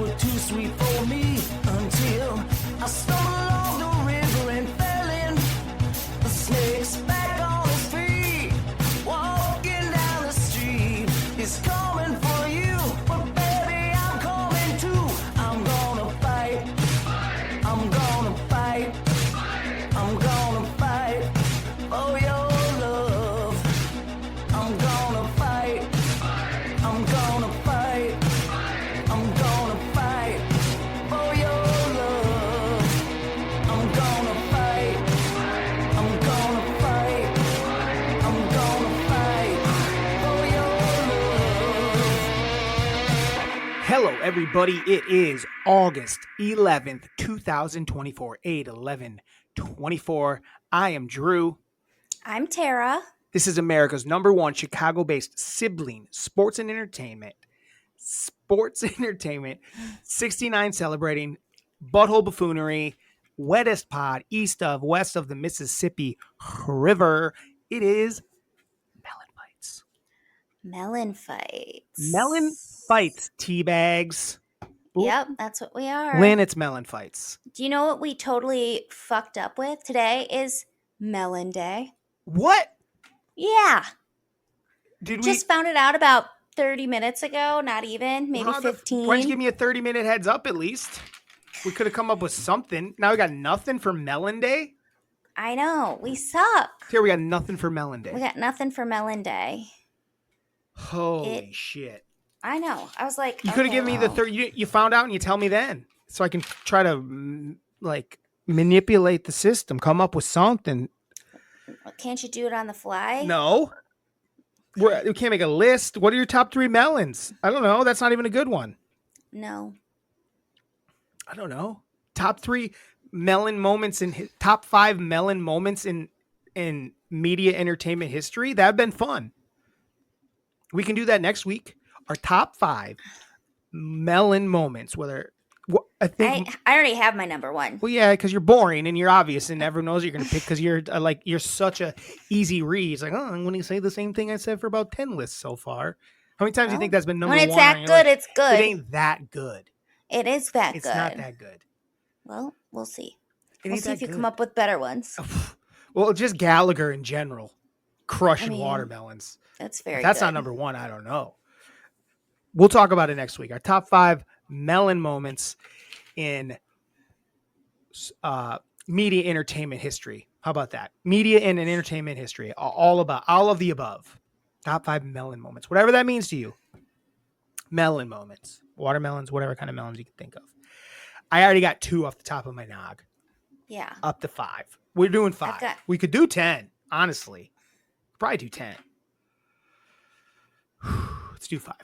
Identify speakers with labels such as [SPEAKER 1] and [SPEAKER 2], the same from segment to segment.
[SPEAKER 1] were too sweet for me until I stumbled along the river and fell in. The snake's back on his feet, walking down the street. He's coming for you, but baby, I'm coming too. I'm gonna fight. I'm gonna fight. I'm gonna fight for your love. I'm gonna fight. I'm gonna fight. I'm gonna fight for your love. I'm gonna fight. I'm gonna fight. I'm gonna fight for your love.
[SPEAKER 2] Hello, everybody. It is August 11th, 2024, 8/11/24. I am Drew.
[SPEAKER 3] I'm Tara.
[SPEAKER 2] This is America's #1 Chicago-based sibling sports and entertainment. 69 celebrating butthole buffoonery, wettest pod east of, west of the Mississippi River. It is MELLONfights.
[SPEAKER 3] MELLONfights.
[SPEAKER 2] MELLONfights, teabags. Oop.
[SPEAKER 3] Yep, that's what we are.
[SPEAKER 2] Lynn, it's MELLONfights.
[SPEAKER 3] Do you know what we totally fucked up with? Today is Melon Day.
[SPEAKER 2] What?
[SPEAKER 3] Yeah.
[SPEAKER 2] Did
[SPEAKER 3] Just found it out about 30 minutes ago. Not even. Maybe
[SPEAKER 2] Why
[SPEAKER 3] 15.
[SPEAKER 2] don't you give me a 30-minute heads up at least? We could have come up with something. Now we got nothing for Melon Day?
[SPEAKER 3] I know. We suck.
[SPEAKER 2] Here, we got nothing for Melon Day.
[SPEAKER 3] We got nothing for Melon Day.
[SPEAKER 2] Holy shit.
[SPEAKER 3] I know. I was like,
[SPEAKER 2] You could have given me the 30. You found out and you tell me then. So I can try to, manipulate the system. Come up with something.
[SPEAKER 3] Can't you do it on the fly?
[SPEAKER 2] No. We can't make a list. What are your top 3 melons? I don't know. That's not even a good one.
[SPEAKER 3] No.
[SPEAKER 2] I don't know. Top 3 melon moments top 5 melon moments in media entertainment history. That'd been fun. We can do that next week. Our top 5 melon moments. I
[SPEAKER 3] already have my number 1.
[SPEAKER 2] Well, yeah, because you're boring and you're obvious, and everyone knows you're going to pick because you're you're such a easy read. It's like, oh, I'm going to say the same thing I said for about 10 lists so far. How many times do you think that's been number 1?
[SPEAKER 3] When it's that good, it's good.
[SPEAKER 2] It ain't that good.
[SPEAKER 3] It is that
[SPEAKER 2] It's
[SPEAKER 3] good.
[SPEAKER 2] not that good.
[SPEAKER 3] Well, we'll see.
[SPEAKER 2] It
[SPEAKER 3] We'll
[SPEAKER 2] ain't
[SPEAKER 3] see
[SPEAKER 2] that
[SPEAKER 3] if you
[SPEAKER 2] good.
[SPEAKER 3] come up with better ones.
[SPEAKER 2] Well, just Gallagher in general, crushing watermelons.
[SPEAKER 3] That's very.
[SPEAKER 2] If that's
[SPEAKER 3] good.
[SPEAKER 2] not number 1, I don't know. We'll talk about it next week. Our top 5 melon moments in media entertainment history. How about that? Media and entertainment history. All of the above. Top 5 melon moments. Whatever that means to you. Melon moments. Watermelons, whatever kind of melons you can think of. I already got 2 off the top of my nog.
[SPEAKER 3] Yeah.
[SPEAKER 2] Up to 5. We're doing 5. We could do 10, honestly. Probably do 10. Let's do 5.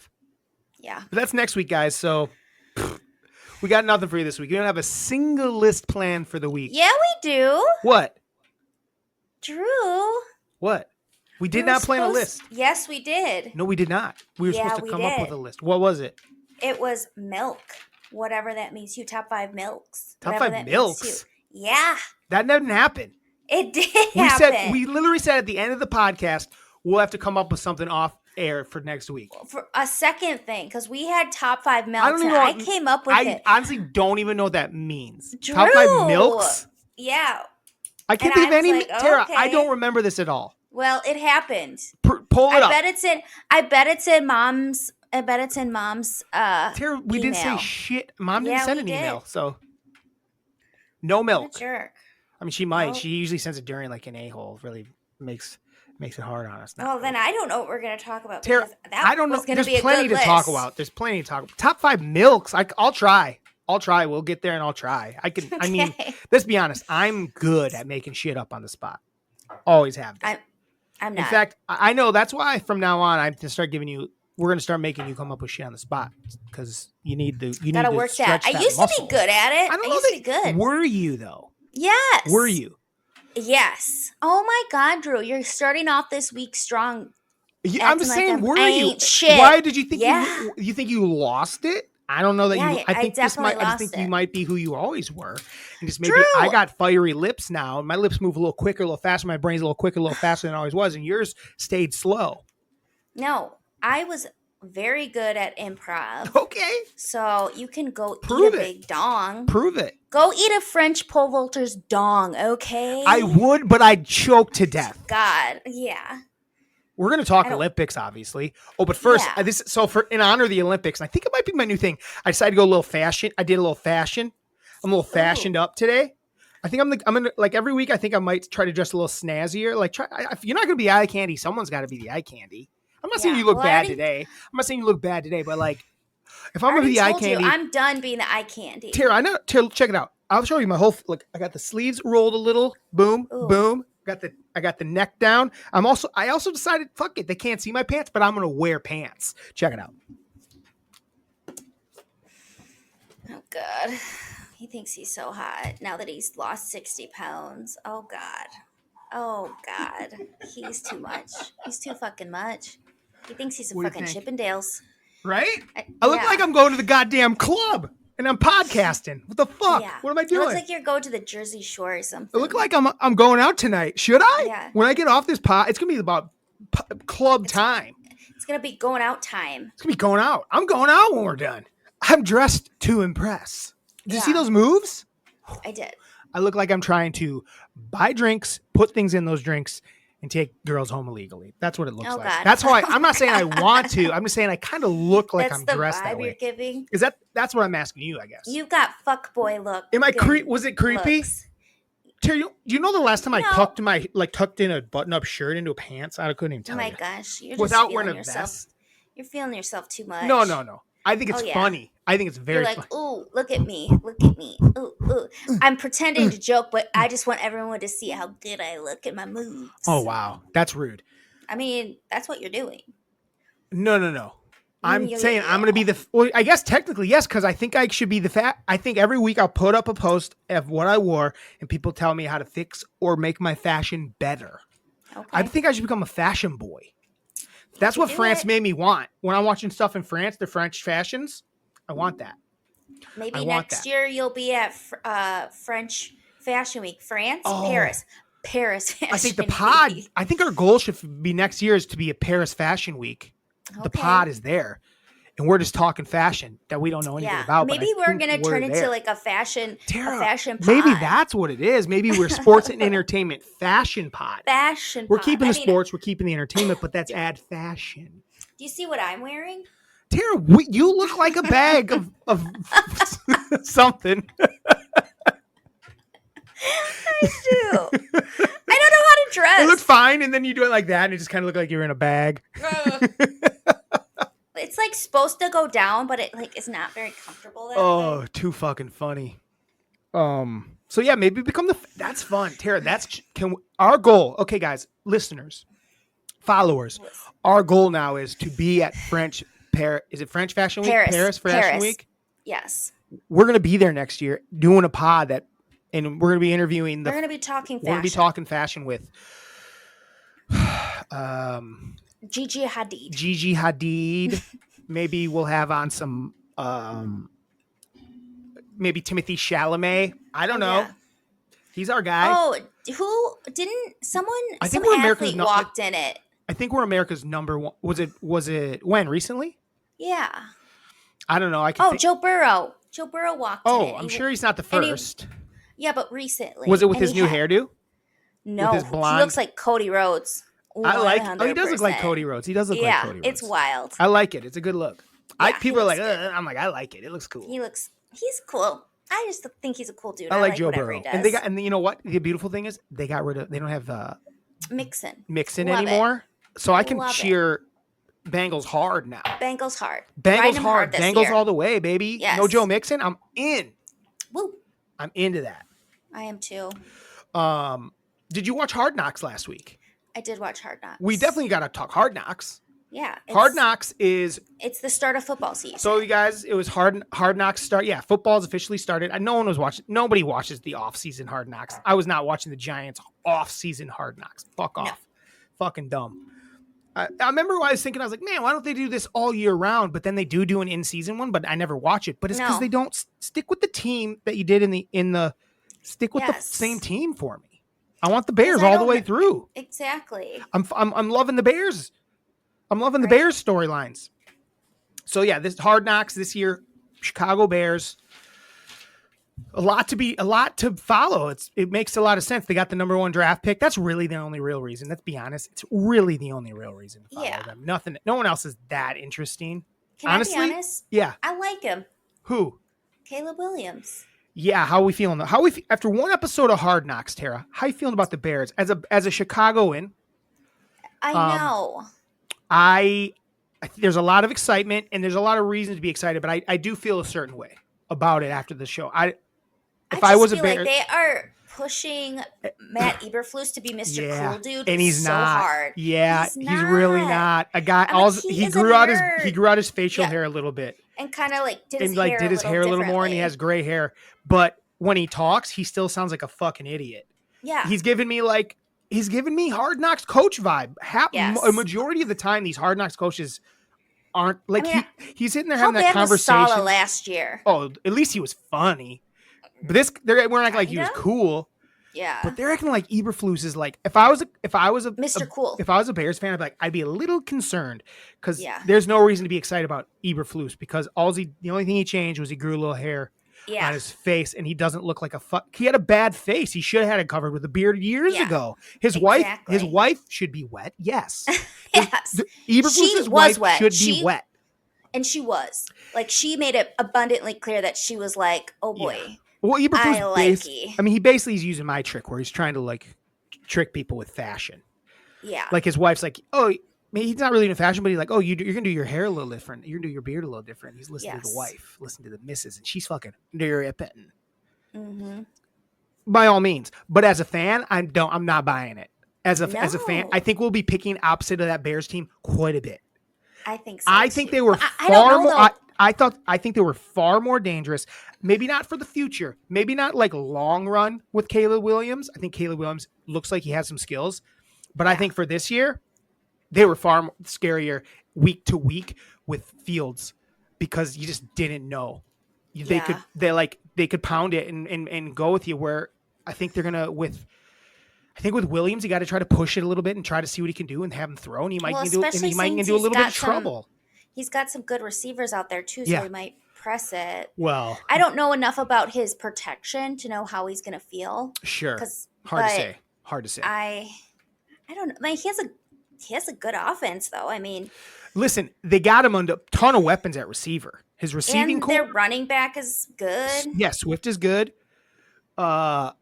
[SPEAKER 3] Yeah.
[SPEAKER 2] But that's next week, guys. So we got nothing for you this week. We don't have a single list planned for the week.
[SPEAKER 3] Yeah, we do.
[SPEAKER 2] What?
[SPEAKER 3] Drew.
[SPEAKER 2] What? We did not plan a list.
[SPEAKER 3] Yes, we did.
[SPEAKER 2] No, we did not. We were supposed to come up with a list. What was it?
[SPEAKER 3] It was milk. Whatever that means to you. Top 5 milks.
[SPEAKER 2] Top
[SPEAKER 3] Whatever
[SPEAKER 2] 5
[SPEAKER 3] that
[SPEAKER 2] milks?
[SPEAKER 3] means to you. Yeah.
[SPEAKER 2] That didn't happen.
[SPEAKER 3] It did happen.
[SPEAKER 2] We literally said at the end of the podcast, we'll have to come up with something off air for next week.
[SPEAKER 3] For a second thing, because we had top 5 milks.
[SPEAKER 2] I don't even know.
[SPEAKER 3] I came up with it.
[SPEAKER 2] I honestly don't even know what that means.
[SPEAKER 3] Drew.
[SPEAKER 2] Top 5 milks?
[SPEAKER 3] Yeah.
[SPEAKER 2] I can't
[SPEAKER 3] And
[SPEAKER 2] think of any.
[SPEAKER 3] like,
[SPEAKER 2] Tara,
[SPEAKER 3] okay.
[SPEAKER 2] I don't remember this at all.
[SPEAKER 3] Well, it happened.
[SPEAKER 2] Pull it up.
[SPEAKER 3] I bet it's in mom's.
[SPEAKER 2] Tara, we didn't say
[SPEAKER 3] email.
[SPEAKER 2] shit. Mom didn't send an email,
[SPEAKER 3] did.
[SPEAKER 2] so no milk.
[SPEAKER 3] What a jerk.
[SPEAKER 2] I mean, she might.
[SPEAKER 3] Well-
[SPEAKER 2] She usually sends it during like an a-hole. Really makes it hard on us.
[SPEAKER 3] Well, then I don't know what we're going to talk about.
[SPEAKER 2] Tara,
[SPEAKER 3] Because that
[SPEAKER 2] I don't know.
[SPEAKER 3] was gonna
[SPEAKER 2] There's
[SPEAKER 3] be a
[SPEAKER 2] plenty
[SPEAKER 3] good
[SPEAKER 2] to talk
[SPEAKER 3] list.
[SPEAKER 2] about. There's plenty to talk about. Top 5 milks. I'll try. We'll get there and I'll try. I can. I mean,
[SPEAKER 3] Okay.
[SPEAKER 2] let's be honest. I'm good at making shit up on the spot. Always have been.
[SPEAKER 3] I'm not.
[SPEAKER 2] In fact, I know that's why from now on I to start giving you. We're gonna start making you come up with shit on the spot because you need to. You
[SPEAKER 3] gotta
[SPEAKER 2] need to
[SPEAKER 3] work that.
[SPEAKER 2] stretch
[SPEAKER 3] I used
[SPEAKER 2] muscle.
[SPEAKER 3] to be good at it.
[SPEAKER 2] I don't
[SPEAKER 3] I
[SPEAKER 2] know
[SPEAKER 3] used to be good.
[SPEAKER 2] Were you though?
[SPEAKER 3] Yes.
[SPEAKER 2] Were you?
[SPEAKER 3] Yes. Oh my God, Drew, you're starting off this week strong.
[SPEAKER 2] Yeah, I'm just
[SPEAKER 3] Acting
[SPEAKER 2] saying,
[SPEAKER 3] like
[SPEAKER 2] were
[SPEAKER 3] I
[SPEAKER 2] you?
[SPEAKER 3] ain't shit.
[SPEAKER 2] Why did you think
[SPEAKER 3] Yeah.
[SPEAKER 2] you think you lost it? I don't know that
[SPEAKER 3] Yeah,
[SPEAKER 2] you. I
[SPEAKER 3] I
[SPEAKER 2] think this might.
[SPEAKER 3] definitely
[SPEAKER 2] I just think
[SPEAKER 3] lost
[SPEAKER 2] you
[SPEAKER 3] it.
[SPEAKER 2] might be who you always were, and just maybe
[SPEAKER 3] Drew!
[SPEAKER 2] I got fiery lips now, and my lips move a little quicker, a little faster. My brain's a little quicker, a little faster than it always was, and yours stayed slow.
[SPEAKER 3] No, I was very good at improv.
[SPEAKER 2] Okay.
[SPEAKER 3] So you can go
[SPEAKER 2] Prove
[SPEAKER 3] eat a
[SPEAKER 2] it.
[SPEAKER 3] big dong.
[SPEAKER 2] Prove it.
[SPEAKER 3] Go eat a French pole vaulter's dong, okay?
[SPEAKER 2] I would, but I'd choke to death.
[SPEAKER 3] God, yeah.
[SPEAKER 2] We're going to talk
[SPEAKER 3] I don't-
[SPEAKER 2] Olympics, obviously. Oh, but first,
[SPEAKER 3] Yeah.
[SPEAKER 2] in honor of the Olympics, and I think it might be my new thing. I decided to go a little fashion. I did a little fashion. I'm a little fashioned up today. I think I'm gonna like every week. I think I might try to dress a little snazzier. Like, if you're not gonna be eye candy, someone's got to be the eye candy. I'm not saying
[SPEAKER 3] Yeah,
[SPEAKER 2] you look
[SPEAKER 3] well, I
[SPEAKER 2] bad
[SPEAKER 3] already-
[SPEAKER 2] today. I'm not saying you look bad today, but like, if
[SPEAKER 3] I
[SPEAKER 2] I'm gonna
[SPEAKER 3] already
[SPEAKER 2] be eye
[SPEAKER 3] told you,
[SPEAKER 2] candy,
[SPEAKER 3] I'm done being the eye candy.
[SPEAKER 2] Tara, I know. Tara, check it out. I'll show you my whole look. I got the sleeves rolled a little. Boom,
[SPEAKER 3] Ooh.
[SPEAKER 2] boom. I got the neck down. I also decided, fuck it, they can't see my pants, but I'm gonna wear pants. Check it out.
[SPEAKER 3] Oh, God. He thinks he's so hot now that he's lost 60 pounds. Oh, God. Oh, God. He's too much. He's too fucking much. He thinks he's a
[SPEAKER 2] What do you
[SPEAKER 3] fucking
[SPEAKER 2] think?
[SPEAKER 3] Chippendales.
[SPEAKER 2] Right? I look like I'm going to the goddamn club and I'm podcasting. What the fuck?
[SPEAKER 3] Yeah.
[SPEAKER 2] What am I
[SPEAKER 3] It
[SPEAKER 2] doing?
[SPEAKER 3] looks like you're going to the Jersey Shore or something.
[SPEAKER 2] I look like I'm going out tonight. Should I?
[SPEAKER 3] Yeah.
[SPEAKER 2] When I get off this pod, it's gonna be about club time.
[SPEAKER 3] It's going to be going out time.
[SPEAKER 2] It's gonna be going out. I'm going out when we're done. I'm dressed to impress. Did you see
[SPEAKER 3] Yeah.
[SPEAKER 2] those moves?
[SPEAKER 3] I did.
[SPEAKER 2] I look like I'm trying to buy drinks, put things in those drinks, and take girls home illegally. That's what it looks
[SPEAKER 3] Oh,
[SPEAKER 2] like.
[SPEAKER 3] God.
[SPEAKER 2] That's how I'm not saying I want to. I'm just saying I kind of look like
[SPEAKER 3] That's
[SPEAKER 2] I'm
[SPEAKER 3] the
[SPEAKER 2] dressed that
[SPEAKER 3] vibe you're
[SPEAKER 2] way.
[SPEAKER 3] giving.
[SPEAKER 2] Is that's what I'm asking you? I guess.
[SPEAKER 3] You've got fuckboy look.
[SPEAKER 2] Am I
[SPEAKER 3] good
[SPEAKER 2] Was it creepy?
[SPEAKER 3] looks.
[SPEAKER 2] Terry, do you know the last time I
[SPEAKER 3] No.
[SPEAKER 2] tucked in a button-up shirt into a pants? I couldn't even
[SPEAKER 3] Oh
[SPEAKER 2] tell
[SPEAKER 3] my
[SPEAKER 2] you.
[SPEAKER 3] gosh. You're just
[SPEAKER 2] Without
[SPEAKER 3] feeling
[SPEAKER 2] wearing a
[SPEAKER 3] yourself.
[SPEAKER 2] vest?
[SPEAKER 3] You're feeling yourself too much.
[SPEAKER 2] No. I think it's
[SPEAKER 3] Oh, yeah.
[SPEAKER 2] funny. I think it's very
[SPEAKER 3] You're like,
[SPEAKER 2] funny.
[SPEAKER 3] ooh, look at me. Look at me. Ooh, ooh. I'm pretending to joke, but I just want everyone to see how good I look in my moves.
[SPEAKER 2] Oh, wow. That's rude.
[SPEAKER 3] I mean, that's what you're doing.
[SPEAKER 2] No. I'm
[SPEAKER 3] Yeah.
[SPEAKER 2] saying I'm going to be well, I guess technically, yes, because I think I should be I think every week I'll put up a post of what I wore and people tell me how to fix or make my fashion better.
[SPEAKER 3] Okay.
[SPEAKER 2] I think I should become a fashion boy. That's
[SPEAKER 3] can
[SPEAKER 2] what
[SPEAKER 3] do
[SPEAKER 2] France
[SPEAKER 3] it.
[SPEAKER 2] made me want. When I'm watching stuff in France, the French fashions, I want that.
[SPEAKER 3] Maybe
[SPEAKER 2] I want
[SPEAKER 3] next
[SPEAKER 2] that.
[SPEAKER 3] year you'll be at French Fashion Week. France?
[SPEAKER 2] Oh.
[SPEAKER 3] Paris Fashion
[SPEAKER 2] I think the pod,
[SPEAKER 3] Week.
[SPEAKER 2] I think our goal should be next year is to be a Paris Fashion Week. The
[SPEAKER 3] Okay.
[SPEAKER 2] pod is there. And we're just talking fashion that we don't know anything
[SPEAKER 3] Yeah.
[SPEAKER 2] about. but
[SPEAKER 3] Maybe
[SPEAKER 2] I
[SPEAKER 3] we're
[SPEAKER 2] think
[SPEAKER 3] going to turn into
[SPEAKER 2] there.
[SPEAKER 3] like a fashion pod.
[SPEAKER 2] Maybe that's what it is. Maybe we're sports and entertainment fashion pod.
[SPEAKER 3] Fashion
[SPEAKER 2] We're
[SPEAKER 3] pod.
[SPEAKER 2] keeping
[SPEAKER 3] I
[SPEAKER 2] the
[SPEAKER 3] mean,
[SPEAKER 2] sports, we're keeping the entertainment, but that's add fashion.
[SPEAKER 3] Do you see what I'm wearing?
[SPEAKER 2] Tara, you look like a bag of something.
[SPEAKER 3] I do. I don't know how to dress.
[SPEAKER 2] It looks fine, and then you do it like that, and it just kind of look like you're in a bag.
[SPEAKER 3] It's like supposed to go down, but it like is not very comfortable. That
[SPEAKER 2] Oh,
[SPEAKER 3] way.
[SPEAKER 2] too fucking funny. So yeah, maybe become that's fun. Tara, our goal. Okay, guys, listeners, followers, our goal now is to be at is it French Fashion Week?
[SPEAKER 3] Paris
[SPEAKER 2] Fashion Week.
[SPEAKER 3] Yes,
[SPEAKER 2] We're going to be there next year doing a pod and we're going to be interviewing
[SPEAKER 3] we're going to be talking
[SPEAKER 2] we're going to be
[SPEAKER 3] fashion.
[SPEAKER 2] talking fashion with
[SPEAKER 3] Gigi Hadid.
[SPEAKER 2] Gigi Hadid. Maybe we'll have on some maybe Timothy Chalamet. I don't know.
[SPEAKER 3] Yeah.
[SPEAKER 2] He's our guy.
[SPEAKER 3] Oh, who didn't someone?
[SPEAKER 2] I think
[SPEAKER 3] some
[SPEAKER 2] we're America's
[SPEAKER 3] athlete walked in it.
[SPEAKER 2] I think we're America's number one. Was it when recently?
[SPEAKER 3] Yeah.
[SPEAKER 2] I don't know. I can
[SPEAKER 3] Oh,
[SPEAKER 2] think,
[SPEAKER 3] Joe Burrow. Joe Burrow walked in it.
[SPEAKER 2] I'm sure he's not the
[SPEAKER 3] and he-
[SPEAKER 2] first.
[SPEAKER 3] Yeah, but recently.
[SPEAKER 2] Was it with
[SPEAKER 3] And
[SPEAKER 2] his
[SPEAKER 3] he
[SPEAKER 2] new
[SPEAKER 3] had-
[SPEAKER 2] hairdo?
[SPEAKER 3] No,
[SPEAKER 2] his
[SPEAKER 3] he
[SPEAKER 2] blonde-
[SPEAKER 3] looks like Cody Rhodes.
[SPEAKER 2] I like. Oh, he does look like
[SPEAKER 3] 100%.
[SPEAKER 2] Cody Rhodes. He does look like
[SPEAKER 3] Yeah,
[SPEAKER 2] Cody Rhodes.
[SPEAKER 3] it's wild.
[SPEAKER 2] I like it. It's a good look.
[SPEAKER 3] Yeah,
[SPEAKER 2] People
[SPEAKER 3] he
[SPEAKER 2] are like,
[SPEAKER 3] looks good.
[SPEAKER 2] I'm like, I like it. It looks cool.
[SPEAKER 3] He's cool. I just think he's a cool dude.
[SPEAKER 2] I like Joe
[SPEAKER 3] whatever
[SPEAKER 2] Burrow.
[SPEAKER 3] he does.
[SPEAKER 2] And you know what? The beautiful thing is they don't have
[SPEAKER 3] Mixon.
[SPEAKER 2] Mixon
[SPEAKER 3] Love it.
[SPEAKER 2] anymore. So I can
[SPEAKER 3] Love it.
[SPEAKER 2] cheer Bengals hard now.
[SPEAKER 3] Bengals hard.
[SPEAKER 2] Bengals
[SPEAKER 3] Ride 'em
[SPEAKER 2] hard.
[SPEAKER 3] this
[SPEAKER 2] Bengals
[SPEAKER 3] year.
[SPEAKER 2] all the way, baby.
[SPEAKER 3] Yes.
[SPEAKER 2] No Joe Mixon. I'm in.
[SPEAKER 3] Woo.
[SPEAKER 2] I'm into that.
[SPEAKER 3] I am too.
[SPEAKER 2] Did you watch Hard Knocks last week?
[SPEAKER 3] I did watch Hard Knocks.
[SPEAKER 2] We definitely got to talk Hard Knocks.
[SPEAKER 3] Yeah.
[SPEAKER 2] Hard Knocks is
[SPEAKER 3] It's the start of football season.
[SPEAKER 2] so you guys. It was Hard Knocks start. Yeah, football's officially started. No one was watching. Nobody watches the off-season Hard Knocks. I was not watching the Giants off-season Hard Knocks. Fuck off.
[SPEAKER 3] No.
[SPEAKER 2] Fucking dumb. I remember I was thinking, I was like, man, why don't they do this all year round? But then they do an in-season one, but I never watch it. But it's because
[SPEAKER 3] No.
[SPEAKER 2] they don't stick with the team that you did in the stick with the
[SPEAKER 3] Yes.
[SPEAKER 2] same team for me. I want the Bears
[SPEAKER 3] I
[SPEAKER 2] all the
[SPEAKER 3] don't
[SPEAKER 2] way
[SPEAKER 3] kn-
[SPEAKER 2] through.
[SPEAKER 3] Exactly.
[SPEAKER 2] I'm loving the Bears. I'm loving the
[SPEAKER 3] Right.
[SPEAKER 2] Bears storylines. So yeah, this Hard Knocks this year, Chicago Bears. A lot to follow. It makes a lot of sense. They got the number 1 draft pick. That's really the only real reason. Let's be honest. It's really the only real reason to follow them. Nothing. No one else is that interesting.
[SPEAKER 3] Can
[SPEAKER 2] Honestly,
[SPEAKER 3] I be honest?
[SPEAKER 2] Yeah.
[SPEAKER 3] I like him.
[SPEAKER 2] Who?
[SPEAKER 3] Caleb Williams.
[SPEAKER 2] Yeah. How are we feeling? After one episode of Hard Knocks, Tara? How you feeling about the Bears as a Chicagoan?
[SPEAKER 3] I know.
[SPEAKER 2] There's a lot of excitement and there's a lot of reasons to be excited, but I do feel a certain way about it after the show. If I was a Bear,
[SPEAKER 3] like they are pushing Matt Eberflus to be Mr. Cool Dude,
[SPEAKER 2] and he's
[SPEAKER 3] so
[SPEAKER 2] not.
[SPEAKER 3] hard.
[SPEAKER 2] Yeah, he's really not. A guy. He grew out his facial hair a little bit,
[SPEAKER 3] and kind of like did his
[SPEAKER 2] hair a little more, and he has gray hair. But when he talks, he still sounds like a fucking idiot.
[SPEAKER 3] Yeah,
[SPEAKER 2] he's giving me Hard Knocks coach vibe. A majority of the time, these Hard Knocks coaches aren't like he's sitting there having that conversation.
[SPEAKER 3] How bad was Saleh last year?
[SPEAKER 2] Oh, at least he was funny. But we're acting like he was cool.
[SPEAKER 3] Yeah.
[SPEAKER 2] But they're acting like Eberflus is like if I was a
[SPEAKER 3] Mr. Cool.
[SPEAKER 2] If I was a Bears fan, I'd be a little concerned because there's no reason to be excited about Eberflus because the only thing he changed was he grew a little hair on his face and he doesnn't look like he had a bad face. He should have had it covered with a beard years ago. His wife should be wet. Yes.
[SPEAKER 3] Yes.
[SPEAKER 2] Eberflus's wife should be wet.
[SPEAKER 3] And she was. Like she made it abundantly clear that she was like, oh boy.
[SPEAKER 2] Yeah. Well, Eberflus, he basically is using my trick where he's trying to like trick people with fashion. Yeah. Like his wife's like, oh, maybe he's not really into fashion, but he's like, oh, you're going to do your hair a little different. You're going to do your beard a little different. He's listening to the wife, listening to the missus, and she's fucking ripping. Mm-hmm. By all means. But as a fan, I'm not buying it. As a fan, I think we'll be picking opposite of that Bears team quite a bit.
[SPEAKER 3] I think so.
[SPEAKER 2] I think they were far more. I think they were far more dangerous. Maybe not for the future. Maybe not like long run with Caleb Williams. I think Caleb Williams looks like he has some skills, but I think for this year, they were far more scarier week to week with Fields because you just didn't know. They could pound it and go with you. Where I think they're gonna with Williams, you got to try to push it a little bit and try to see what he can do and have him throw. And he might do a little bit of trouble.
[SPEAKER 3] He's got some good receivers out there too, so he might press it.
[SPEAKER 2] Well,
[SPEAKER 3] I don't know enough about his protection to know how he's going to feel.
[SPEAKER 2] Sure, hard to say.
[SPEAKER 3] I don't know. I mean, he has a good offense, though. I mean,
[SPEAKER 2] listen, they got him on a ton of weapons at receiver. His receiving core,
[SPEAKER 3] their running back is good.
[SPEAKER 2] Yeah, Swift is good. But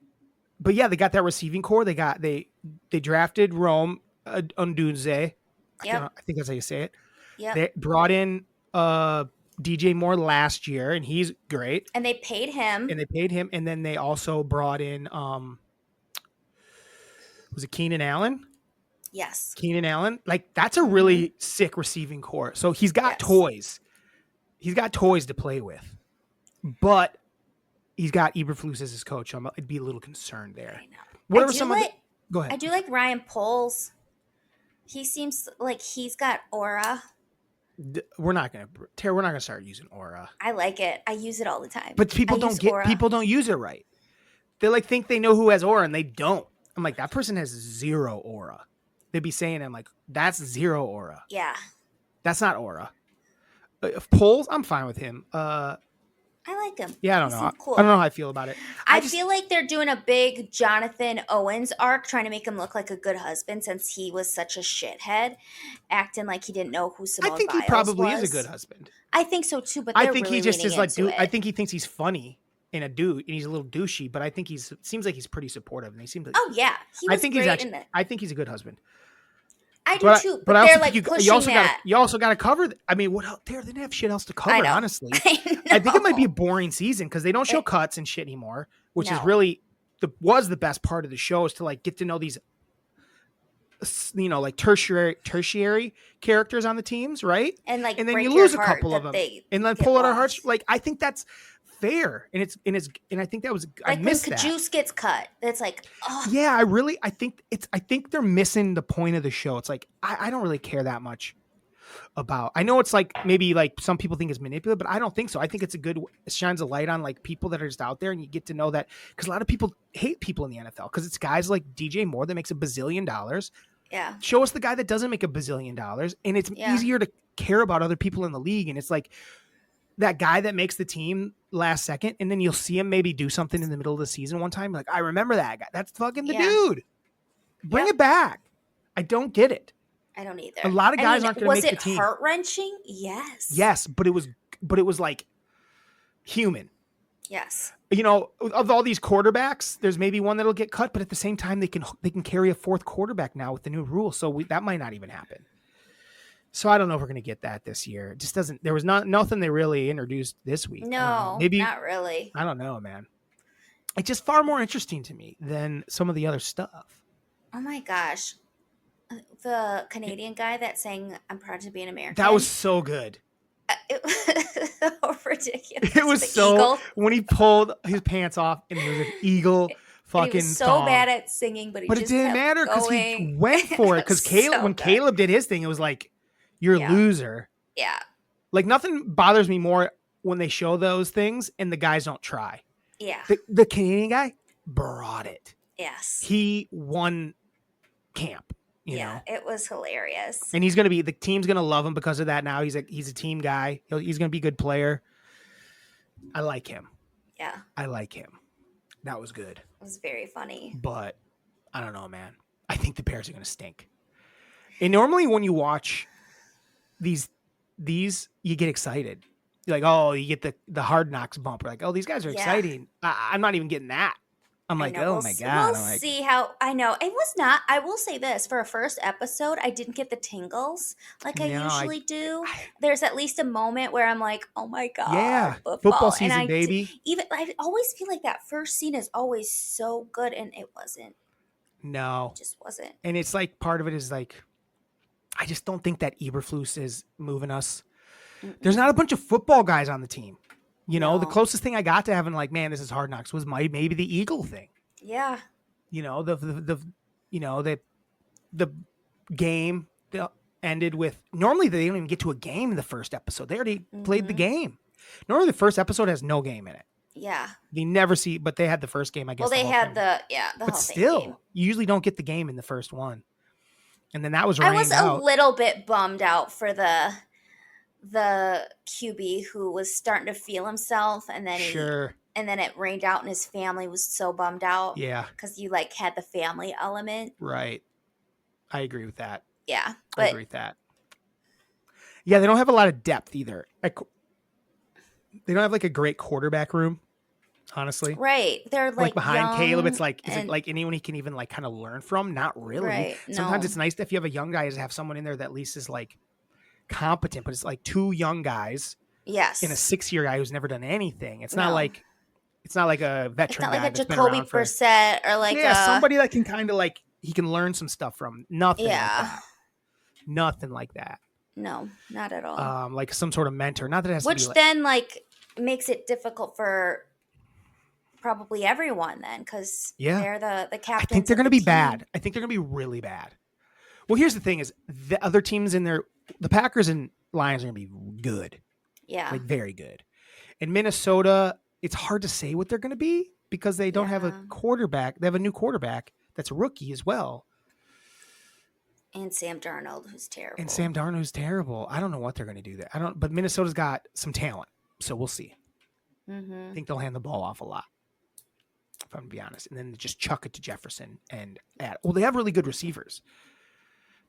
[SPEAKER 2] yeah, they got that receiving core. They drafted Rome Odunze. I think that's how you say it. Yeah, they brought in DJ Moore last year, and he's great.
[SPEAKER 3] And they paid him.
[SPEAKER 2] And then they also brought in was it Keenan Allen?
[SPEAKER 3] Yes.
[SPEAKER 2] Keenan Allen. Like that's a really sick receiving core. So he's got toys. He's got toys to play with. But he's got Eberflus as his coach. I'd be a little concerned there.
[SPEAKER 3] I know.
[SPEAKER 2] Go ahead.
[SPEAKER 3] I do like Ryan Poles. He seems like he's got aura.
[SPEAKER 2] We're not gonna start using aura.
[SPEAKER 3] I like it. I use it all the time.
[SPEAKER 2] But people don't use it right. They think they know who has aura and they don't. I'm like, that person has zero aura. They'd be saying, I'm like, that's zero aura.
[SPEAKER 3] Yeah.
[SPEAKER 2] That's not aura. Poles, I'm fine with him.
[SPEAKER 3] I like him.
[SPEAKER 2] Yeah, I don't know. Cool. I don't know how I feel about it.
[SPEAKER 3] I feel like they're doing a big Jonathan Owens arc, trying to make him look like a good husband since he was such a shithead, acting like he didn't know who Simone Biles was.
[SPEAKER 2] I think he probably is a good husband.
[SPEAKER 3] I think so too, but
[SPEAKER 2] I think he just is like, I think he thinks he's funny and a dude, and he's a little douchey, but I think seems like he's pretty supportive, and he seems like.
[SPEAKER 3] Oh yeah,
[SPEAKER 2] I think he's a good husband.
[SPEAKER 3] I do too, but they're like pushing that.
[SPEAKER 2] You also got to cover. I mean, what else? They didn't have shit else to cover. Honestly,
[SPEAKER 3] I
[SPEAKER 2] think it might be a boring season because they don't show cuts and shit anymore, which is really was the best part of the show is to like get to know these, like tertiary characters on the teams, right?
[SPEAKER 3] And then
[SPEAKER 2] you lose a couple of them, and then pull out our hearts. Like I think that's fair, and I think that was
[SPEAKER 3] like
[SPEAKER 2] I missed
[SPEAKER 3] when Kajus gets cut. It's like, oh.
[SPEAKER 2] Yeah, I think they're missing the point of the show. It's like I don't really care that much about. I know it's like maybe like some people think it's manipulative, but I don't think so. I think it shines a light on like people that are just out there, and you get to know that because a lot of people hate people in the NFL because it's guys like DJ Moore that makes $1 bazillion.
[SPEAKER 3] Yeah.
[SPEAKER 2] Show us the guy that doesn't make $1 bazillion, and it's
[SPEAKER 3] Yeah.
[SPEAKER 2] easier to care about other people in the league. And it's like that guy that makes the team last second, and then you'll see him maybe do something in the middle of the season one time. Like, I remember that guy. That's fucking the
[SPEAKER 3] Yeah.
[SPEAKER 2] dude. Bring
[SPEAKER 3] Yep.
[SPEAKER 2] it back. I don't get it.
[SPEAKER 3] I don't either.
[SPEAKER 2] A lot of guys aren't going to make the team.
[SPEAKER 3] Was it heart-wrenching? Yes.
[SPEAKER 2] Yes, but it was like human.
[SPEAKER 3] Yes.
[SPEAKER 2] You know, of all these quarterbacks, there's maybe one that'll get cut, but at the same time, they can carry a fourth quarterback now with the new rule, so that might not even happen. So I don't know if we're going to get that this year. It just doesn't. There was nothing they really introduced this week.
[SPEAKER 3] No,
[SPEAKER 2] maybe
[SPEAKER 3] not really.
[SPEAKER 2] I don't know, man. It's just far more interesting to me than some of the other stuff.
[SPEAKER 3] Oh my gosh. The Canadian guy that sang "I'm proud to be an American."
[SPEAKER 2] That was so good.
[SPEAKER 3] It was so ridiculous.
[SPEAKER 2] It was
[SPEAKER 3] The
[SPEAKER 2] so
[SPEAKER 3] eagle.
[SPEAKER 2] when he pulled his pants off and there was an eagle
[SPEAKER 3] And
[SPEAKER 2] fucking
[SPEAKER 3] he was so
[SPEAKER 2] song.
[SPEAKER 3] bad at singing, but
[SPEAKER 2] It
[SPEAKER 3] just
[SPEAKER 2] didn't
[SPEAKER 3] kept
[SPEAKER 2] matter because he
[SPEAKER 3] going.
[SPEAKER 2] went for it.
[SPEAKER 3] It
[SPEAKER 2] Because
[SPEAKER 3] was
[SPEAKER 2] Caleb,
[SPEAKER 3] so
[SPEAKER 2] when
[SPEAKER 3] good.
[SPEAKER 2] Caleb did his thing, it was like, you're a
[SPEAKER 3] Yeah.
[SPEAKER 2] loser.
[SPEAKER 3] Yeah.
[SPEAKER 2] Like, nothing bothers me more when they show those things and the guys don't try.
[SPEAKER 3] Yeah.
[SPEAKER 2] The Canadian guy brought it.
[SPEAKER 3] Yes.
[SPEAKER 2] He won camp, you know.
[SPEAKER 3] It was hilarious.
[SPEAKER 2] And the team's gonna love him because of that. Now he's a team guy. He's gonna be a good player. I like him.
[SPEAKER 3] Yeah.
[SPEAKER 2] I like him. That was good.
[SPEAKER 3] It was very funny.
[SPEAKER 2] But I don't know, man. I think the Bears are gonna stink. And normally when you watch these you get excited. You're like, oh, you get the Hard Knocks bump. You're like, oh, these guys are
[SPEAKER 3] Yeah.
[SPEAKER 2] exciting. I'm not even getting that. I'm like,
[SPEAKER 3] know.
[SPEAKER 2] oh my God.
[SPEAKER 3] We'll
[SPEAKER 2] I'm like,
[SPEAKER 3] see how. I know it was not. I will say this: for a first episode, I didn't get the tingles like I
[SPEAKER 2] No,
[SPEAKER 3] usually do. There's at least a moment where I'm like, "Oh my God,
[SPEAKER 2] yeah,
[SPEAKER 3] football,
[SPEAKER 2] football
[SPEAKER 3] And
[SPEAKER 2] season, baby.
[SPEAKER 3] I always feel like that first scene is always so good, and it wasn't.
[SPEAKER 2] No.
[SPEAKER 3] It just wasn't.
[SPEAKER 2] And it's like part of it is like, I just don't think that Eberflus is moving us. There's not a bunch of football guys on the team. You know, the
[SPEAKER 3] No.
[SPEAKER 2] closest thing I got to having like, man, this is Hard Knocks was maybe the Eagle thing.
[SPEAKER 3] Yeah.
[SPEAKER 2] You know, the game ended with, normally they don't even get to a game in the first episode. They already played the game. Normally the first episode has no game in it.
[SPEAKER 3] Yeah.
[SPEAKER 2] They never see, but they had the first game, I guess.
[SPEAKER 3] Well, they
[SPEAKER 2] whole
[SPEAKER 3] had
[SPEAKER 2] thing.
[SPEAKER 3] the
[SPEAKER 2] But
[SPEAKER 3] whole
[SPEAKER 2] still,
[SPEAKER 3] thing game.
[SPEAKER 2] you usually don't get the game in the first one. And then that was
[SPEAKER 3] I
[SPEAKER 2] rained
[SPEAKER 3] was
[SPEAKER 2] out.
[SPEAKER 3] a little bit bummed out for the QB who was starting to feel himself, and then
[SPEAKER 2] Sure.
[SPEAKER 3] and then it rained out, and his family was so bummed out.
[SPEAKER 2] Yeah.
[SPEAKER 3] Because you like had the family element.
[SPEAKER 2] Right. I agree with that.
[SPEAKER 3] Yeah,
[SPEAKER 2] I
[SPEAKER 3] but
[SPEAKER 2] agree with that. Yeah, they don't have a lot of depth either. They don't have like a great quarterback room, honestly.
[SPEAKER 3] right, they're
[SPEAKER 2] Like behind Caleb, it's
[SPEAKER 3] young
[SPEAKER 2] like, is it
[SPEAKER 3] and-
[SPEAKER 2] like anyone he can even like kind of learn from? Not really.
[SPEAKER 3] Right,
[SPEAKER 2] Sometimes
[SPEAKER 3] no.
[SPEAKER 2] it's nice if you have a young guy to have someone in there that at least is like competent, but it's like two young guys
[SPEAKER 3] yes,
[SPEAKER 2] and a 6-year guy who's never done anything. It's not
[SPEAKER 3] No.
[SPEAKER 2] like a
[SPEAKER 3] it's
[SPEAKER 2] veteran
[SPEAKER 3] not
[SPEAKER 2] guy
[SPEAKER 3] like a
[SPEAKER 2] that's been
[SPEAKER 3] Jacoby
[SPEAKER 2] around for
[SPEAKER 3] Brissett or like
[SPEAKER 2] somebody that can kind of like he can learn some stuff from. Nothing like
[SPEAKER 3] Yeah.
[SPEAKER 2] that. Nothing like that.
[SPEAKER 3] No, not at all.
[SPEAKER 2] Like some sort of mentor. Not that it has
[SPEAKER 3] Which
[SPEAKER 2] to be like,
[SPEAKER 3] then like makes it difficult for probably everyone then, because
[SPEAKER 2] Yeah.
[SPEAKER 3] they're the captains.
[SPEAKER 2] I think they're
[SPEAKER 3] of
[SPEAKER 2] going to
[SPEAKER 3] the
[SPEAKER 2] be
[SPEAKER 3] team.
[SPEAKER 2] bad. I think they're going to be really bad. Well, here's the thing: is the other teams in there, the Packers and Lions are going to be good,
[SPEAKER 3] Yeah,
[SPEAKER 2] like very good. In Minnesota, it's hard to say what they're going to be because they don't have a
[SPEAKER 3] Yeah.
[SPEAKER 2] quarterback. They have a new quarterback that's a rookie as well,
[SPEAKER 3] and Sam Darnold, who's terrible.
[SPEAKER 2] and Sam Darnold who's terrible. I don't know what they're going to do there. But Minnesota's got some talent, so we'll see.
[SPEAKER 3] Mm-hmm.
[SPEAKER 2] I think they'll hand the ball off a lot, if I'm going to be honest, and then just chuck it to Jefferson and add. Well, they have really good receivers.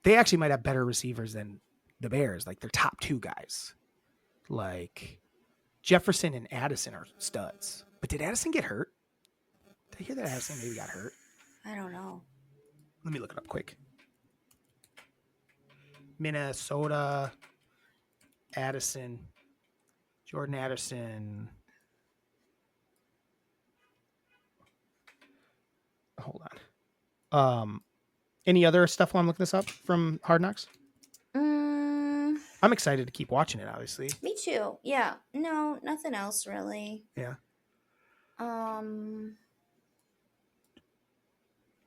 [SPEAKER 2] They actually might have better receivers than the Bears, like their top two guys. Like Jefferson and Addison are studs. But did Addison get hurt? Did I hear that Addison maybe got hurt?
[SPEAKER 3] I don't know.
[SPEAKER 2] Let me look it up quick. Minnesota, Addison, Jordan Addison. Hold on. Any other stuff while I'm looking this up from Hard Knocks? I'm excited to keep watching it, obviously.
[SPEAKER 3] Me too. Yeah. No, nothing else really.
[SPEAKER 2] Yeah.
[SPEAKER 3] The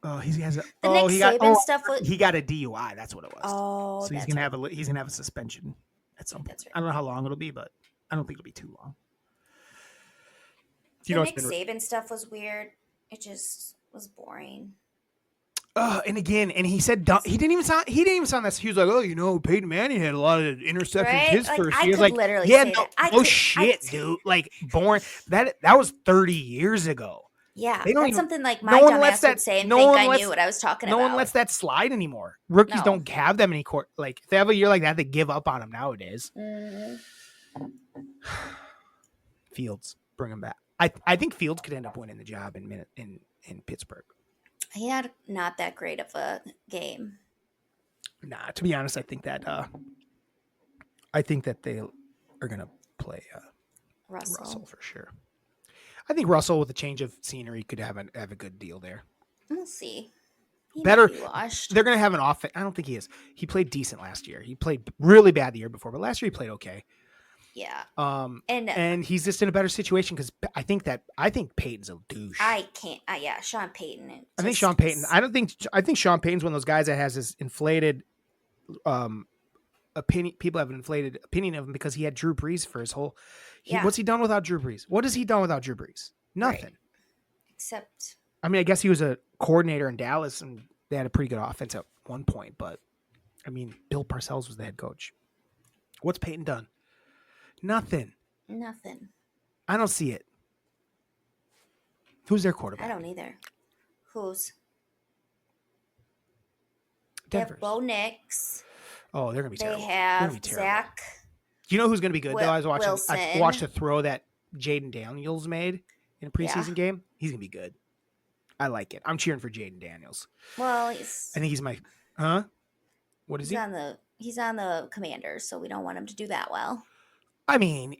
[SPEAKER 2] Oh, he has a.
[SPEAKER 3] Nick Saban stuff was.
[SPEAKER 2] He got a DUI. That's what it was.
[SPEAKER 3] Oh,
[SPEAKER 2] so he's
[SPEAKER 3] that's
[SPEAKER 2] gonna have a suspension at some point.
[SPEAKER 3] That's right.
[SPEAKER 2] I don't know how long it'll be, but I don't think it'll be too long.
[SPEAKER 3] The
[SPEAKER 2] You know,
[SPEAKER 3] Nick Saban stuff was weird. It just was boring.
[SPEAKER 2] And again, and he said he didn't even sound that. He was like, oh, Peyton Manning had a lot of interceptions
[SPEAKER 3] Right?
[SPEAKER 2] his
[SPEAKER 3] Like,
[SPEAKER 2] first
[SPEAKER 3] I
[SPEAKER 2] year.
[SPEAKER 3] could
[SPEAKER 2] Like,
[SPEAKER 3] literally
[SPEAKER 2] yeah,
[SPEAKER 3] say
[SPEAKER 2] no,
[SPEAKER 3] that. I
[SPEAKER 2] no
[SPEAKER 3] could-
[SPEAKER 2] shit, dude. Like, boring. That was 30 years ago.
[SPEAKER 3] Yeah,
[SPEAKER 2] They don't
[SPEAKER 3] that's
[SPEAKER 2] even-
[SPEAKER 3] something like
[SPEAKER 2] no
[SPEAKER 3] my
[SPEAKER 2] one lets
[SPEAKER 3] dumbass
[SPEAKER 2] that-
[SPEAKER 3] would say and
[SPEAKER 2] no
[SPEAKER 3] think
[SPEAKER 2] one
[SPEAKER 3] I
[SPEAKER 2] lets-
[SPEAKER 3] knew what I was talking
[SPEAKER 2] No
[SPEAKER 3] about.
[SPEAKER 2] one lets that slide anymore. Rookies
[SPEAKER 3] No.
[SPEAKER 2] don't have that many court. Like, if they have a year like that, they give up on him nowadays.
[SPEAKER 3] Mhm.
[SPEAKER 2] Fields, bring him back. I think Fields could end up winning the job in Pittsburgh.
[SPEAKER 3] He had not that great of a game.
[SPEAKER 2] Nah, to be honest, I think that they are gonna play Russell for sure. I think Russell with a change of scenery could have a good deal there.
[SPEAKER 3] We'll see. He
[SPEAKER 2] Better.
[SPEAKER 3] might be washed.
[SPEAKER 2] They're gonna have an offense. I don't think he is. He played decent last year. He played really bad the year before, but last year he played okay.
[SPEAKER 3] Yeah.
[SPEAKER 2] And he's just in a better situation because I think Peyton's a douche.
[SPEAKER 3] I can't. Yeah, Sean Payton.
[SPEAKER 2] I think Sean Payton. I think Sean Payton's one of those guys that has this inflated opinion. People have an inflated opinion of him because he had Drew Brees for his whole. What's he done without Drew Brees? What has he done without Drew Brees? Nothing.
[SPEAKER 3] Right. Except.
[SPEAKER 2] I mean, I guess he was a coordinator in Dallas, and they had a pretty good offense at one point. But I mean, Bill Parcells was the head coach. What's Payton done? Nothing. I don't see it. Who's their quarterback?
[SPEAKER 3] I don't either. Who's?
[SPEAKER 2] Denver's.
[SPEAKER 3] They have Bo Nix.
[SPEAKER 2] Oh, they're gonna be terrible.
[SPEAKER 3] They
[SPEAKER 2] They're gonna
[SPEAKER 3] have
[SPEAKER 2] be terrible.
[SPEAKER 3] Zach.
[SPEAKER 2] Do you know who's gonna be good? Though I watched
[SPEAKER 3] Wilson.
[SPEAKER 2] a throw that Jaden Daniels made in a preseason game. He's gonna be good. I like it. I'm cheering for Jaden Daniels.
[SPEAKER 3] Well,
[SPEAKER 2] I think he's my. Huh? What is he?
[SPEAKER 3] He's on the Commanders, so we don't want him to do that well.
[SPEAKER 2] I mean,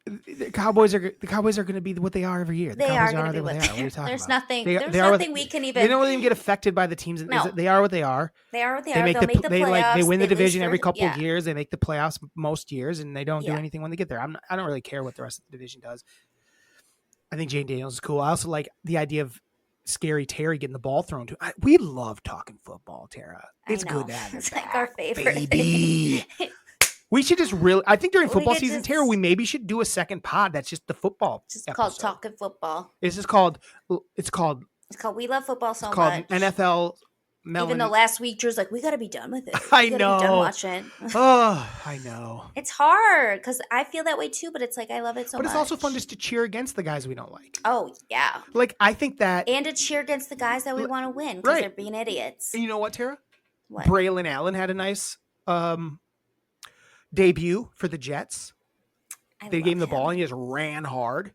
[SPEAKER 2] the Cowboys are going to be what they are every year.
[SPEAKER 3] They are going to be what they are.
[SPEAKER 2] What are you talking
[SPEAKER 3] There's
[SPEAKER 2] about?
[SPEAKER 3] nothing.
[SPEAKER 2] They
[SPEAKER 3] There's
[SPEAKER 2] are
[SPEAKER 3] nothing we can even.
[SPEAKER 2] They don't even get affected by the teams.
[SPEAKER 3] No.
[SPEAKER 2] They are what they are.
[SPEAKER 3] They are what they
[SPEAKER 2] They
[SPEAKER 3] are.
[SPEAKER 2] make
[SPEAKER 3] They'll make the playoffs.
[SPEAKER 2] they win the
[SPEAKER 3] They lose
[SPEAKER 2] division every
[SPEAKER 3] for-
[SPEAKER 2] couple
[SPEAKER 3] yeah.
[SPEAKER 2] of years. They make the playoffs most years, and they don't do
[SPEAKER 3] Yeah.
[SPEAKER 2] anything when they get there. I don't really care what the rest of the division does. I think Jane Daniels is cool. I also like the idea of Scary Terry getting the ball thrown to. We love talking football, Tara. It's
[SPEAKER 3] I know.
[SPEAKER 2] good to have it
[SPEAKER 3] It's
[SPEAKER 2] back,
[SPEAKER 3] like our favorite.
[SPEAKER 2] baby. We should just I think during
[SPEAKER 3] We
[SPEAKER 2] football
[SPEAKER 3] could
[SPEAKER 2] season,
[SPEAKER 3] just-
[SPEAKER 2] Tara, we maybe should do a second pod that's just the football.
[SPEAKER 3] Just
[SPEAKER 2] episode.
[SPEAKER 3] called Talking Football.
[SPEAKER 2] It's called
[SPEAKER 3] It's called We Love Football So
[SPEAKER 2] called
[SPEAKER 3] Much.
[SPEAKER 2] NFL
[SPEAKER 3] Even though last week Drew's like, we got to be done with it.
[SPEAKER 2] I
[SPEAKER 3] We gotta be done
[SPEAKER 2] know.
[SPEAKER 3] watching.
[SPEAKER 2] Oh, I know.
[SPEAKER 3] It's hard because I feel that way too, but it's like I love it so much.
[SPEAKER 2] But it's also fun just to cheer against the guys we don't like.
[SPEAKER 3] Oh yeah,
[SPEAKER 2] Like I think that
[SPEAKER 3] and to cheer against the guys that we want to win because
[SPEAKER 2] Right.
[SPEAKER 3] they're being idiots.
[SPEAKER 2] and you know what, Tara?
[SPEAKER 3] What?
[SPEAKER 2] Braylon Allen had a nice debut for the Jets. They gave him the ball and he just ran hard.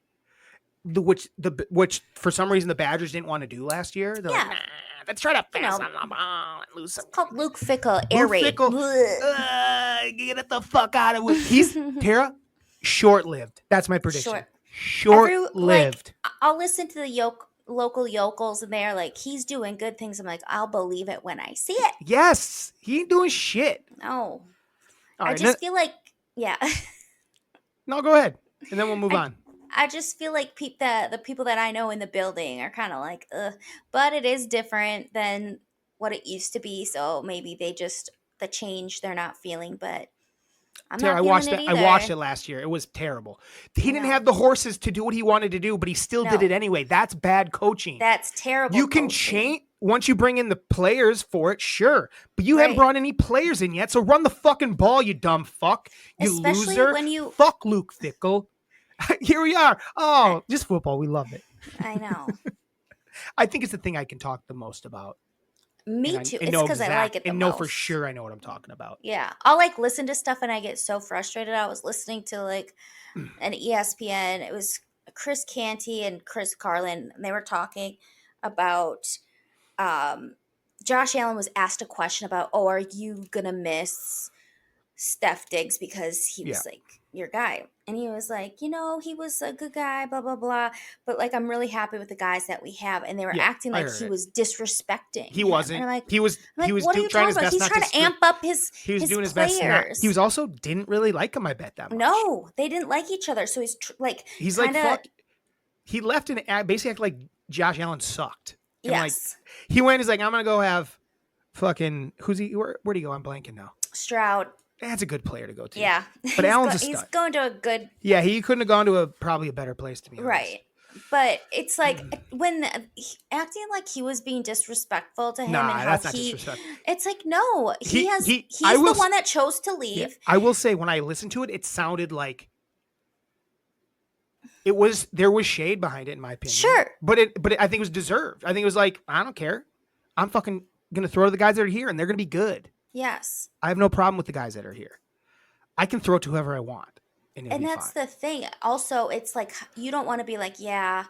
[SPEAKER 2] Which for some reason the Badgers didn't want to do last year. They're like,
[SPEAKER 3] Yeah.
[SPEAKER 2] nah, let's try to pass
[SPEAKER 3] know,
[SPEAKER 2] on the ball and lose some.
[SPEAKER 3] It's called Luke Fickle air
[SPEAKER 2] Luke
[SPEAKER 3] raid.
[SPEAKER 2] Fickle,
[SPEAKER 3] Blech.
[SPEAKER 2] get the fuck out of it. He's Tara, short-lived. That's my prediction. Short-lived.
[SPEAKER 3] I'll listen to the local yokels and they're like, he's doing good things. I'm like, I'll believe it when I see it.
[SPEAKER 2] Yes, he ain't doing shit.
[SPEAKER 3] No,
[SPEAKER 2] All
[SPEAKER 3] I
[SPEAKER 2] right,
[SPEAKER 3] just feel like, yeah.
[SPEAKER 2] no, go ahead, and then we'll move on.
[SPEAKER 3] I just feel like the people that I know in the building are kind of like, ugh. But it is different than what it used to be. So maybe the change they're not feeling. But I'm
[SPEAKER 2] Tara,
[SPEAKER 3] not
[SPEAKER 2] I
[SPEAKER 3] feeling
[SPEAKER 2] watched
[SPEAKER 3] it
[SPEAKER 2] it.
[SPEAKER 3] either.
[SPEAKER 2] I watched it last year. It was terrible. He didn't
[SPEAKER 3] know.
[SPEAKER 2] have the horses to do what he wanted to do, but he still did
[SPEAKER 3] No.
[SPEAKER 2] it anyway. That's bad coaching.
[SPEAKER 3] That's terrible.
[SPEAKER 2] You can
[SPEAKER 3] coaching.
[SPEAKER 2] change once you bring in the players for it, sure. But you haven't
[SPEAKER 3] Right.
[SPEAKER 2] brought any players in yet, so run the fucking ball, you dumb fuck. You
[SPEAKER 3] Especially
[SPEAKER 2] loser.
[SPEAKER 3] when you-
[SPEAKER 2] Fuck Luke Fickle. Here we are. Oh, just football. We love it.
[SPEAKER 3] I know.
[SPEAKER 2] I think it's the thing I can talk the most about.
[SPEAKER 3] Me
[SPEAKER 2] And
[SPEAKER 3] too.
[SPEAKER 2] and
[SPEAKER 3] It's
[SPEAKER 2] know
[SPEAKER 3] because I like it the
[SPEAKER 2] and know
[SPEAKER 3] most.
[SPEAKER 2] for sure I know what I'm talking about.
[SPEAKER 3] Yeah. I'll like listen to stuff and I get so frustrated. I was listening to like an ESPN. It was Chris Canty and Chris Carlin. And they were talking about Josh Allen was asked a question about, oh, are you going to miss Steph Diggs because he was like your guy? And he was like, he was a good guy, blah, blah, blah. But like, I'm really happy with the guys that we have. And they were acting
[SPEAKER 2] I
[SPEAKER 3] like
[SPEAKER 2] heard
[SPEAKER 3] he
[SPEAKER 2] it.
[SPEAKER 3] was disrespecting.
[SPEAKER 2] He
[SPEAKER 3] him.
[SPEAKER 2] wasn't.
[SPEAKER 3] And I'm like,
[SPEAKER 2] he was.
[SPEAKER 3] I'm
[SPEAKER 2] He
[SPEAKER 3] like,
[SPEAKER 2] was
[SPEAKER 3] what are you
[SPEAKER 2] trying
[SPEAKER 3] talking
[SPEAKER 2] his
[SPEAKER 3] about?
[SPEAKER 2] best
[SPEAKER 3] He's
[SPEAKER 2] not
[SPEAKER 3] trying
[SPEAKER 2] to
[SPEAKER 3] to amp up his
[SPEAKER 2] He was doing his
[SPEAKER 3] players.
[SPEAKER 2] best. He was also didn't really like him. I bet that much.
[SPEAKER 3] No, they didn't like each other. So
[SPEAKER 2] He's
[SPEAKER 3] kinda,
[SPEAKER 2] like fuck. He left and basically acted like Josh Allen sucked. And
[SPEAKER 3] yes,
[SPEAKER 2] he went. He's like, I'm gonna go have fucking who's he? Where'd he go? I'm blanking now.
[SPEAKER 3] Stroud.
[SPEAKER 2] That's a good player to go to.
[SPEAKER 3] Yeah,
[SPEAKER 2] but Allen's a
[SPEAKER 3] he's
[SPEAKER 2] stud.
[SPEAKER 3] going to a good
[SPEAKER 2] Yeah, he couldn't have gone to probably a better place to be honest.
[SPEAKER 3] right. But it's like when acting like he was being disrespectful to him
[SPEAKER 2] Nah,
[SPEAKER 3] and how
[SPEAKER 2] that's not
[SPEAKER 3] he.
[SPEAKER 2] disrespectful.
[SPEAKER 3] It's like no, he's
[SPEAKER 2] I
[SPEAKER 3] the
[SPEAKER 2] will
[SPEAKER 3] one that chose to
[SPEAKER 2] Yeah,
[SPEAKER 3] leave.
[SPEAKER 2] I will say when I listened to it, it sounded like there was shade behind it, in my opinion.
[SPEAKER 3] Sure.
[SPEAKER 2] But I think it was deserved. I think it was like, I don't care. I'm fucking gonna throw to the guys that are here, and they're gonna be good.
[SPEAKER 3] Yes.
[SPEAKER 2] I have no problem with the guys that are here. I can throw to whoever I want, and
[SPEAKER 3] that's
[SPEAKER 2] fine.
[SPEAKER 3] the thing. Also, it's like you don't want to be like, yeah,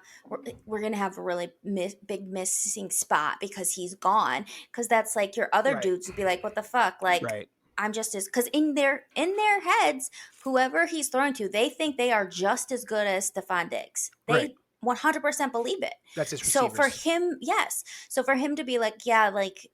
[SPEAKER 3] we're gonna have a really big missing spot because he's gone. Because that's like your other
[SPEAKER 2] Right.
[SPEAKER 3] dudes would be like, what the fuck? Like,
[SPEAKER 2] Right.
[SPEAKER 3] I'm just as because in their heads, whoever he's throwing to, they think they are just as good as Stephon Diggs. They
[SPEAKER 2] Right.
[SPEAKER 3] 100% believe it.
[SPEAKER 2] That's his
[SPEAKER 3] So for
[SPEAKER 2] receivers.
[SPEAKER 3] him, yes. So for him to be like, yeah, like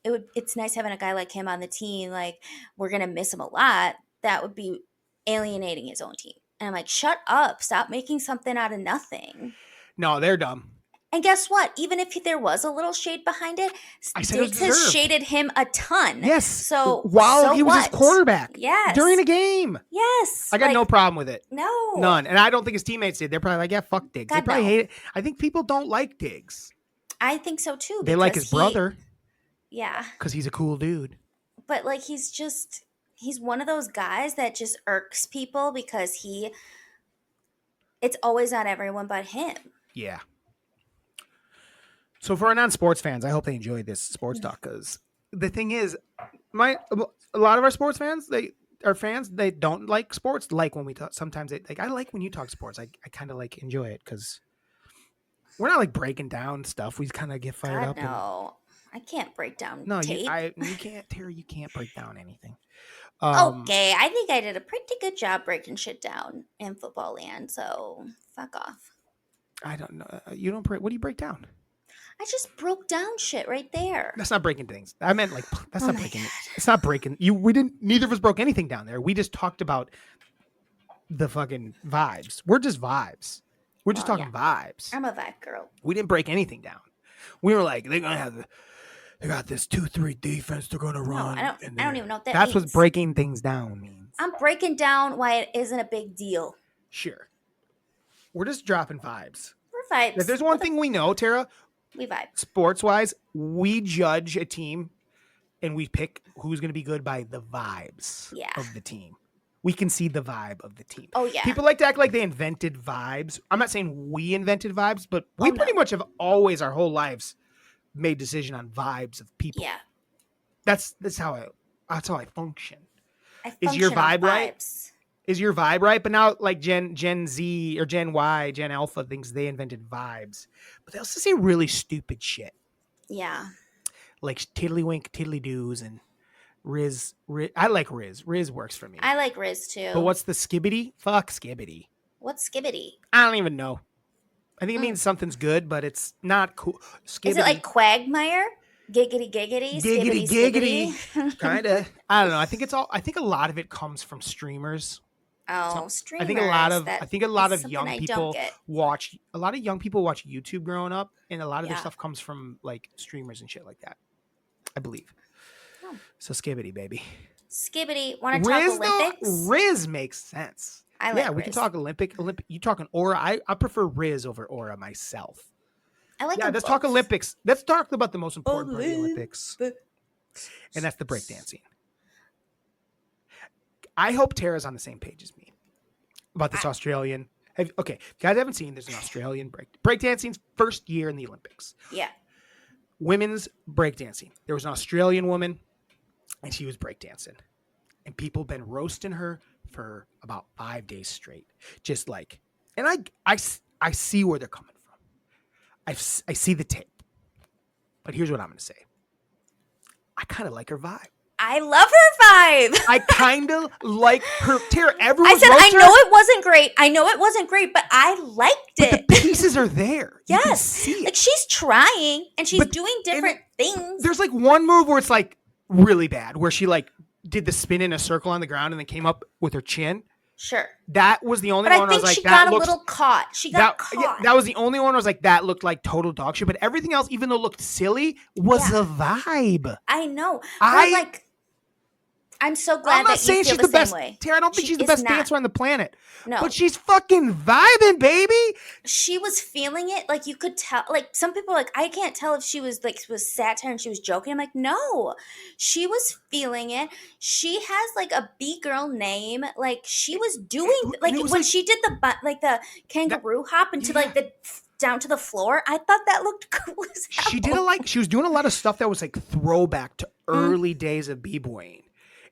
[SPEAKER 3] it's nice having a guy like him on the team. Like we're gonna miss him a lot. That would be alienating his own team. And I'm like, shut up. Stop making something out of nothing.
[SPEAKER 2] No, they're dumb.
[SPEAKER 3] And guess what? Even if there was a little shade behind it,
[SPEAKER 2] I said it was
[SPEAKER 3] Diggs has
[SPEAKER 2] deserved.
[SPEAKER 3] shaded him a ton.
[SPEAKER 2] Yes.
[SPEAKER 3] So
[SPEAKER 2] while he was his
[SPEAKER 3] what?
[SPEAKER 2] quarterback.
[SPEAKER 3] Yes.
[SPEAKER 2] During a game.
[SPEAKER 3] Yes.
[SPEAKER 2] I got
[SPEAKER 3] like,
[SPEAKER 2] no problem with it.
[SPEAKER 3] No.
[SPEAKER 2] None. And I don't think his teammates did. They're probably like, yeah, fuck Diggs. They
[SPEAKER 3] God,
[SPEAKER 2] probably
[SPEAKER 3] no.
[SPEAKER 2] hate it. I think people don't like Diggs.
[SPEAKER 3] I think so too.
[SPEAKER 2] They like
[SPEAKER 3] because
[SPEAKER 2] his brother
[SPEAKER 3] Yeah.
[SPEAKER 2] because he's a cool dude.
[SPEAKER 3] But like he's one of those guys that just irks people because it's always on everyone but him.
[SPEAKER 2] Yeah. So for our non-sports fans, I hope they enjoyed this sports talk, because the thing is, a lot of our sports fans, they don't like sports. Like when we talk, sometimes I like when you talk sports. I kind of like enjoy it because we're not like breaking down stuff. We kind of get fired up.
[SPEAKER 3] No, I can't break down
[SPEAKER 2] No,
[SPEAKER 3] tape.
[SPEAKER 2] you can't, Terry. You can't break down anything.
[SPEAKER 3] Okay, I think I did a pretty good job breaking shit down in football land. So fuck off.
[SPEAKER 2] I don't know. You don't break. What do you break down?
[SPEAKER 3] I just broke down shit right there.
[SPEAKER 2] That's not breaking things. I meant like that's not
[SPEAKER 3] my
[SPEAKER 2] breaking.
[SPEAKER 3] God.
[SPEAKER 2] It's not breaking. We didn't. Neither of us broke anything down there. We just talked about the fucking vibes. We're just vibes. We're just talking vibes.
[SPEAKER 3] I'm a vibe girl.
[SPEAKER 2] We didn't break anything down. We were like, they're gonna have they got this 2-3 defense. They're gonna run.
[SPEAKER 3] I don't even know what that
[SPEAKER 2] That's
[SPEAKER 3] means.
[SPEAKER 2] what breaking things down means.
[SPEAKER 3] I'm breaking down why it isn't a big deal.
[SPEAKER 2] Sure. We're just dropping vibes.
[SPEAKER 3] We're vibes.
[SPEAKER 2] If there's one thing we know, Tara,
[SPEAKER 3] we vibe.
[SPEAKER 2] sports wise, we judge a team and we pick who's going to be good by the vibes of the team. We can see the vibe of the team.
[SPEAKER 3] Oh, yeah.
[SPEAKER 2] People like to act like they invented vibes. I'm not saying we invented vibes, but we pretty much have always our whole lives made decision on vibes of people.
[SPEAKER 3] Yeah.
[SPEAKER 2] That's how I function.
[SPEAKER 3] Is
[SPEAKER 2] your vibe right? Is your vibe right? But now, like Gen Z or Gen Y, Gen Alpha thinks they invented vibes, but they also say really stupid shit.
[SPEAKER 3] Yeah.
[SPEAKER 2] Like tiddlywink, tiddly-doos, and Riz. I like Riz. Riz works for me.
[SPEAKER 3] I like Riz too.
[SPEAKER 2] But what's the skibbity? Fuck skibbity.
[SPEAKER 3] What's skibbity?
[SPEAKER 2] I don't even know. I think it means something's good, but it's not cool. Skibbity.
[SPEAKER 3] Is it like Quagmire? Giggity giggity,
[SPEAKER 2] Giggity
[SPEAKER 3] skibbity.
[SPEAKER 2] Kinda. I don't know. I think a lot of it comes from streamers.
[SPEAKER 3] Oh, streamers.
[SPEAKER 2] I think a lot of young people watch YouTube growing up, and a lot of their stuff comes from like streamers and shit like that. I believe. Oh. So skibbity, baby.
[SPEAKER 3] Skibbity. Want to talk Olympics?
[SPEAKER 2] Riz makes sense.
[SPEAKER 3] I like
[SPEAKER 2] we
[SPEAKER 3] Riz.
[SPEAKER 2] can talk Olympic. You talking Aura? I prefer Riz over Aura myself.
[SPEAKER 3] I like.
[SPEAKER 2] Let's talk Olympics. Let's talk about the most important part of the Olympics, and that's the breakdancing. I hope Tara's on the same page as me about this Australian. Okay, if you guys haven't seen, there's an Australian breakdancing's first year in the Olympics.
[SPEAKER 3] Yeah.
[SPEAKER 2] Women's breakdancing. There was an Australian woman, and she was breakdancing, and people have been roasting her for about 5 days straight. Just like, and I see where they're coming from. I see the tape, but here's what I'm going to say. I kind of like her vibe.
[SPEAKER 3] I love her vibe.
[SPEAKER 2] I kind of like her. Tara,
[SPEAKER 3] I said, I know it wasn't great. But I liked it.
[SPEAKER 2] The pieces are there.
[SPEAKER 3] Yes.
[SPEAKER 2] You can see it.
[SPEAKER 3] Like she's trying and she's doing different things.
[SPEAKER 2] There's like one move where it's like really bad, where she like did the spin in a circle on the ground and then came up with her chin.
[SPEAKER 3] Sure.
[SPEAKER 2] That was the only
[SPEAKER 3] but
[SPEAKER 2] one
[SPEAKER 3] I
[SPEAKER 2] I
[SPEAKER 3] think
[SPEAKER 2] was like,
[SPEAKER 3] she
[SPEAKER 2] that
[SPEAKER 3] got
[SPEAKER 2] looks,
[SPEAKER 3] a little caught. She got caught.
[SPEAKER 2] Yeah, that was the only one I was like, that looked like total dog shit. But everything else, even though it looked silly, was a vibe.
[SPEAKER 3] I know. I'm so glad
[SPEAKER 2] I'm not
[SPEAKER 3] that you
[SPEAKER 2] saying
[SPEAKER 3] feel
[SPEAKER 2] she's
[SPEAKER 3] the
[SPEAKER 2] the
[SPEAKER 3] same
[SPEAKER 2] best.
[SPEAKER 3] way.
[SPEAKER 2] Tara, I don't think
[SPEAKER 3] She
[SPEAKER 2] she's the
[SPEAKER 3] is
[SPEAKER 2] best
[SPEAKER 3] not.
[SPEAKER 2] dancer on the planet.
[SPEAKER 3] No.
[SPEAKER 2] But she's fucking vibing, baby.
[SPEAKER 3] She was feeling it. Like, you could tell. Like, some people are like, I can't tell if she was, like, was satire and she was joking. I'm like, no. She was feeling it. She has, like, a B-girl name. Like, she was doing, like,
[SPEAKER 2] it was
[SPEAKER 3] when
[SPEAKER 2] like-
[SPEAKER 3] she did the kangaroo hop into, like, the down to the floor, I thought that looked cool as hell.
[SPEAKER 2] She was doing a lot of stuff that was like throwback to early days of b-boying.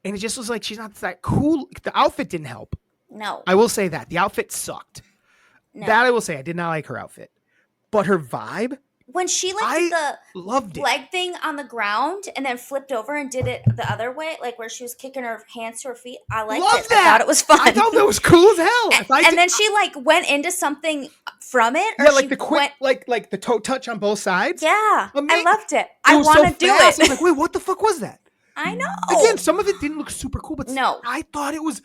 [SPEAKER 2] And it just was like, she's not that cool. The outfit didn't help.
[SPEAKER 3] No.
[SPEAKER 2] I will say that. The outfit sucked.
[SPEAKER 3] No.
[SPEAKER 2] That I will say. I did not like her outfit. But her vibe,
[SPEAKER 3] When she, like, did the
[SPEAKER 2] loved it.
[SPEAKER 3] leg thing on the ground and then flipped over and did it the other way, like where she was kicking her hands to her feet, I liked
[SPEAKER 2] Love
[SPEAKER 3] it.
[SPEAKER 2] that.
[SPEAKER 3] I thought it was fun.
[SPEAKER 2] I thought that was cool as hell.
[SPEAKER 3] And then she, like, went into something from it. Or
[SPEAKER 2] yeah, like
[SPEAKER 3] she
[SPEAKER 2] the quick, like the toe touch on both sides.
[SPEAKER 3] Yeah,
[SPEAKER 2] Amazing.
[SPEAKER 3] I loved it.
[SPEAKER 2] It
[SPEAKER 3] I
[SPEAKER 2] was
[SPEAKER 3] want to
[SPEAKER 2] so
[SPEAKER 3] do
[SPEAKER 2] fast.
[SPEAKER 3] it.
[SPEAKER 2] I was like, wait, what the fuck was that?
[SPEAKER 3] I know.
[SPEAKER 2] Again, some of it didn't look super cool, but
[SPEAKER 3] No.
[SPEAKER 2] I thought it was.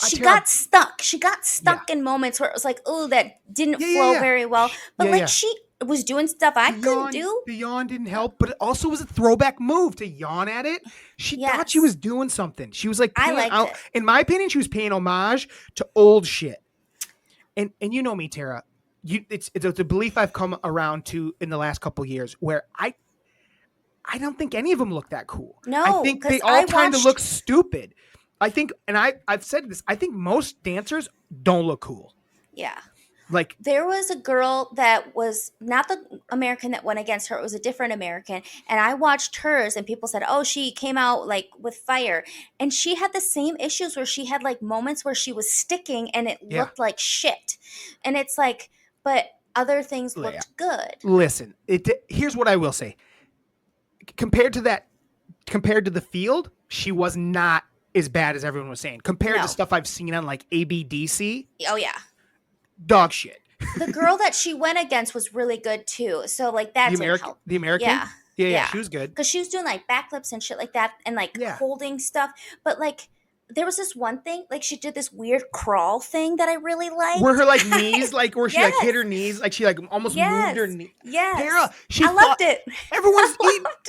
[SPEAKER 3] She
[SPEAKER 2] Tara,
[SPEAKER 3] got stuck. She got stuck in moments where it was like, oh, that didn't flow very well. But like she was doing stuff I couldn't do.
[SPEAKER 2] The yawn didn't help, but it also was a throwback move to yawn at it. She thought she was doing something. She was like,
[SPEAKER 3] I liked it.
[SPEAKER 2] In my opinion, she was paying homage to old shit. And you know me, Tara. It's a belief I've come around to in the last couple of years where I don't think any of them look that cool.
[SPEAKER 3] No,
[SPEAKER 2] I think they all kind of look stupid. I think, and I've said this, I think most dancers don't look cool.
[SPEAKER 3] Yeah.
[SPEAKER 2] Like,
[SPEAKER 3] there was a girl that was not the American that went against her. It was a different American. And I watched hers and people said, oh, she came out like with fire. And she had the same issues where she had like moments where she was sticking and it looked like shit. And it's like, but other things looked good.
[SPEAKER 2] Listen, here's what I will say. Compared to the field, she was not as bad as everyone was saying. Compared to stuff I've seen on like ABDC.
[SPEAKER 3] Oh, yeah.
[SPEAKER 2] Dog shit.
[SPEAKER 3] The girl that she went against was really good too. So like that didn't help.
[SPEAKER 2] The American? Yeah, she was good.
[SPEAKER 3] Because she was doing like backflips and shit like that and like holding stuff. But like there was this one thing, like she did this weird crawl thing that I really liked.
[SPEAKER 2] Where her like knees, like where she like hit her knees, like she like almost moved her knee.
[SPEAKER 3] Yes.
[SPEAKER 2] Tara,
[SPEAKER 3] I loved it.
[SPEAKER 2] Everyone's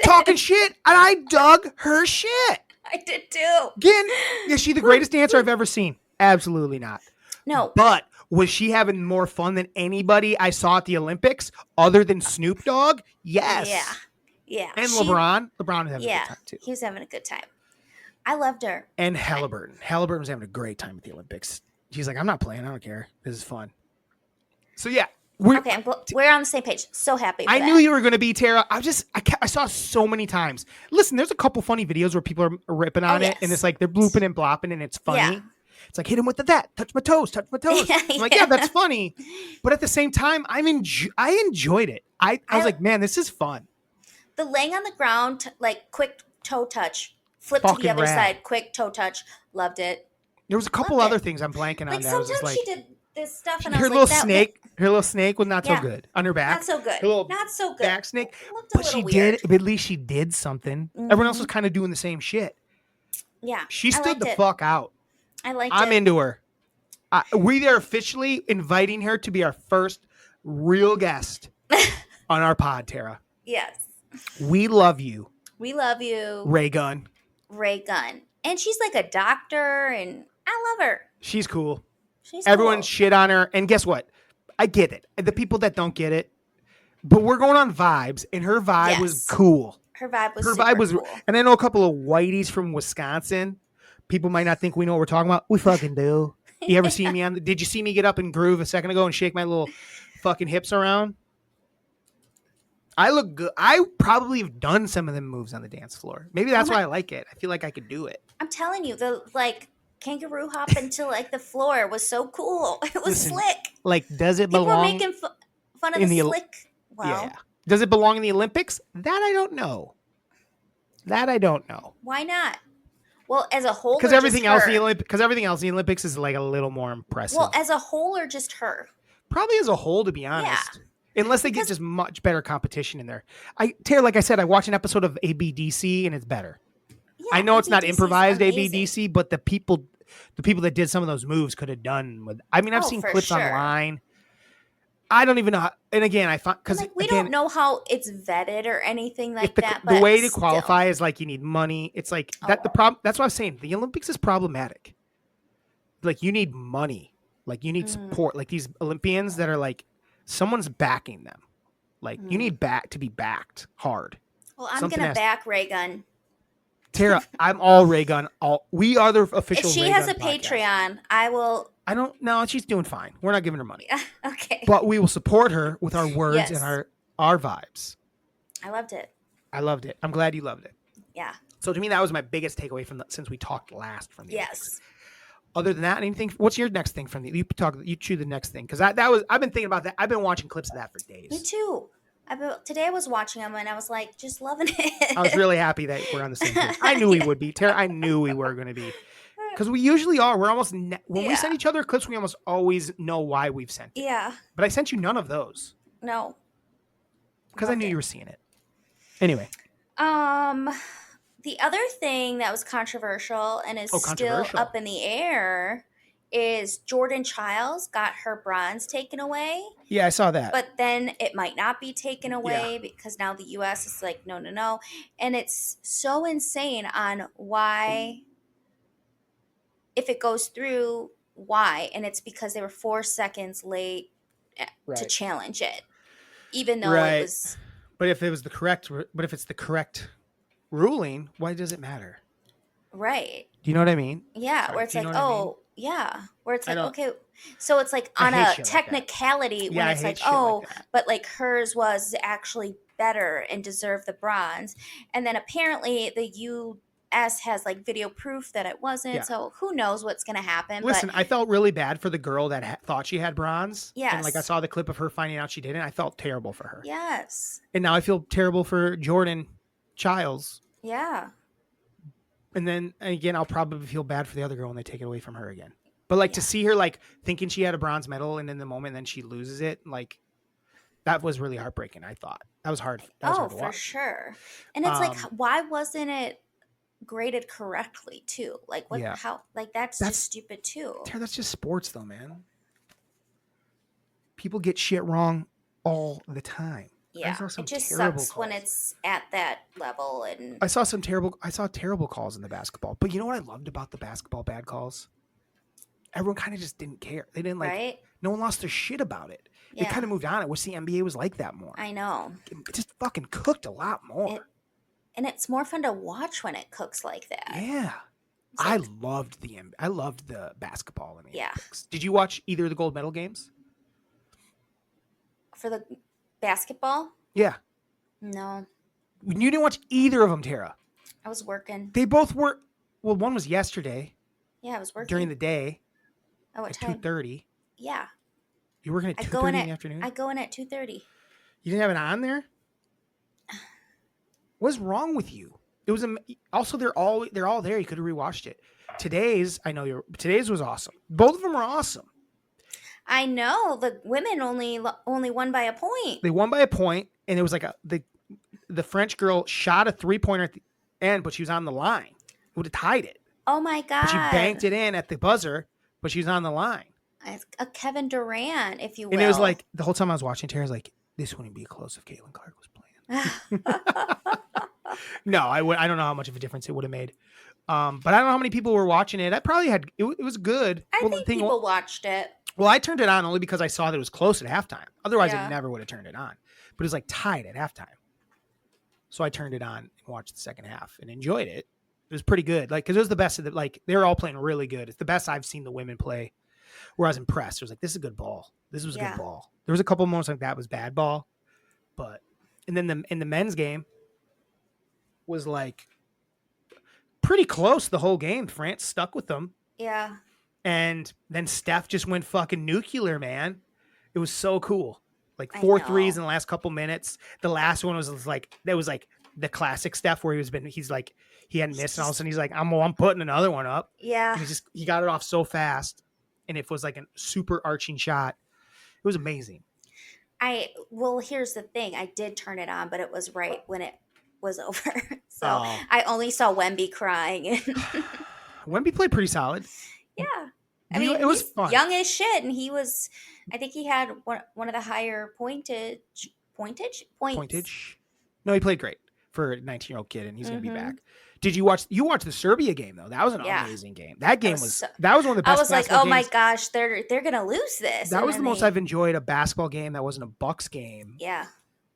[SPEAKER 2] talking shit, and I dug her shit.
[SPEAKER 3] I did too.
[SPEAKER 2] Again, is she the greatest dancer I've ever seen? Absolutely not.
[SPEAKER 3] No.
[SPEAKER 2] But was she having more fun than anybody I saw at the Olympics other than Snoop Dogg? Yes.
[SPEAKER 3] Yeah.
[SPEAKER 2] And LeBron. LeBron was having a good time too.
[SPEAKER 3] He was having a good time. I loved her.
[SPEAKER 2] And Halliburton. Halliburton was having a great time at the Olympics. She's like, I'm not playing. I don't care. This is fun. So yeah. We're
[SPEAKER 3] on the same page. So happy for
[SPEAKER 2] I
[SPEAKER 3] that.
[SPEAKER 2] knew you were going to be, Tara. I saw so many times. Listen, there's a couple funny videos where people are ripping on it. And it's like they're blooping and blopping and it's funny.
[SPEAKER 3] Yeah.
[SPEAKER 2] It's like, hit him with that. Touch my toes. I'm like, yeah, that's funny. But at the same time, I enjoyed it. I was like, man, this is fun.
[SPEAKER 3] The laying on the ground, like quick toe touch, flip
[SPEAKER 2] Fucking
[SPEAKER 3] to the other
[SPEAKER 2] rad.
[SPEAKER 3] side, quick toe touch. Loved it.
[SPEAKER 2] There was a couple other things I'm blanking on.
[SPEAKER 3] Like
[SPEAKER 2] that I was just
[SPEAKER 3] sometimes
[SPEAKER 2] like,
[SPEAKER 3] she did this stuff and I
[SPEAKER 2] her
[SPEAKER 3] was
[SPEAKER 2] little
[SPEAKER 3] like,
[SPEAKER 2] snake. Her little snake was not so good on her back.
[SPEAKER 3] Not so good.
[SPEAKER 2] Her little
[SPEAKER 3] Not so good.
[SPEAKER 2] back snake.
[SPEAKER 3] Looked a
[SPEAKER 2] But she
[SPEAKER 3] little weird.
[SPEAKER 2] did. But at least she did something. Everyone else was kind of doing the same shit.
[SPEAKER 3] Yeah.
[SPEAKER 2] She stood the fuck out.
[SPEAKER 3] I liked it.
[SPEAKER 2] I'm into her. We are officially inviting her to be our first real guest on our pod, Tara.
[SPEAKER 3] Yes.
[SPEAKER 2] We love you.
[SPEAKER 3] We love you.
[SPEAKER 2] RayGun.
[SPEAKER 3] RayGun. And she's like a doctor and I love her.
[SPEAKER 2] She's cool.
[SPEAKER 3] She's
[SPEAKER 2] Everyone
[SPEAKER 3] cool.
[SPEAKER 2] shit on her. And guess what? I get it. The people that don't get it. But we're going on vibes. And her vibe was cool.
[SPEAKER 3] Her vibe was cool.
[SPEAKER 2] And I know a couple of whiteys from Wisconsin. People might not think we know what we're talking about. We fucking do. You ever see me did you see me get up and groove a second ago and shake my little fucking hips around? I look good. I probably have done some of them moves on the dance floor. Maybe that's why I like it. I feel like I could do it.
[SPEAKER 3] I'm telling you, the like kangaroo hop into like the floor was so cool. It was slick.
[SPEAKER 2] Like, does it
[SPEAKER 3] People
[SPEAKER 2] belong?
[SPEAKER 3] were making fun of the slick. Well,
[SPEAKER 2] yeah. Does it belong in the Olympics? That I don't know.
[SPEAKER 3] Why not? Well, as a whole,
[SPEAKER 2] because everything else in the Olympics is like a little more impressive.
[SPEAKER 3] Well, as a whole, or just her?
[SPEAKER 2] Probably as a whole, to be honest. Yeah. Unless they get just much better competition in there. Tara, like I said, I watched an episode of ABDC and it's better. Yeah, I know it's not improvised ABDC, but the people that did some of those moves could have done with. I mean, I've seen clips online. I don't even know. And again, I find because
[SPEAKER 3] Like, we don't know how it's vetted or anything like that.
[SPEAKER 2] the
[SPEAKER 3] But
[SPEAKER 2] way to
[SPEAKER 3] still.
[SPEAKER 2] qualify is like you need money. It's like that. The problem. That's what I was saying. The Olympics is problematic. Like you need money. Like you need support. Like these Olympians that are like someone's backing them. Like you need to be backed hard.
[SPEAKER 3] Well, I'm
[SPEAKER 2] Something
[SPEAKER 3] gonna
[SPEAKER 2] has-
[SPEAKER 3] back RayGun.
[SPEAKER 2] Tara, I'm all RayGun. We are the
[SPEAKER 3] If
[SPEAKER 2] official.
[SPEAKER 3] she
[SPEAKER 2] RayGun
[SPEAKER 3] has a
[SPEAKER 2] podcast.
[SPEAKER 3] Patreon, I will.
[SPEAKER 2] I don't know. She's doing fine. We're not giving her money,
[SPEAKER 3] Okay.
[SPEAKER 2] but we will support her with our words
[SPEAKER 3] Yes.
[SPEAKER 2] and our vibes.
[SPEAKER 3] I loved it.
[SPEAKER 2] I loved it. I'm glad you loved it.
[SPEAKER 3] Yeah.
[SPEAKER 2] So to me, that was my biggest takeaway since we talked last from the
[SPEAKER 3] Yes.
[SPEAKER 2] Olympics. Other than that, anything? What's your next thing from the? You choose the next thing because I've been thinking about that. I've been watching clips of that for days.
[SPEAKER 3] Me too. Today I was watching them and I was like, just loving it.
[SPEAKER 2] I was really happy that we're on the same page. I knew we would be. Tara, I knew we were going to be. Because we usually are. We're almost when we send each other clips, we almost always know why we've sent it.
[SPEAKER 3] Yeah.
[SPEAKER 2] But I sent you none of those
[SPEAKER 3] No.
[SPEAKER 2] because I knew you were seeing it. Anyway.
[SPEAKER 3] The other thing that was controversial and is still
[SPEAKER 2] controversial.
[SPEAKER 3] up in the air is Jordan Childs got her bronze taken away,
[SPEAKER 2] Yeah, I saw that.
[SPEAKER 3] but then it might not be taken away because now the U.S. is like, no. And it's so insane on why, if it goes through, why. And it's because they were 4 seconds late to challenge it, even though it was.
[SPEAKER 2] But if it's the correct ruling, why does it matter?
[SPEAKER 3] Right.
[SPEAKER 2] Do you know what I mean?
[SPEAKER 3] Yeah,
[SPEAKER 2] Sorry,
[SPEAKER 3] where it's
[SPEAKER 2] do you
[SPEAKER 3] like,
[SPEAKER 2] know what I mean?
[SPEAKER 3] oh, yeah. Where it's
[SPEAKER 2] I
[SPEAKER 3] like,
[SPEAKER 2] don't-
[SPEAKER 3] okay. So it's like on
[SPEAKER 2] I hate
[SPEAKER 3] a
[SPEAKER 2] shit like that.
[SPEAKER 3] technicality
[SPEAKER 2] Yeah, I
[SPEAKER 3] when it's
[SPEAKER 2] hate
[SPEAKER 3] like,
[SPEAKER 2] shit like
[SPEAKER 3] oh,
[SPEAKER 2] that.
[SPEAKER 3] but like hers was actually better and deserved the bronze. And then apparently the U.S. has like video proof that it wasn't.
[SPEAKER 2] Yeah.
[SPEAKER 3] So who knows what's going to happen.
[SPEAKER 2] Listen,
[SPEAKER 3] but
[SPEAKER 2] I felt really bad for the girl that thought she had bronze. And like I
[SPEAKER 3] Yes.
[SPEAKER 2] saw the clip of her finding out she didn't. I felt terrible for her.
[SPEAKER 3] yes.
[SPEAKER 2] And now I feel terrible for Jordan Childs.
[SPEAKER 3] Yeah.
[SPEAKER 2] And then again, I'll probably feel bad for the other girl when they take it away from her again. But like to see her like thinking she had a bronze medal and in the moment then she loses it, like that was really heartbreaking. I thought that was hard. That was
[SPEAKER 3] Oh,
[SPEAKER 2] hard to
[SPEAKER 3] for
[SPEAKER 2] watch.
[SPEAKER 3] sure. And it's like, why wasn't it graded correctly too? Like what,
[SPEAKER 2] Yeah.
[SPEAKER 3] how, like that's
[SPEAKER 2] That's-
[SPEAKER 3] just stupid too.
[SPEAKER 2] Tara, that's just sports though, man. People get shit wrong all the time.
[SPEAKER 3] Yeah,
[SPEAKER 2] saw some
[SPEAKER 3] it just
[SPEAKER 2] terrible
[SPEAKER 3] sucks when
[SPEAKER 2] calls.
[SPEAKER 3] it's at that level. And
[SPEAKER 2] I saw terrible calls in the basketball. But you know what I loved about the basketball bad calls? Everyone kind of just didn't care. They didn't like,
[SPEAKER 3] right?
[SPEAKER 2] no one lost their shit about it. They
[SPEAKER 3] Yeah.
[SPEAKER 2] kind of moved on. I wish the NBA was like that more.
[SPEAKER 3] I know.
[SPEAKER 2] It just fucking cooked a lot more.
[SPEAKER 3] And it's more fun to watch when it cooks like that.
[SPEAKER 2] Yeah.
[SPEAKER 3] It's
[SPEAKER 2] I
[SPEAKER 3] like-
[SPEAKER 2] loved the basketball in the
[SPEAKER 3] Yeah.
[SPEAKER 2] Olympics. Did you watch either of the gold medal games?
[SPEAKER 3] For the basketball,
[SPEAKER 2] Yeah.
[SPEAKER 3] no,
[SPEAKER 2] You didn't watch either of them, Tara.
[SPEAKER 3] I was working.
[SPEAKER 2] They both were. Well, one was yesterday
[SPEAKER 3] Yeah, I was working.
[SPEAKER 2] during the day
[SPEAKER 3] at what
[SPEAKER 2] at
[SPEAKER 3] time?
[SPEAKER 2] 2:30.
[SPEAKER 3] Yeah,
[SPEAKER 2] You were working at
[SPEAKER 3] I
[SPEAKER 2] 2:30
[SPEAKER 3] go in
[SPEAKER 2] in
[SPEAKER 3] at
[SPEAKER 2] the afternoon.
[SPEAKER 3] I go in at 2:30.
[SPEAKER 2] You didn't have it on there. What's wrong with you? It was also they're all there. You could have rewatched it. Today's was awesome. Both of them were awesome.
[SPEAKER 3] I know the women only won by a point.
[SPEAKER 2] They won by a point, and it was like the French girl shot a 3-pointer at the end, but she was on the line. It would have tied it,
[SPEAKER 3] Oh my god!
[SPEAKER 2] but she banked it in at the buzzer, but she was on the line.
[SPEAKER 3] A Kevin Durant, if you will.
[SPEAKER 2] And it was like the whole time I was watching, Tara's like, "This wouldn't be close if Caitlin Clark was playing." No, I don't know how much of a difference it would have made. But I don't know how many people were watching it. I probably had. It was good.
[SPEAKER 3] I
[SPEAKER 2] Well, the
[SPEAKER 3] think
[SPEAKER 2] thing
[SPEAKER 3] people watched it.
[SPEAKER 2] Well, I turned it on only because I saw that it was close at halftime. Otherwise,
[SPEAKER 3] Yeah.
[SPEAKER 2] I never would have turned it on. But it was like tied at halftime. So I turned it on and watched the second half and enjoyed it. It was pretty good. Like, because it was the best of the, like, they were all playing really good. It's the best I've seen the women play where I was impressed. It was like, this is a good ball. This was a
[SPEAKER 3] Yeah.
[SPEAKER 2] good ball. There was a couple moments like that was bad ball. But, and then in the men's game was like pretty close the whole game. France stuck with them.
[SPEAKER 3] Yeah.
[SPEAKER 2] And then Steph just went fucking nuclear, man. It was so cool. Like
[SPEAKER 3] I
[SPEAKER 2] 4
[SPEAKER 3] know.
[SPEAKER 2] threes in the last couple minutes. The last one was like the classic Steph where he's like he hadn't missed and all of a sudden he's like, I'm putting another one up.
[SPEAKER 3] Yeah.
[SPEAKER 2] And he got it off so fast. And it was like a super arching shot. It was amazing.
[SPEAKER 3] Well, here's the thing. I did turn it on, but it was right when it was over. So
[SPEAKER 2] Oh.
[SPEAKER 3] I only saw Wemby crying.
[SPEAKER 2] Wemby played pretty solid.
[SPEAKER 3] Yeah. I mean,
[SPEAKER 2] It was
[SPEAKER 3] he's
[SPEAKER 2] fun.
[SPEAKER 3] young as shit, and he was. I think he had one of the higher points.
[SPEAKER 2] Pointage. No, he played great for a 19-year-old kid, and he's going to be
[SPEAKER 3] Mm-hmm.
[SPEAKER 2] back. Did you watch? You watched the Serbia game though? That was an
[SPEAKER 3] Yeah.
[SPEAKER 2] amazing game. That game was
[SPEAKER 3] so-
[SPEAKER 2] that was one of the
[SPEAKER 3] I
[SPEAKER 2] best.
[SPEAKER 3] was like,
[SPEAKER 2] basketball
[SPEAKER 3] oh my
[SPEAKER 2] games.
[SPEAKER 3] gosh, they're gonna lose this.
[SPEAKER 2] That
[SPEAKER 3] And
[SPEAKER 2] was the
[SPEAKER 3] then
[SPEAKER 2] most
[SPEAKER 3] they-
[SPEAKER 2] I've enjoyed a basketball game that wasn't a Bucks game.
[SPEAKER 3] Yeah.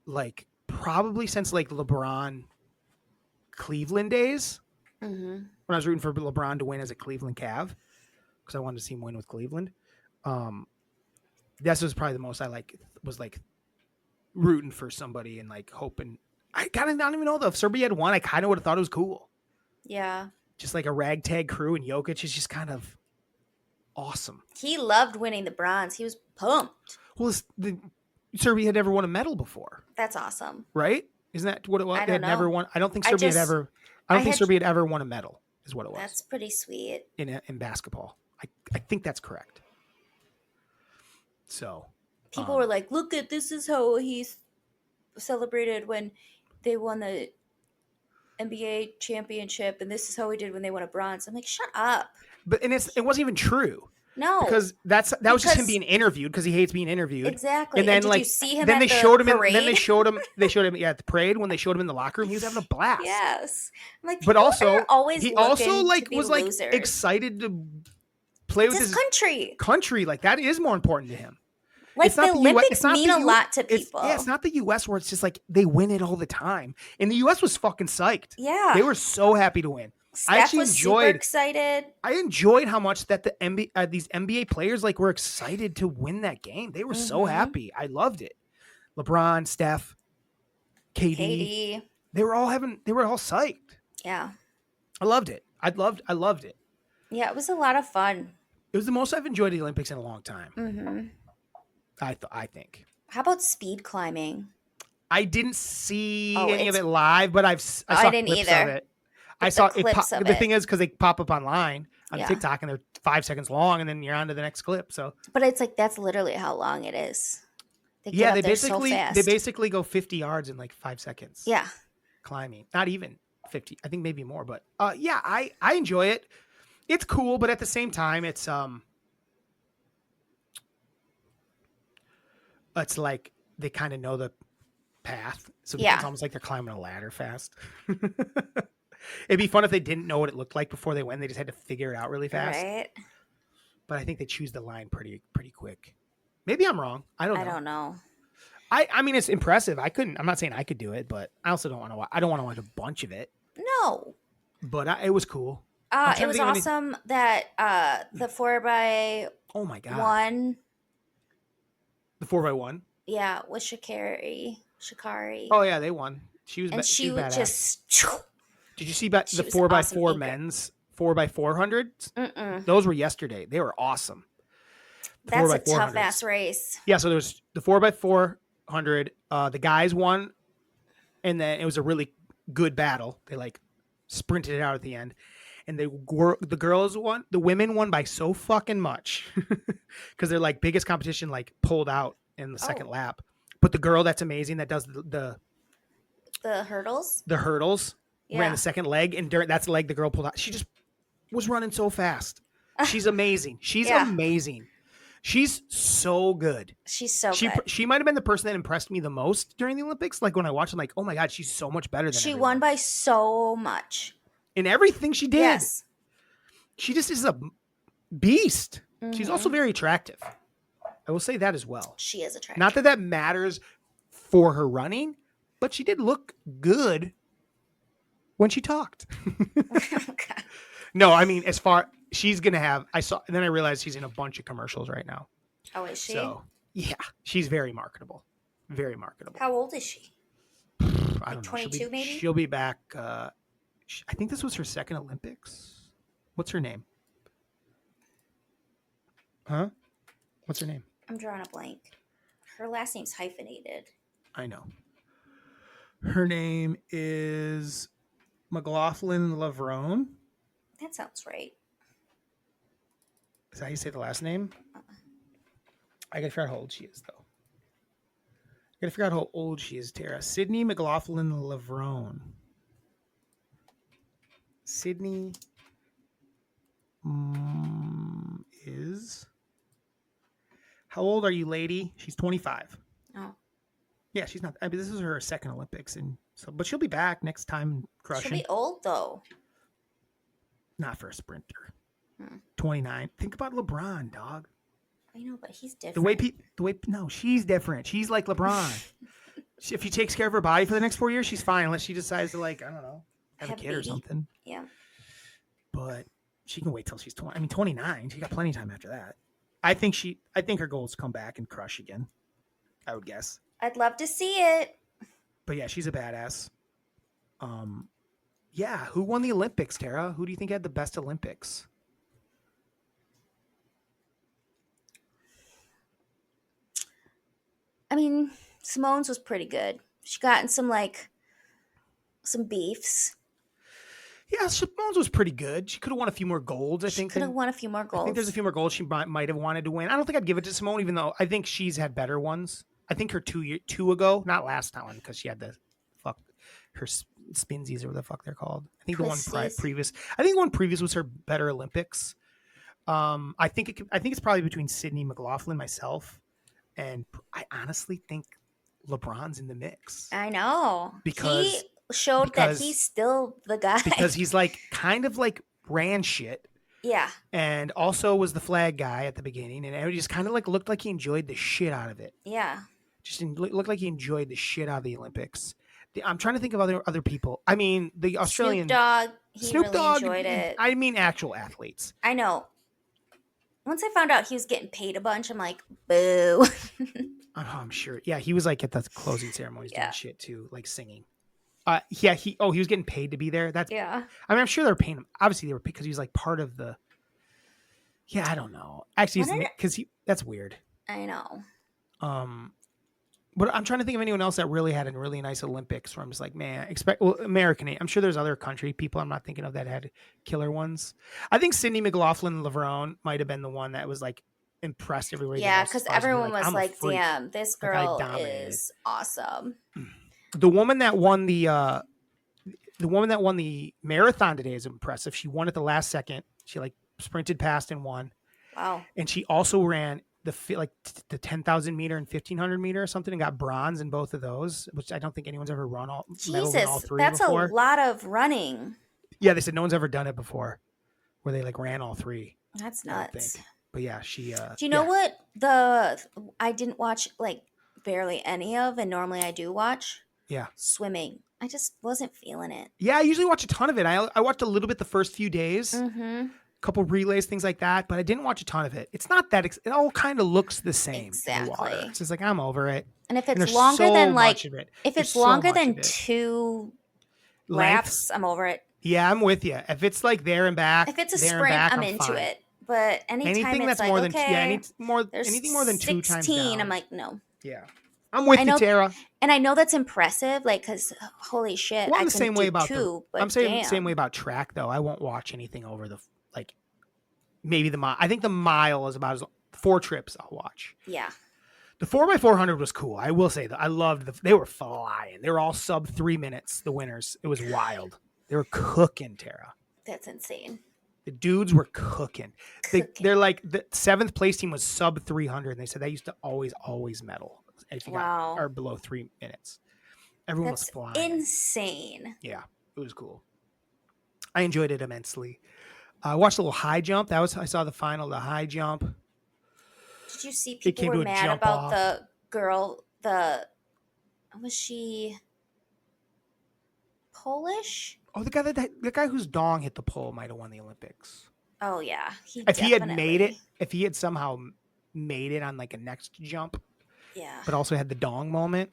[SPEAKER 2] Like probably since like LeBron Cleveland days
[SPEAKER 3] Mm-hmm.
[SPEAKER 2] when I was rooting for LeBron to win as a Cleveland Cav because I wanted to see him win with Cleveland. This was probably the most I was rooting for somebody and like hoping. I kind of don't even know though if Serbia had won. I kind of would have thought it was cool.
[SPEAKER 3] Yeah.
[SPEAKER 2] Just like a ragtag crew, and Jokic is just kind of awesome.
[SPEAKER 3] He loved winning the bronze. He was pumped.
[SPEAKER 2] Well, Serbia had never won a medal before,
[SPEAKER 3] That's awesome.
[SPEAKER 2] right? Isn't that what it was?
[SPEAKER 3] I
[SPEAKER 2] They had
[SPEAKER 3] don't
[SPEAKER 2] never
[SPEAKER 3] know.
[SPEAKER 2] won. I don't think
[SPEAKER 3] I
[SPEAKER 2] Serbia
[SPEAKER 3] just-
[SPEAKER 2] had ever. I don't
[SPEAKER 3] I
[SPEAKER 2] think
[SPEAKER 3] had-
[SPEAKER 2] Serbia had ever won a medal. Is what it was
[SPEAKER 3] That's pretty sweet.
[SPEAKER 2] in basketball. I think that's correct. So
[SPEAKER 3] People were like, look at this is how he celebrated when they won the NBA championship, and this is how he did when they won a bronze. I'm like, shut up.
[SPEAKER 2] it wasn't even true
[SPEAKER 3] No.
[SPEAKER 2] because that was just him
[SPEAKER 3] Because-
[SPEAKER 2] being interviewed because he hates being interviewed.
[SPEAKER 3] Exactly.
[SPEAKER 2] And then
[SPEAKER 3] did
[SPEAKER 2] like
[SPEAKER 3] you see him
[SPEAKER 2] then
[SPEAKER 3] at
[SPEAKER 2] they
[SPEAKER 3] the
[SPEAKER 2] showed him
[SPEAKER 3] parade?
[SPEAKER 2] at the parade when they showed him in the locker room. He was having a blast.
[SPEAKER 3] Yes. I'm like,
[SPEAKER 2] But
[SPEAKER 3] people
[SPEAKER 2] also
[SPEAKER 3] are always
[SPEAKER 2] he
[SPEAKER 3] looking
[SPEAKER 2] also
[SPEAKER 3] to
[SPEAKER 2] like
[SPEAKER 3] be
[SPEAKER 2] was like
[SPEAKER 3] losers.
[SPEAKER 2] excited to play
[SPEAKER 3] It's
[SPEAKER 2] with
[SPEAKER 3] his
[SPEAKER 2] his
[SPEAKER 3] country.
[SPEAKER 2] country. Like that is more important to him.
[SPEAKER 3] Like
[SPEAKER 2] It's
[SPEAKER 3] the
[SPEAKER 2] not the U.S.
[SPEAKER 3] Olympics
[SPEAKER 2] it's not
[SPEAKER 3] mean
[SPEAKER 2] the
[SPEAKER 3] a
[SPEAKER 2] U-
[SPEAKER 3] lot to
[SPEAKER 2] It's,
[SPEAKER 3] people.
[SPEAKER 2] yeah, it's not the U.S. where it's just like they win it all the time. And the U.S. was fucking psyched.
[SPEAKER 3] Yeah.
[SPEAKER 2] They were so happy to win.
[SPEAKER 3] Steph
[SPEAKER 2] actually
[SPEAKER 3] was super
[SPEAKER 2] enjoyed-
[SPEAKER 3] excited.
[SPEAKER 2] I enjoyed how much that these NBA players like were excited to win that game. They were so
[SPEAKER 3] Mhm.
[SPEAKER 2] happy. I loved it. LeBron, Steph, KD,
[SPEAKER 3] Katie.
[SPEAKER 2] they were all psyched.
[SPEAKER 3] Yeah.
[SPEAKER 2] I loved it. I loved it.
[SPEAKER 3] Yeah, it was a lot of fun.
[SPEAKER 2] It was the most I've enjoyed the Olympics in a long time.
[SPEAKER 3] Hmm.
[SPEAKER 2] I think.
[SPEAKER 3] How about speed climbing?
[SPEAKER 2] I didn't see
[SPEAKER 3] Oh,
[SPEAKER 2] any of
[SPEAKER 3] it's-
[SPEAKER 2] it live, but I saw
[SPEAKER 3] I didn't
[SPEAKER 2] clips
[SPEAKER 3] either.
[SPEAKER 2] of it.
[SPEAKER 3] But
[SPEAKER 2] I
[SPEAKER 3] the
[SPEAKER 2] saw
[SPEAKER 3] clips of
[SPEAKER 2] the
[SPEAKER 3] it.
[SPEAKER 2] thing is because they pop up online on
[SPEAKER 3] Yeah.
[SPEAKER 2] TikTok and they're 5 seconds long, and then you're on to the next clip. So
[SPEAKER 3] But it's like that's literally how long it is. They get
[SPEAKER 2] yeah,
[SPEAKER 3] up
[SPEAKER 2] they
[SPEAKER 3] there so
[SPEAKER 2] basically
[SPEAKER 3] fast.
[SPEAKER 2] go 50 yards in like 5 seconds.
[SPEAKER 3] Yeah.
[SPEAKER 2] Climbing, not even 50. I think maybe more, but yeah, I enjoy it. It's cool, but at the same time, it's like they kind of know the path, so
[SPEAKER 3] Yeah.
[SPEAKER 2] it's almost like they're climbing a ladder fast. It'd be fun if they didn't know what it looked like before they went. They just had to figure it out really fast.
[SPEAKER 3] Right?
[SPEAKER 2] But I think they choose the line pretty quick. Maybe I'm wrong. I don't know.
[SPEAKER 3] I don't know.
[SPEAKER 2] I mean, it's impressive. I'm not saying I could do it, but I also don't want to. I don't want to watch a bunch of it.
[SPEAKER 3] No.
[SPEAKER 2] But it was cool. I'm trying
[SPEAKER 3] It
[SPEAKER 2] to
[SPEAKER 3] was
[SPEAKER 2] think of any-
[SPEAKER 3] awesome that the 4x1,
[SPEAKER 2] Oh my god! The 4x1.
[SPEAKER 3] yeah, with Shakari.
[SPEAKER 2] Oh yeah, they won. She was.
[SPEAKER 3] And
[SPEAKER 2] she
[SPEAKER 3] she
[SPEAKER 2] was
[SPEAKER 3] would
[SPEAKER 2] badass.
[SPEAKER 3] just.
[SPEAKER 2] Did you see
[SPEAKER 3] she
[SPEAKER 2] the
[SPEAKER 3] was
[SPEAKER 2] 4x4
[SPEAKER 3] awesome anchor.
[SPEAKER 2] men's 4x400s?
[SPEAKER 3] Mm-mm.
[SPEAKER 2] Those were yesterday. They were awesome. The
[SPEAKER 3] That's a
[SPEAKER 2] 4x400s.
[SPEAKER 3] tough ass race.
[SPEAKER 2] Yeah, so there's the 4x400. The guys won, and then it was a really good battle. They like sprinted it out at the end, and the girls won. The women won by so fucking much because their like biggest competition like pulled out in the second
[SPEAKER 3] Oh.
[SPEAKER 2] lap. But the girl that's amazing that does the
[SPEAKER 3] hurdles.
[SPEAKER 2] hurdles
[SPEAKER 3] Yeah.
[SPEAKER 2] ran the second leg, and during that's the leg the girl pulled out. She just was running so fast. She's amazing. She's
[SPEAKER 3] Yeah.
[SPEAKER 2] amazing. She's so good.
[SPEAKER 3] She's so
[SPEAKER 2] She
[SPEAKER 3] good.
[SPEAKER 2] she might have been the person that impressed me the most during the Olympics. Like when I watched, I'm like, oh my god, she's so much better than
[SPEAKER 3] She
[SPEAKER 2] everyone.
[SPEAKER 3] won by so much.
[SPEAKER 2] In everything she did.
[SPEAKER 3] Yes.
[SPEAKER 2] She just is a beast. She's
[SPEAKER 3] Mhm.
[SPEAKER 2] also very attractive. I will say that as well.
[SPEAKER 3] She is attractive.
[SPEAKER 2] Not that matters for her running, but she did look good when she talked.
[SPEAKER 3] God.
[SPEAKER 2] No, I mean, she's gonna have. And then I realized she's in a bunch of commercials right now.
[SPEAKER 3] Oh, is she?
[SPEAKER 2] So yeah, she's very marketable. Very marketable.
[SPEAKER 3] How old is she?
[SPEAKER 2] I don't know.
[SPEAKER 3] 22 maybe?
[SPEAKER 2] She'll be back. I think this was her second Olympics. What's her name? Huh? What's her name?
[SPEAKER 3] I'm drawing a blank. Her last name's hyphenated.
[SPEAKER 2] I know. Her name is McLaughlin Lavrone.
[SPEAKER 3] That sounds right.
[SPEAKER 2] Is that how you say the last name? I gotta figure out how old she is, though. I gotta figure out how old she is, Tara. Sydney McLaughlin Lavrone. Sydney is How old are you, lady? She's 25.
[SPEAKER 3] Oh,
[SPEAKER 2] Yeah, she's not. I mean, this is her second Olympics, and so, but she'll be back next time
[SPEAKER 3] she'll
[SPEAKER 2] crushing.
[SPEAKER 3] be old though.
[SPEAKER 2] Not for a sprinter.
[SPEAKER 3] Hmm.
[SPEAKER 2] 29. Think about LeBron, dog.
[SPEAKER 3] I know, but he's different.
[SPEAKER 2] The way no, she's different. She's like LeBron. If she takes care of her body for the next 4 years, she's fine. Unless she decides to, like, I don't know, have a kid or something.
[SPEAKER 3] Yeah.
[SPEAKER 2] But she can wait till she's 20. I mean, 29. She got plenty of time after that. I think her goal is to come back and crush again. I would guess.
[SPEAKER 3] I'd love to see it.
[SPEAKER 2] But yeah, she's a badass. Yeah, who won the Olympics, Tara? Who do you think had the best Olympics?
[SPEAKER 3] I mean, Simone's was pretty good. She got in some beefs.
[SPEAKER 2] Yeah, Simone's was pretty good. She could have won a few more golds, I
[SPEAKER 3] She
[SPEAKER 2] think.
[SPEAKER 3] could have won a few more
[SPEAKER 2] I
[SPEAKER 3] golds.
[SPEAKER 2] think there's a few more golds she might have wanted to win. I don't think I'd give it to Simone, even though I think she's had better ones. I think her two ago, not last time, because she had the her spinsies or what the fuck they're called. I think
[SPEAKER 3] Twisties.
[SPEAKER 2] the one previous. I think the one previous was her better Olympics. I think it's probably between Sydney McLaughlin, myself, and I honestly think LeBron's in the mix.
[SPEAKER 3] I know.
[SPEAKER 2] Because
[SPEAKER 3] he showed that he's still the guy.
[SPEAKER 2] Because he's like kind of like ran shit.
[SPEAKER 3] Yeah.
[SPEAKER 2] And also was the flag guy at the beginning, and it just kind of like looked like he enjoyed the shit out of it.
[SPEAKER 3] Yeah.
[SPEAKER 2] Just looked like he enjoyed the shit out of the Olympics. I'm trying to think of other people. I mean, the Australian
[SPEAKER 3] Snoop Dogg enjoyed it.
[SPEAKER 2] I mean, actual athletes.
[SPEAKER 3] I know. Once I found out he was getting paid a bunch, I'm like, boo.
[SPEAKER 2] I'm sure. Yeah, he was like at the closing ceremonies doing
[SPEAKER 3] Yeah.
[SPEAKER 2] shit too, like singing. Yeah, he was getting paid to be there. That's
[SPEAKER 3] Yeah.
[SPEAKER 2] I mean, I'm sure they were paying him. Obviously, they were because he was like part of the. Yeah, I don't know. Actually, because that's weird.
[SPEAKER 3] I know.
[SPEAKER 2] But I'm trying to think of anyone else that really had a really nice Olympics where I'm just like, man, American. I'm sure there's other country people I'm not thinking of that had killer ones. I think Sydney McLaughlin LeBron might have been the one that was like impressed everybody.
[SPEAKER 3] Yeah, because everyone was like,
[SPEAKER 2] freak.
[SPEAKER 3] damn, this girl is awesome.
[SPEAKER 2] The woman that won the marathon today is impressive. She won at the last second. She like sprinted past and won.
[SPEAKER 3] Wow.
[SPEAKER 2] And she also ran the 10,000 meter and 1,500 meter or something and got bronze in both of those, which I don't think anyone's ever run all three
[SPEAKER 3] that's
[SPEAKER 2] before.
[SPEAKER 3] a lot of running.
[SPEAKER 2] Yeah, they said no one's ever done it before where they like ran all three.
[SPEAKER 3] That's nuts.
[SPEAKER 2] But yeah, she
[SPEAKER 3] do you know what I didn't watch like barely any of, and normally I do watch?
[SPEAKER 2] Yeah.
[SPEAKER 3] Swimming. I just wasn't feeling it.
[SPEAKER 2] Yeah, I usually watch a ton of it. I watched a little bit the first few days.
[SPEAKER 3] Mm-hmm.
[SPEAKER 2] Couple relays, things like that, but I didn't watch a ton of it. It's not that it all kind of looks the same.
[SPEAKER 3] Exactly.
[SPEAKER 2] In the water. It's just like I'm over it.
[SPEAKER 3] And if it's
[SPEAKER 2] there's
[SPEAKER 3] longer
[SPEAKER 2] so
[SPEAKER 3] than
[SPEAKER 2] much
[SPEAKER 3] like
[SPEAKER 2] of it.
[SPEAKER 3] if
[SPEAKER 2] There's
[SPEAKER 3] it's
[SPEAKER 2] so
[SPEAKER 3] longer
[SPEAKER 2] much
[SPEAKER 3] than
[SPEAKER 2] of it.
[SPEAKER 3] 2
[SPEAKER 2] Length?
[SPEAKER 3] laps, I'm over it.
[SPEAKER 2] Yeah, I'm with you. If it's like there and back,
[SPEAKER 3] If it's a
[SPEAKER 2] there and
[SPEAKER 3] sprint,
[SPEAKER 2] back,
[SPEAKER 3] I'm into
[SPEAKER 2] fine.
[SPEAKER 3] it. But anything
[SPEAKER 2] that's
[SPEAKER 3] it's like,
[SPEAKER 2] more than
[SPEAKER 3] okay,
[SPEAKER 2] anything more than 2 times
[SPEAKER 3] 16,
[SPEAKER 2] down.
[SPEAKER 3] I'm like, no.
[SPEAKER 2] Yeah, I'm with you, Tara.
[SPEAKER 3] And I know that's impressive, like, because holy shit,
[SPEAKER 2] Well, I'm
[SPEAKER 3] I
[SPEAKER 2] the same way about
[SPEAKER 3] 2, but
[SPEAKER 2] I'm saying the
[SPEAKER 3] damn.
[SPEAKER 2] same way about track though. I won't watch anything over the like maybe the mile. I think the mile is about 4 trips I'll watch.
[SPEAKER 3] Yeah.
[SPEAKER 2] The 4x400 was cool. I will say that I loved they were flying. They were all sub 3 minutes. The winners. It was wild. They were cooking, Tara.
[SPEAKER 3] That's insane.
[SPEAKER 2] The dudes were cooking. They're like the 7th place team was sub 300. And they said they used to always medal if you got or below 3 minutes. Everyone was flying.
[SPEAKER 3] Insane.
[SPEAKER 2] Yeah, it was cool. I enjoyed it immensely. I watched a little high jump. I saw the final, the high jump.
[SPEAKER 3] Did you see people were mad about the girl? Was she Polish?
[SPEAKER 2] Oh, the guy whose dong hit the pole might have won the Olympics.
[SPEAKER 3] Oh yeah,
[SPEAKER 2] if he had made it, if he had somehow made it on like a next jump,
[SPEAKER 3] yeah,
[SPEAKER 2] but also had the dong moment,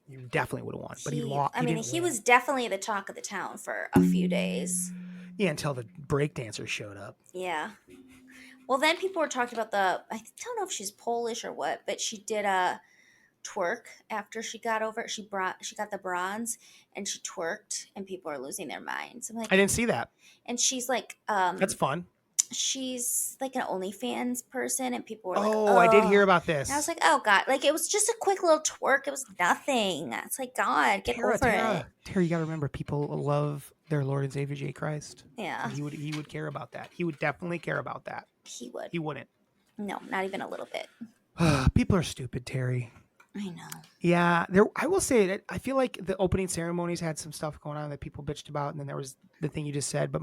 [SPEAKER 2] you definitely would have won. But he lost.
[SPEAKER 3] I mean, he was definitely the talk of the town for a few days.
[SPEAKER 2] Yeah, until the breakdancers showed up.
[SPEAKER 3] Yeah. Well, then people were talking about I don't know if she's Polish or what, but she did a twerk after she got over. She got the bronze and she twerked, and people are losing their minds. I'm like,
[SPEAKER 2] I didn't see that.
[SPEAKER 3] And she's like,
[SPEAKER 2] that's fun.
[SPEAKER 3] She's like an OnlyFans person, and people were like,
[SPEAKER 2] "Oh, I did hear about this."
[SPEAKER 3] And I was like, "Oh God!" Like it was just a quick little twerk. It was nothing. It's like, God, get over it.
[SPEAKER 2] Tara, you gotta remember, people love their Lord and Savior J. Christ.
[SPEAKER 3] Yeah,
[SPEAKER 2] and he would care about that. He would definitely care about that.
[SPEAKER 3] He would.
[SPEAKER 2] He wouldn't.
[SPEAKER 3] No, not even a little bit.
[SPEAKER 2] People are stupid, Terry.
[SPEAKER 3] I know.
[SPEAKER 2] Yeah, I will say that I feel like the opening ceremonies had some stuff going on that people bitched about, and then there was the thing you just said. But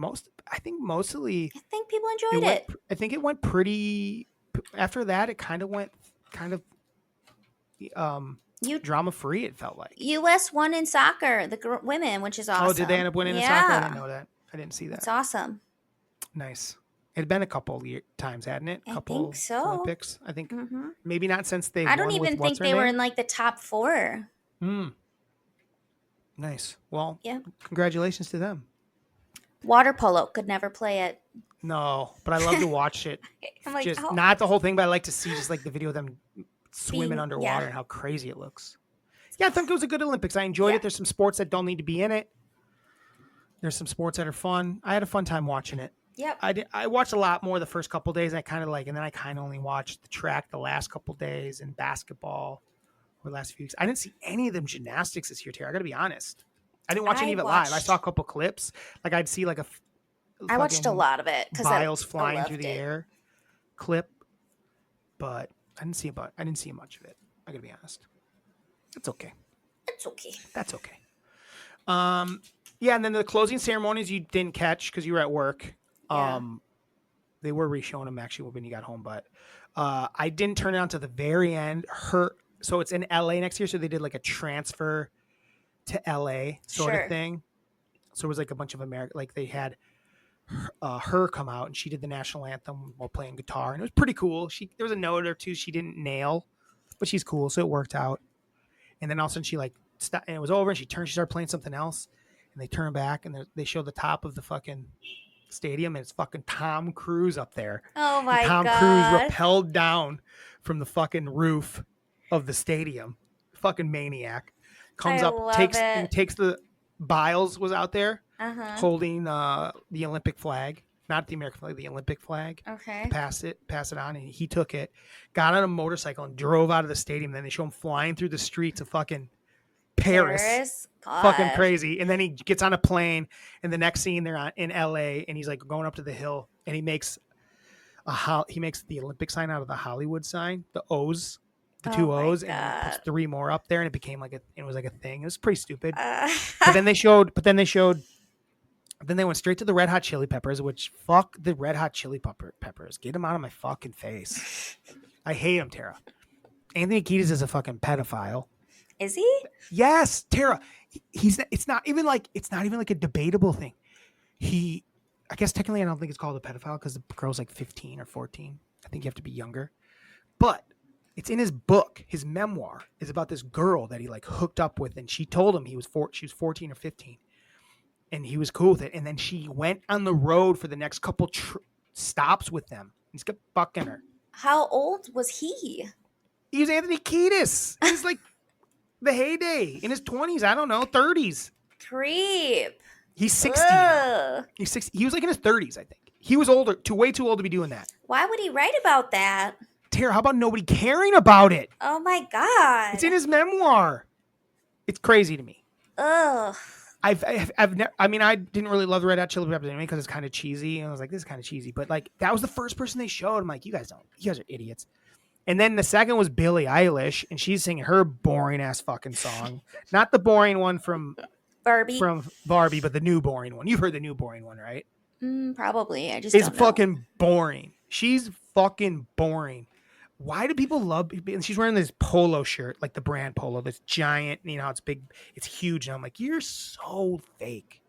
[SPEAKER 2] I think mostly
[SPEAKER 3] I think people
[SPEAKER 2] it
[SPEAKER 3] enjoyed
[SPEAKER 2] went.
[SPEAKER 3] it.
[SPEAKER 2] I think it went pretty. After that, it kind of went um
[SPEAKER 3] You
[SPEAKER 2] drama free. It felt like.
[SPEAKER 3] U.S. won in soccer, the women, which is awesome.
[SPEAKER 2] Oh, did they end up winning in soccer? I didn't know that. I didn't see that.
[SPEAKER 3] It's awesome.
[SPEAKER 2] Nice. It had been a couple times, hadn't it?
[SPEAKER 3] I
[SPEAKER 2] Couple
[SPEAKER 3] think so.
[SPEAKER 2] Olympics. I think
[SPEAKER 3] Hmm.
[SPEAKER 2] maybe not since they.
[SPEAKER 3] I don't
[SPEAKER 2] won
[SPEAKER 3] even
[SPEAKER 2] with,
[SPEAKER 3] think they were in like the top 4.
[SPEAKER 2] Nice. Well,
[SPEAKER 3] Yeah.
[SPEAKER 2] congratulations to them.
[SPEAKER 3] Water polo, could never play it.
[SPEAKER 2] No, but I love to watch it.
[SPEAKER 3] I'm like,
[SPEAKER 2] Just
[SPEAKER 3] oh.
[SPEAKER 2] not the whole thing, but I like to see just like the video of them swimming
[SPEAKER 3] Being-
[SPEAKER 2] underwater
[SPEAKER 3] yeah.
[SPEAKER 2] and how crazy it looks. Yeah, I think it was a good Olympics. I enjoyed
[SPEAKER 3] Yeah.
[SPEAKER 2] it. There's some sports that don't need to be in it. There's some sports that are fun. I had a fun time watching it.
[SPEAKER 3] Yep.
[SPEAKER 2] I watched a lot more the first couple days. I kind of and then I kind of only watched the track the last couple days and basketball or the last few weeks. I didn't see any of them gymnastics this year, Terry. I got to be honest. I didn't watch any of it live. I saw a couple clips. Like I'd see like
[SPEAKER 3] I watched a lot of it because
[SPEAKER 2] Biles flying through the
[SPEAKER 3] it.
[SPEAKER 2] air clip, but I didn't see much of it. I got to be honest. It's okay.
[SPEAKER 3] It's okay.
[SPEAKER 2] That's okay. Yeah, and then the closing ceremonies you didn't catch because you were at work.
[SPEAKER 3] Yeah.
[SPEAKER 2] They were re-showing them actually when you got home, but I didn't turn it on to the very end. So it's in LA next year, so they did like a transfer to LA sort of thing. So it was like a bunch of like they had her come out and she did the national anthem while playing guitar, and it was pretty cool. There was a note or two she didn't nail, but she's cool, so it worked out. And then all of a sudden she like stopped, and it was over, and she started playing something else, and they turned back and they showed the top of the fucking stadium, and it's fucking Tom Cruise up there.
[SPEAKER 3] Oh my
[SPEAKER 2] God.
[SPEAKER 3] God.
[SPEAKER 2] Tom Cruise rappelled down from the fucking roof of the stadium. Fucking maniac. Comes up, takes the Biles was out there holding the Olympic flag, not the American flag, the Olympic flag.
[SPEAKER 3] Okay.
[SPEAKER 2] Pass it on, and he took it, got on a motorcycle, and drove out of the stadium. Then they show him flying through the streets of fucking Paris.
[SPEAKER 3] God.
[SPEAKER 2] Fucking crazy. And then he gets on a plane, and the next scene they're in LA, and he's like going up to the hill, and he makes the Olympic sign out of the Hollywood sign, the O's, the two O's, and then he puts 3 more up there, and it was like a thing. It was pretty stupid. But then they went straight to the Red Hot Chili Peppers, which fuck the Red Hot Chili Peppers. Get them out of my fucking face. I hate them, Tara. Anthony Kiedis is a fucking pedophile.
[SPEAKER 3] Is he?
[SPEAKER 2] Yes, Tara. It's not even like a debatable thing. I guess technically I don't think it's called a pedophile because the girl's like 15 or 14. I think you have to be younger. But it's in his book. His memoir is about this girl that he like hooked up with, and she told him she was 14 or 15, and he was cool with it. And then she went on the road for the next couple stops with them. He's got fucking her.
[SPEAKER 3] How old was he?
[SPEAKER 2] He was Anthony Kiedis. He's like the heyday in his 20s. I don't know, 30s.
[SPEAKER 3] Creep.
[SPEAKER 2] He's 60. He's 60. He was like in his 30s, I think. He was older, way too old to be doing that.
[SPEAKER 3] Why would he write about that?
[SPEAKER 2] Tara, how about nobody caring about it?
[SPEAKER 3] Oh my God.
[SPEAKER 2] It's in his memoir. It's crazy to me.
[SPEAKER 3] Ugh.
[SPEAKER 2] I didn't really love the Red Hot Chili Peppers anyway because it's kind of cheesy. And I was like, this is kind of cheesy. But like, that was the first person they showed. I'm like, you guys are idiots. And then the second was Billie Eilish, and she's singing her boring ass fucking song. Not the boring one from Barbie, but the new boring one. You've heard the new boring one, right?
[SPEAKER 3] Probably. I just
[SPEAKER 2] It's
[SPEAKER 3] don't know.
[SPEAKER 2] fucking boring. She's fucking boring. Why do people love? And she's wearing this polo shirt, like the brand Polo, this giant. You know, it's big, it's huge. And I'm like, you're so fake.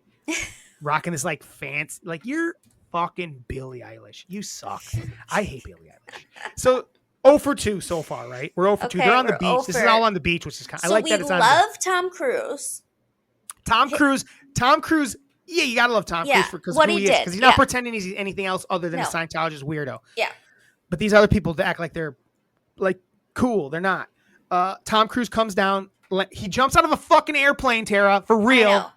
[SPEAKER 2] Rocking this like fancy, like you're fucking Billie Eilish. You suck. I hate Billie Eilish. So 0 for 2 so far, right? We're 0 for 2. They're on the beach. This is all on the beach, which is kind of.
[SPEAKER 3] So
[SPEAKER 2] I like that.
[SPEAKER 3] we love Tom Cruise.
[SPEAKER 2] Tom Cruise. Yeah, you gotta love Tom Cruise because
[SPEAKER 3] what
[SPEAKER 2] who
[SPEAKER 3] he
[SPEAKER 2] he is.
[SPEAKER 3] did.
[SPEAKER 2] Because he's not pretending he's anything else other than a Scientologist weirdo.
[SPEAKER 3] Yeah.
[SPEAKER 2] But these other people that act like they're like cool, they're not. Tom Cruise comes down. He jumps out of a fucking airplane, Tara, for real.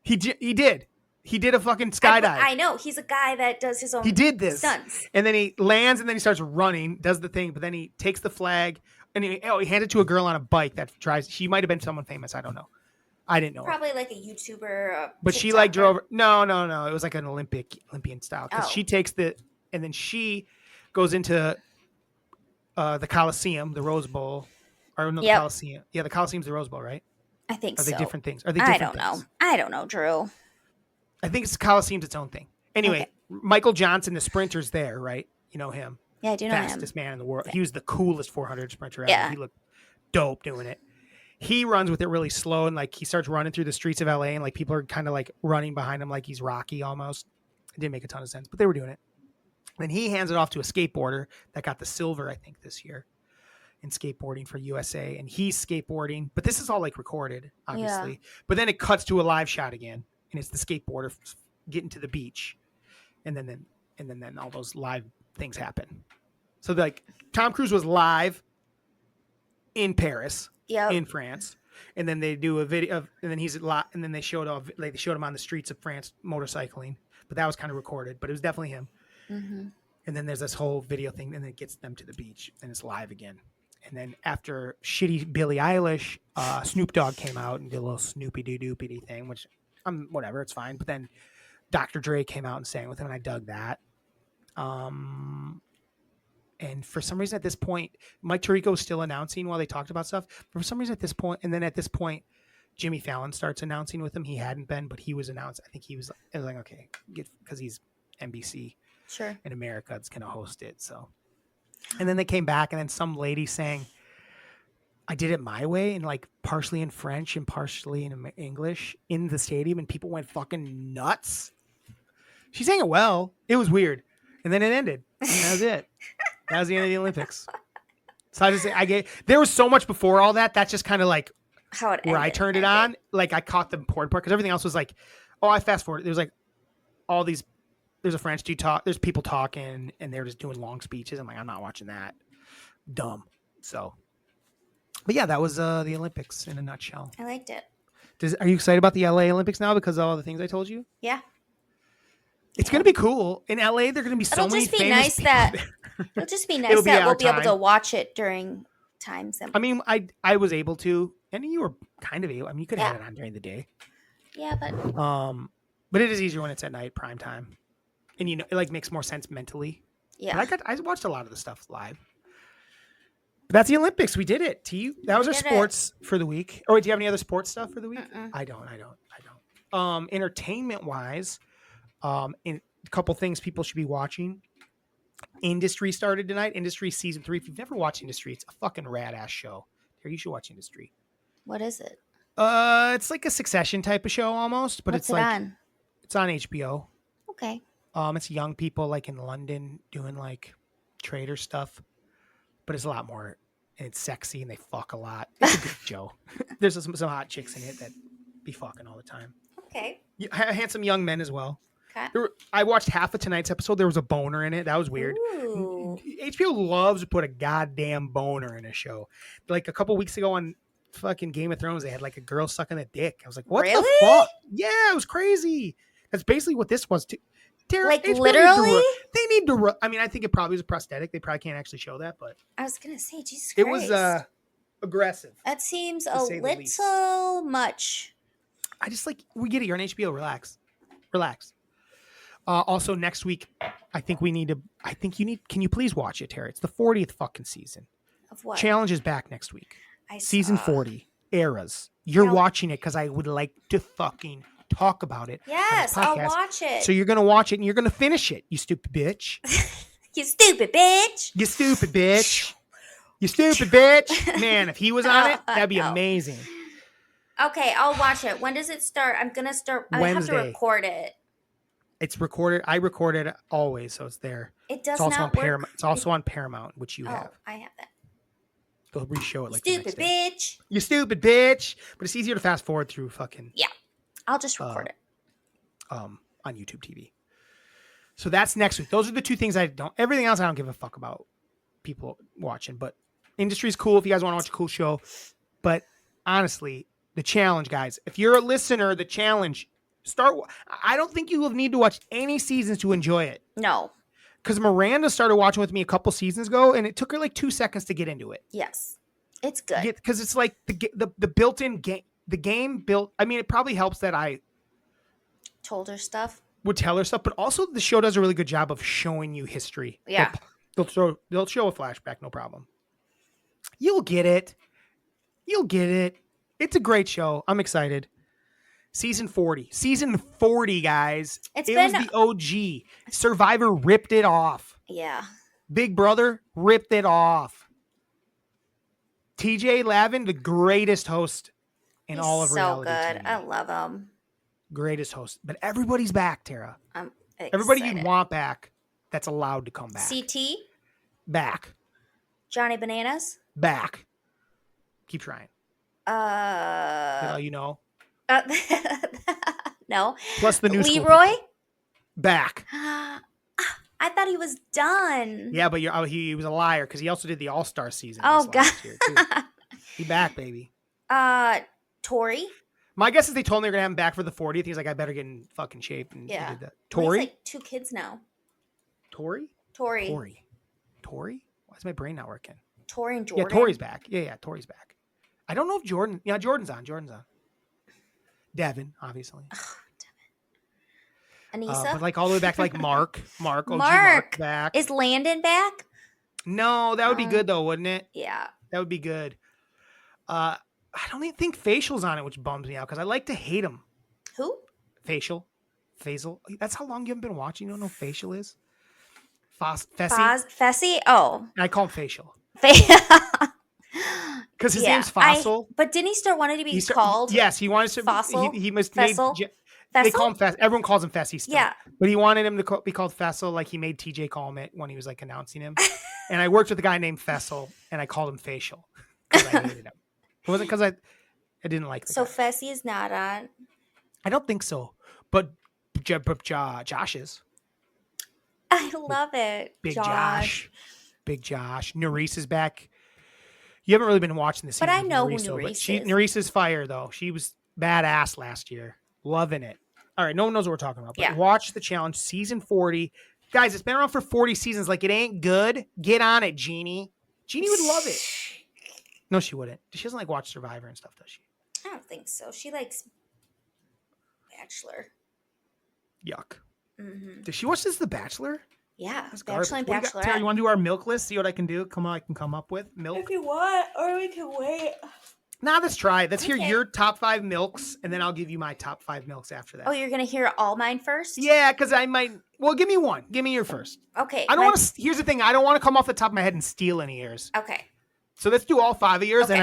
[SPEAKER 2] He did. He did a fucking skydive.
[SPEAKER 3] I know. He's a guy that does his own.
[SPEAKER 2] He did this
[SPEAKER 3] stunts.
[SPEAKER 2] And then he lands, and then he starts running, does the thing, but then he takes the flag, and he hands it to a girl on a bike that drives. She might have been someone famous. I don't know. I didn't know.
[SPEAKER 3] Probably like a YouTuber.
[SPEAKER 2] But she like drove. No. It was like an Olympian style because she takes and then she goes into the Coliseum, the Rose Bowl, or no, the
[SPEAKER 3] Yep.
[SPEAKER 2] Coliseum. Yeah, the Coliseum's the Rose Bowl, right?
[SPEAKER 3] I think
[SPEAKER 2] Are they
[SPEAKER 3] so.
[SPEAKER 2] different things? Are they
[SPEAKER 3] I
[SPEAKER 2] different
[SPEAKER 3] don't know.
[SPEAKER 2] things?
[SPEAKER 3] I don't know, Drew.
[SPEAKER 2] I think it's Coliseum's its own thing. Anyway,
[SPEAKER 3] Okay.
[SPEAKER 2] Michael Johnson, the sprinter's there, right? You know him.
[SPEAKER 3] Yeah, I do know him.
[SPEAKER 2] Fastest man in the world. He was the coolest 400 sprinter ever.
[SPEAKER 3] Yeah.
[SPEAKER 2] He looked dope doing it. He runs with it really slow, and like he starts running through the streets of LA, and like people are kind of like running behind him like he's Rocky almost. It didn't make a ton of sense, but they were doing it. Then he hands it off to a skateboarder that got the silver, I think, this year in skateboarding for USA, and he's skateboarding. But this is all like recorded, obviously.
[SPEAKER 3] Yeah.
[SPEAKER 2] But then it cuts to a live shot again, and it's the skateboarder getting to the beach, and then all those live things happen. So like Tom Cruise was live in Paris, in France, and then they do a video of, and then he's live, and then they showed him on the streets of France motorcycling. But that was kind of recorded, but it was definitely him.
[SPEAKER 3] Mm-hmm.
[SPEAKER 2] And then there's this whole video thing, and then it gets them to the beach, and it's live again. And then after shitty Billie Eilish, Snoop Dogg came out and did a little Snoopy-doo-doopy thing, which whatever, it's fine. But then Dr. Dre came out and sang with him, and I dug that. And for some reason at this point, Mike Tirico was still announcing while they talked about stuff. But for some reason at this point, Jimmy Fallon starts announcing with him. He hadn't been, but he was announced. I think it was like, okay, because he's NBC.
[SPEAKER 3] Sure.
[SPEAKER 2] In America, it's going to host it. So, and then they came back, and then some lady sang, I did it my way, and like partially in French and partially in English in the stadium, and people went fucking nuts. She sang it well. It was weird. And then it ended. And that was it. That was the end of the Olympics. So I just say there was so much before all that. That's just kind of like
[SPEAKER 3] how it
[SPEAKER 2] where
[SPEAKER 3] ended,
[SPEAKER 2] I turned it on. Like I caught the important part because everything else was like, oh, I fast forward. There's like all these. There's a French dude talk. There's people talking, and they're just doing long speeches. I'm like, I'm not watching that. Dumb. So, but yeah, that was the Olympics in a nutshell.
[SPEAKER 3] I liked it.
[SPEAKER 2] Are you excited about the LA Olympics now because of all the things I told you?
[SPEAKER 3] Yeah.
[SPEAKER 2] It's going to be cool. In LA, they're going to be so many famous people.
[SPEAKER 3] It'll just be nice that we'll be able to watch it during times.
[SPEAKER 2] I mean, I was able to, and you were kind of able. I mean, you could have had it on during the day.
[SPEAKER 3] Yeah,
[SPEAKER 2] but it is easier when it's at night, prime time. And you know, it like makes more sense mentally.
[SPEAKER 3] Yeah.
[SPEAKER 2] But I watched a lot of the stuff live. But that's the Olympics. We did it. That was our sports for the week. Oh, wait, do you have any other sports stuff for the week? I don't. Entertainment wise, in a couple things people should be watching. Industry started tonight. Industry season 3. If you've never watched Industry, it's a fucking rad ass show. Here, you should watch Industry.
[SPEAKER 3] What is it?
[SPEAKER 2] It's like a Succession type of show almost, but
[SPEAKER 3] What's
[SPEAKER 2] it's like
[SPEAKER 3] on?
[SPEAKER 2] It's on HBO.
[SPEAKER 3] Okay.
[SPEAKER 2] It's young people like in London doing like trader stuff, but it's a lot more. And it's sexy and they fuck a lot. It's a good show. There's some hot chicks in it that be fucking all the time.
[SPEAKER 3] Okay.
[SPEAKER 2] Handsome young men as well.
[SPEAKER 3] Okay.
[SPEAKER 2] I watched half of tonight's episode. There was a boner in it. That was weird.
[SPEAKER 3] Ooh.
[SPEAKER 2] HBO loves to put a goddamn boner in a show. Like a couple weeks ago on fucking Game of Thrones, they had like a girl sucking a dick. I was like, what the fuck? Yeah, it was crazy. That's basically what this was too. Tara,
[SPEAKER 3] like
[SPEAKER 2] HBO
[SPEAKER 3] literally?
[SPEAKER 2] They need to. I mean, I think it probably was a prosthetic. They probably can't actually show that, but
[SPEAKER 3] I was gonna say, Jesus Christ.
[SPEAKER 2] It was aggressive.
[SPEAKER 3] That seems a little much.
[SPEAKER 2] I just like, we get it. You're on HBO. Relax. Also, next week, can you please watch it, Tara? It's the 40th fucking season.
[SPEAKER 3] Of what?
[SPEAKER 2] Challenge is back next week. Season 40. Eras. You're watching it because I would like to fucking talk about it.
[SPEAKER 3] Yes, I'll watch it.
[SPEAKER 2] So you're going to watch it and you're going to finish it, you stupid bitch.
[SPEAKER 3] You stupid bitch.
[SPEAKER 2] You stupid bitch. You stupid bitch. Man, if he was on it, that'd be amazing.
[SPEAKER 3] Okay, I'll watch it. When does it start? I'm going to start. I have to record it.
[SPEAKER 2] It's recorded. I record it always, so it's there.
[SPEAKER 3] It does
[SPEAKER 2] it's also
[SPEAKER 3] not
[SPEAKER 2] on
[SPEAKER 3] work.
[SPEAKER 2] Paramount. It's also on Paramount, which you have.
[SPEAKER 3] I have that.
[SPEAKER 2] They'll re-show it like
[SPEAKER 3] stupid bitch.
[SPEAKER 2] You stupid bitch. But it's easier to fast forward through fucking.
[SPEAKER 3] Yeah, I'll just record it.
[SPEAKER 2] On YouTube TV. So that's next week. Those are the two things I don't. Everything else I don't give a fuck about people watching. But Industry's cool if you guys want to watch a cool show. But honestly, the challenge, guys. If you're a listener, the challenge. I don't think you will need to watch any seasons to enjoy it.
[SPEAKER 3] No.
[SPEAKER 2] Because Miranda started watching with me a couple seasons ago, and it took her like 2 seconds to get into it.
[SPEAKER 3] Yes. It's good.
[SPEAKER 2] Because it's like the built-in game. The game built. I mean, it probably helps that I
[SPEAKER 3] told her stuff.
[SPEAKER 2] Would tell her stuff, but also the show does a really good job of showing you history.
[SPEAKER 3] Yeah.
[SPEAKER 2] They'll show a flashback, no problem. You'll get it. You'll get it. It's a great show. I'm excited. Season 40. Season 40, guys.
[SPEAKER 3] It's
[SPEAKER 2] it
[SPEAKER 3] been-
[SPEAKER 2] was the OG. Survivor ripped it off.
[SPEAKER 3] Yeah.
[SPEAKER 2] Big Brother ripped it off. TJ Lavin, the greatest host in
[SPEAKER 3] He's
[SPEAKER 2] all of
[SPEAKER 3] so
[SPEAKER 2] reality
[SPEAKER 3] good.
[SPEAKER 2] TV.
[SPEAKER 3] I love him.
[SPEAKER 2] Greatest host. But everybody's back, Tara.
[SPEAKER 3] I'm excited.
[SPEAKER 2] Everybody you want back that's allowed to come back.
[SPEAKER 3] CT,
[SPEAKER 2] Back.
[SPEAKER 3] Johnny Bananas.
[SPEAKER 2] Back. Keep trying. You know.
[SPEAKER 3] No.
[SPEAKER 2] Plus the new school
[SPEAKER 3] Leroy.
[SPEAKER 2] people. Back.
[SPEAKER 3] I thought he was done.
[SPEAKER 2] Yeah, but he was a liar because he also did the All-Star season.
[SPEAKER 3] Oh,
[SPEAKER 2] this last year, too. He back, baby.
[SPEAKER 3] Tori.
[SPEAKER 2] My guess is they told him they were gonna have him back for the 40th. He's like, I better get in fucking shape. And he
[SPEAKER 3] Yeah.
[SPEAKER 2] did that.
[SPEAKER 3] Well,
[SPEAKER 2] Tori?
[SPEAKER 3] he's like 2 kids now.
[SPEAKER 2] Tori?
[SPEAKER 3] Tori.
[SPEAKER 2] Why is my brain not working?
[SPEAKER 3] Tori and Jordan.
[SPEAKER 2] Yeah, Tori's back. Yeah, Tori's back. I don't know if Jordan. Yeah, Jordan's on. Devin, obviously.
[SPEAKER 3] Anissa.
[SPEAKER 2] But like all the way back to like Mark. OG
[SPEAKER 3] Mark
[SPEAKER 2] back.
[SPEAKER 3] Is Landon back?
[SPEAKER 2] No, that would be good though, wouldn't it?
[SPEAKER 3] Yeah.
[SPEAKER 2] That would be good. I don't even think Facial's on it, which bums me out because I like to hate him.
[SPEAKER 3] Who?
[SPEAKER 2] Facial. That's how long you haven't been watching. You don't know who Facial is? Fessy.
[SPEAKER 3] Fessy? Oh.
[SPEAKER 2] I call him Facial. Because his name's Fossil.
[SPEAKER 3] But didn't he start wanting to be called?
[SPEAKER 2] Yes, he wanted to.
[SPEAKER 3] Fossil?
[SPEAKER 2] He must
[SPEAKER 3] Fessel?
[SPEAKER 2] They call him Fess. Everyone calls him Fessy still.
[SPEAKER 3] Yeah.
[SPEAKER 2] But he wanted him to be called Fessel, like he made TJ call him it when he was like announcing him. And I worked with a guy named Fessel, and I called him Facial because I hated him. It wasn't because I didn't like the
[SPEAKER 3] So
[SPEAKER 2] guy.
[SPEAKER 3] Fessy is not on.
[SPEAKER 2] I don't think so. But Josh is.
[SPEAKER 3] I love it.
[SPEAKER 2] Big Josh. Nerese is back. You haven't really been watching this season.
[SPEAKER 3] But I know who
[SPEAKER 2] but
[SPEAKER 3] Nerese is.
[SPEAKER 2] Nerese is fire, though. She was badass last year. Loving it. All right, no one knows what we're talking about. But
[SPEAKER 3] Yeah.
[SPEAKER 2] Watch the challenge, season 40. Guys, it's been around for 40 seasons. Like, it ain't good. Get on it, Jeannie. Jeannie would love it. No, she wouldn't. She doesn't like watch Survivor and stuff, does she?
[SPEAKER 3] I don't think so. She likes Bachelor.
[SPEAKER 2] Yuck.
[SPEAKER 3] Mm-hmm.
[SPEAKER 2] Does she watch this The Bachelor?
[SPEAKER 3] Yeah,
[SPEAKER 2] That's
[SPEAKER 3] Bachelor and
[SPEAKER 2] garbage. Tara, you
[SPEAKER 3] Bachelorette.
[SPEAKER 2] want to do our milk list? See what I can do? I can come up with milk.
[SPEAKER 3] If you want, or we can wait.
[SPEAKER 2] Nah, let's try it. Let's hear
[SPEAKER 3] Okay.
[SPEAKER 2] your top 5 milks, and then I'll give you my top 5 milks after that.
[SPEAKER 3] Oh, you're gonna hear all mine first?
[SPEAKER 2] Yeah, because I might. Well, give me one. Give me your first.
[SPEAKER 3] Okay.
[SPEAKER 2] I don't want to. Here's the thing. I don't want to come off the top of my head and steal any of yours.
[SPEAKER 3] Okay.
[SPEAKER 2] So let's do all 5 of yours,
[SPEAKER 3] Okay.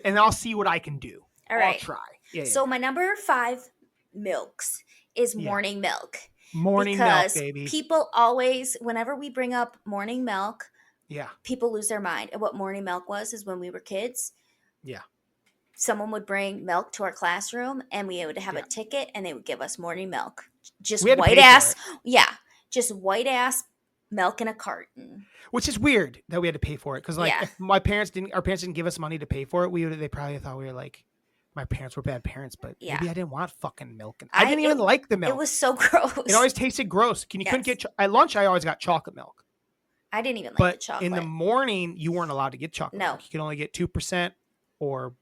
[SPEAKER 2] and I'll see what I can do.
[SPEAKER 3] All right.
[SPEAKER 2] I'll try. Yeah.
[SPEAKER 3] So my number 5 milks is
[SPEAKER 2] Yeah.
[SPEAKER 3] morning milk.
[SPEAKER 2] Morning
[SPEAKER 3] Because
[SPEAKER 2] milk, baby.
[SPEAKER 3] people always, whenever we bring up morning milk,
[SPEAKER 2] Yeah.
[SPEAKER 3] people lose their mind. And what morning milk was is when we were kids.
[SPEAKER 2] Yeah.
[SPEAKER 3] Someone would bring milk to our classroom and we would have
[SPEAKER 2] Yeah.
[SPEAKER 3] a ticket and they would give us morning milk. Just
[SPEAKER 2] We had to
[SPEAKER 3] white
[SPEAKER 2] pay for
[SPEAKER 3] ass.
[SPEAKER 2] it.
[SPEAKER 3] Yeah. Just white ass milk in a carton.
[SPEAKER 2] Which is weird that we had to pay for it because, like,
[SPEAKER 3] Yeah.
[SPEAKER 2] if our parents didn't give us money to pay for it. They probably thought we were like, my parents were bad parents, but
[SPEAKER 3] Yeah.
[SPEAKER 2] maybe I didn't want fucking milk. I didn't even
[SPEAKER 3] it-
[SPEAKER 2] like the milk.
[SPEAKER 3] It was so gross.
[SPEAKER 2] It always tasted gross. Couldn't
[SPEAKER 3] Yes.
[SPEAKER 2] get at lunch. I always got chocolate milk,
[SPEAKER 3] I didn't even like
[SPEAKER 2] but
[SPEAKER 3] the chocolate.
[SPEAKER 2] in the morning you weren't allowed to get chocolate.
[SPEAKER 3] No.
[SPEAKER 2] Milk. You could only get 2% or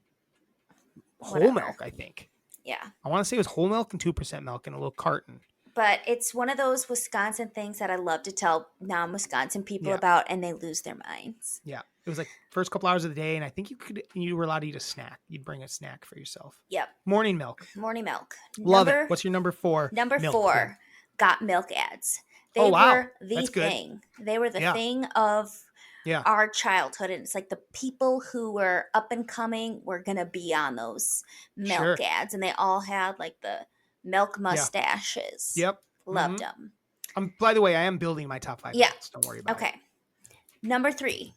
[SPEAKER 2] whole
[SPEAKER 3] Whatever.
[SPEAKER 2] milk. I think
[SPEAKER 3] Yeah.
[SPEAKER 2] I want to say it was whole milk and 2% milk in a little carton.
[SPEAKER 3] But it's one of those Wisconsin things that I love to tell non-Wisconsin people
[SPEAKER 2] Yeah.
[SPEAKER 3] about, and they lose their minds.
[SPEAKER 2] Yeah, it was like first couple hours of the day, and I think you were allowed to eat a snack. You'd bring a snack for yourself.
[SPEAKER 3] Yep.
[SPEAKER 2] Morning milk,
[SPEAKER 3] Morning milk.
[SPEAKER 2] love it. What's your number 4?
[SPEAKER 3] Number
[SPEAKER 2] milk
[SPEAKER 3] 4? Got milk ads. They
[SPEAKER 2] Oh, wow.
[SPEAKER 3] were the
[SPEAKER 2] That's good.
[SPEAKER 3] thing. They were the
[SPEAKER 2] Yeah.
[SPEAKER 3] thing of
[SPEAKER 2] Yeah.
[SPEAKER 3] our childhood. And it's like the people who were up and coming were going to be on those milk
[SPEAKER 2] Sure.
[SPEAKER 3] ads. And they all had like the milk mustaches.
[SPEAKER 2] Yep.
[SPEAKER 3] Loved
[SPEAKER 2] Mhm.
[SPEAKER 3] them.
[SPEAKER 2] By the way, I am building my top 5.
[SPEAKER 3] Yeah.
[SPEAKER 2] Milks. Don't worry about it.
[SPEAKER 3] Okay. Number 3,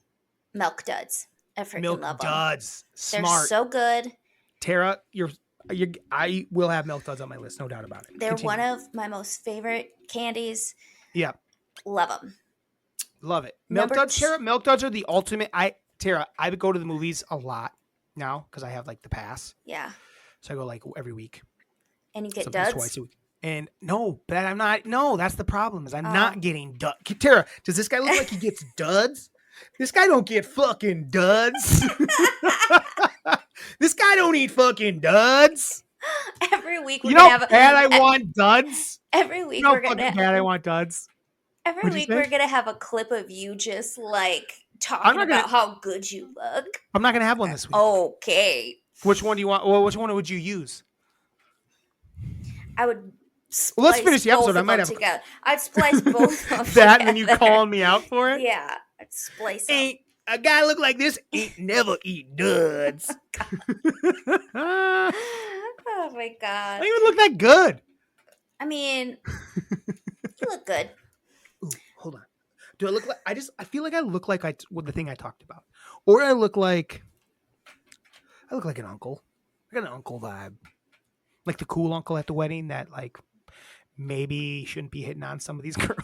[SPEAKER 3] milk duds. I freaking
[SPEAKER 2] Milk
[SPEAKER 3] love them.
[SPEAKER 2] duds.
[SPEAKER 3] They're
[SPEAKER 2] Smart.
[SPEAKER 3] so good.
[SPEAKER 2] Tara, I will have milk duds on my list, no doubt about it.
[SPEAKER 3] They're
[SPEAKER 2] Continue.
[SPEAKER 3] one of my most favorite candies.
[SPEAKER 2] Yeah,
[SPEAKER 3] Love them.
[SPEAKER 2] love it. Milk
[SPEAKER 3] Number
[SPEAKER 2] duds,
[SPEAKER 3] two-
[SPEAKER 2] Tara. Milk duds are the ultimate. Tara, I would go to the movies a lot now because I have like the pass,
[SPEAKER 3] Yeah.
[SPEAKER 2] so I go like every week.
[SPEAKER 3] And you get
[SPEAKER 2] Sometimes
[SPEAKER 3] duds.
[SPEAKER 2] twice a week. And no, but I'm not. No, that's the problem. Is I'm
[SPEAKER 3] Oh.
[SPEAKER 2] not getting duds. Tara, does this guy look like he gets duds? This guy don't get fucking duds. This guy don't eat fucking duds.
[SPEAKER 3] Every week we're
[SPEAKER 2] You know
[SPEAKER 3] gonna
[SPEAKER 2] how
[SPEAKER 3] have
[SPEAKER 2] bad I want duds.
[SPEAKER 3] every week
[SPEAKER 2] You know
[SPEAKER 3] we're
[SPEAKER 2] how
[SPEAKER 3] gonna
[SPEAKER 2] fucking bad I want duds.
[SPEAKER 3] Every
[SPEAKER 2] What'd you
[SPEAKER 3] week
[SPEAKER 2] say?
[SPEAKER 3] we're gonna have a clip of you just like
[SPEAKER 2] I'm
[SPEAKER 3] talking
[SPEAKER 2] not
[SPEAKER 3] about
[SPEAKER 2] gonna.
[SPEAKER 3] how good you look.
[SPEAKER 2] I'm not gonna have one this week.
[SPEAKER 3] Okay.
[SPEAKER 2] Which one do you want? Well, which one would you use?
[SPEAKER 3] I would
[SPEAKER 2] Well, let's
[SPEAKER 3] splice
[SPEAKER 2] finish the
[SPEAKER 3] both
[SPEAKER 2] episode. I
[SPEAKER 3] of
[SPEAKER 2] might
[SPEAKER 3] them
[SPEAKER 2] have
[SPEAKER 3] together. I'd splice both of them
[SPEAKER 2] that, and then you
[SPEAKER 3] together.
[SPEAKER 2] calling me out for it.
[SPEAKER 3] Yeah, I'd splice them.
[SPEAKER 2] Ain't a guy look like this ain't never eat duds. I
[SPEAKER 3] Oh my god.
[SPEAKER 2] don't even look that good.
[SPEAKER 3] I mean, you look good.
[SPEAKER 2] Ooh, hold on. Do I look like I feel like I look like the thing I talked about, or I look like an uncle. I got an uncle vibe, like the cool uncle at the wedding that like maybe shouldn't be hitting on some of these girls.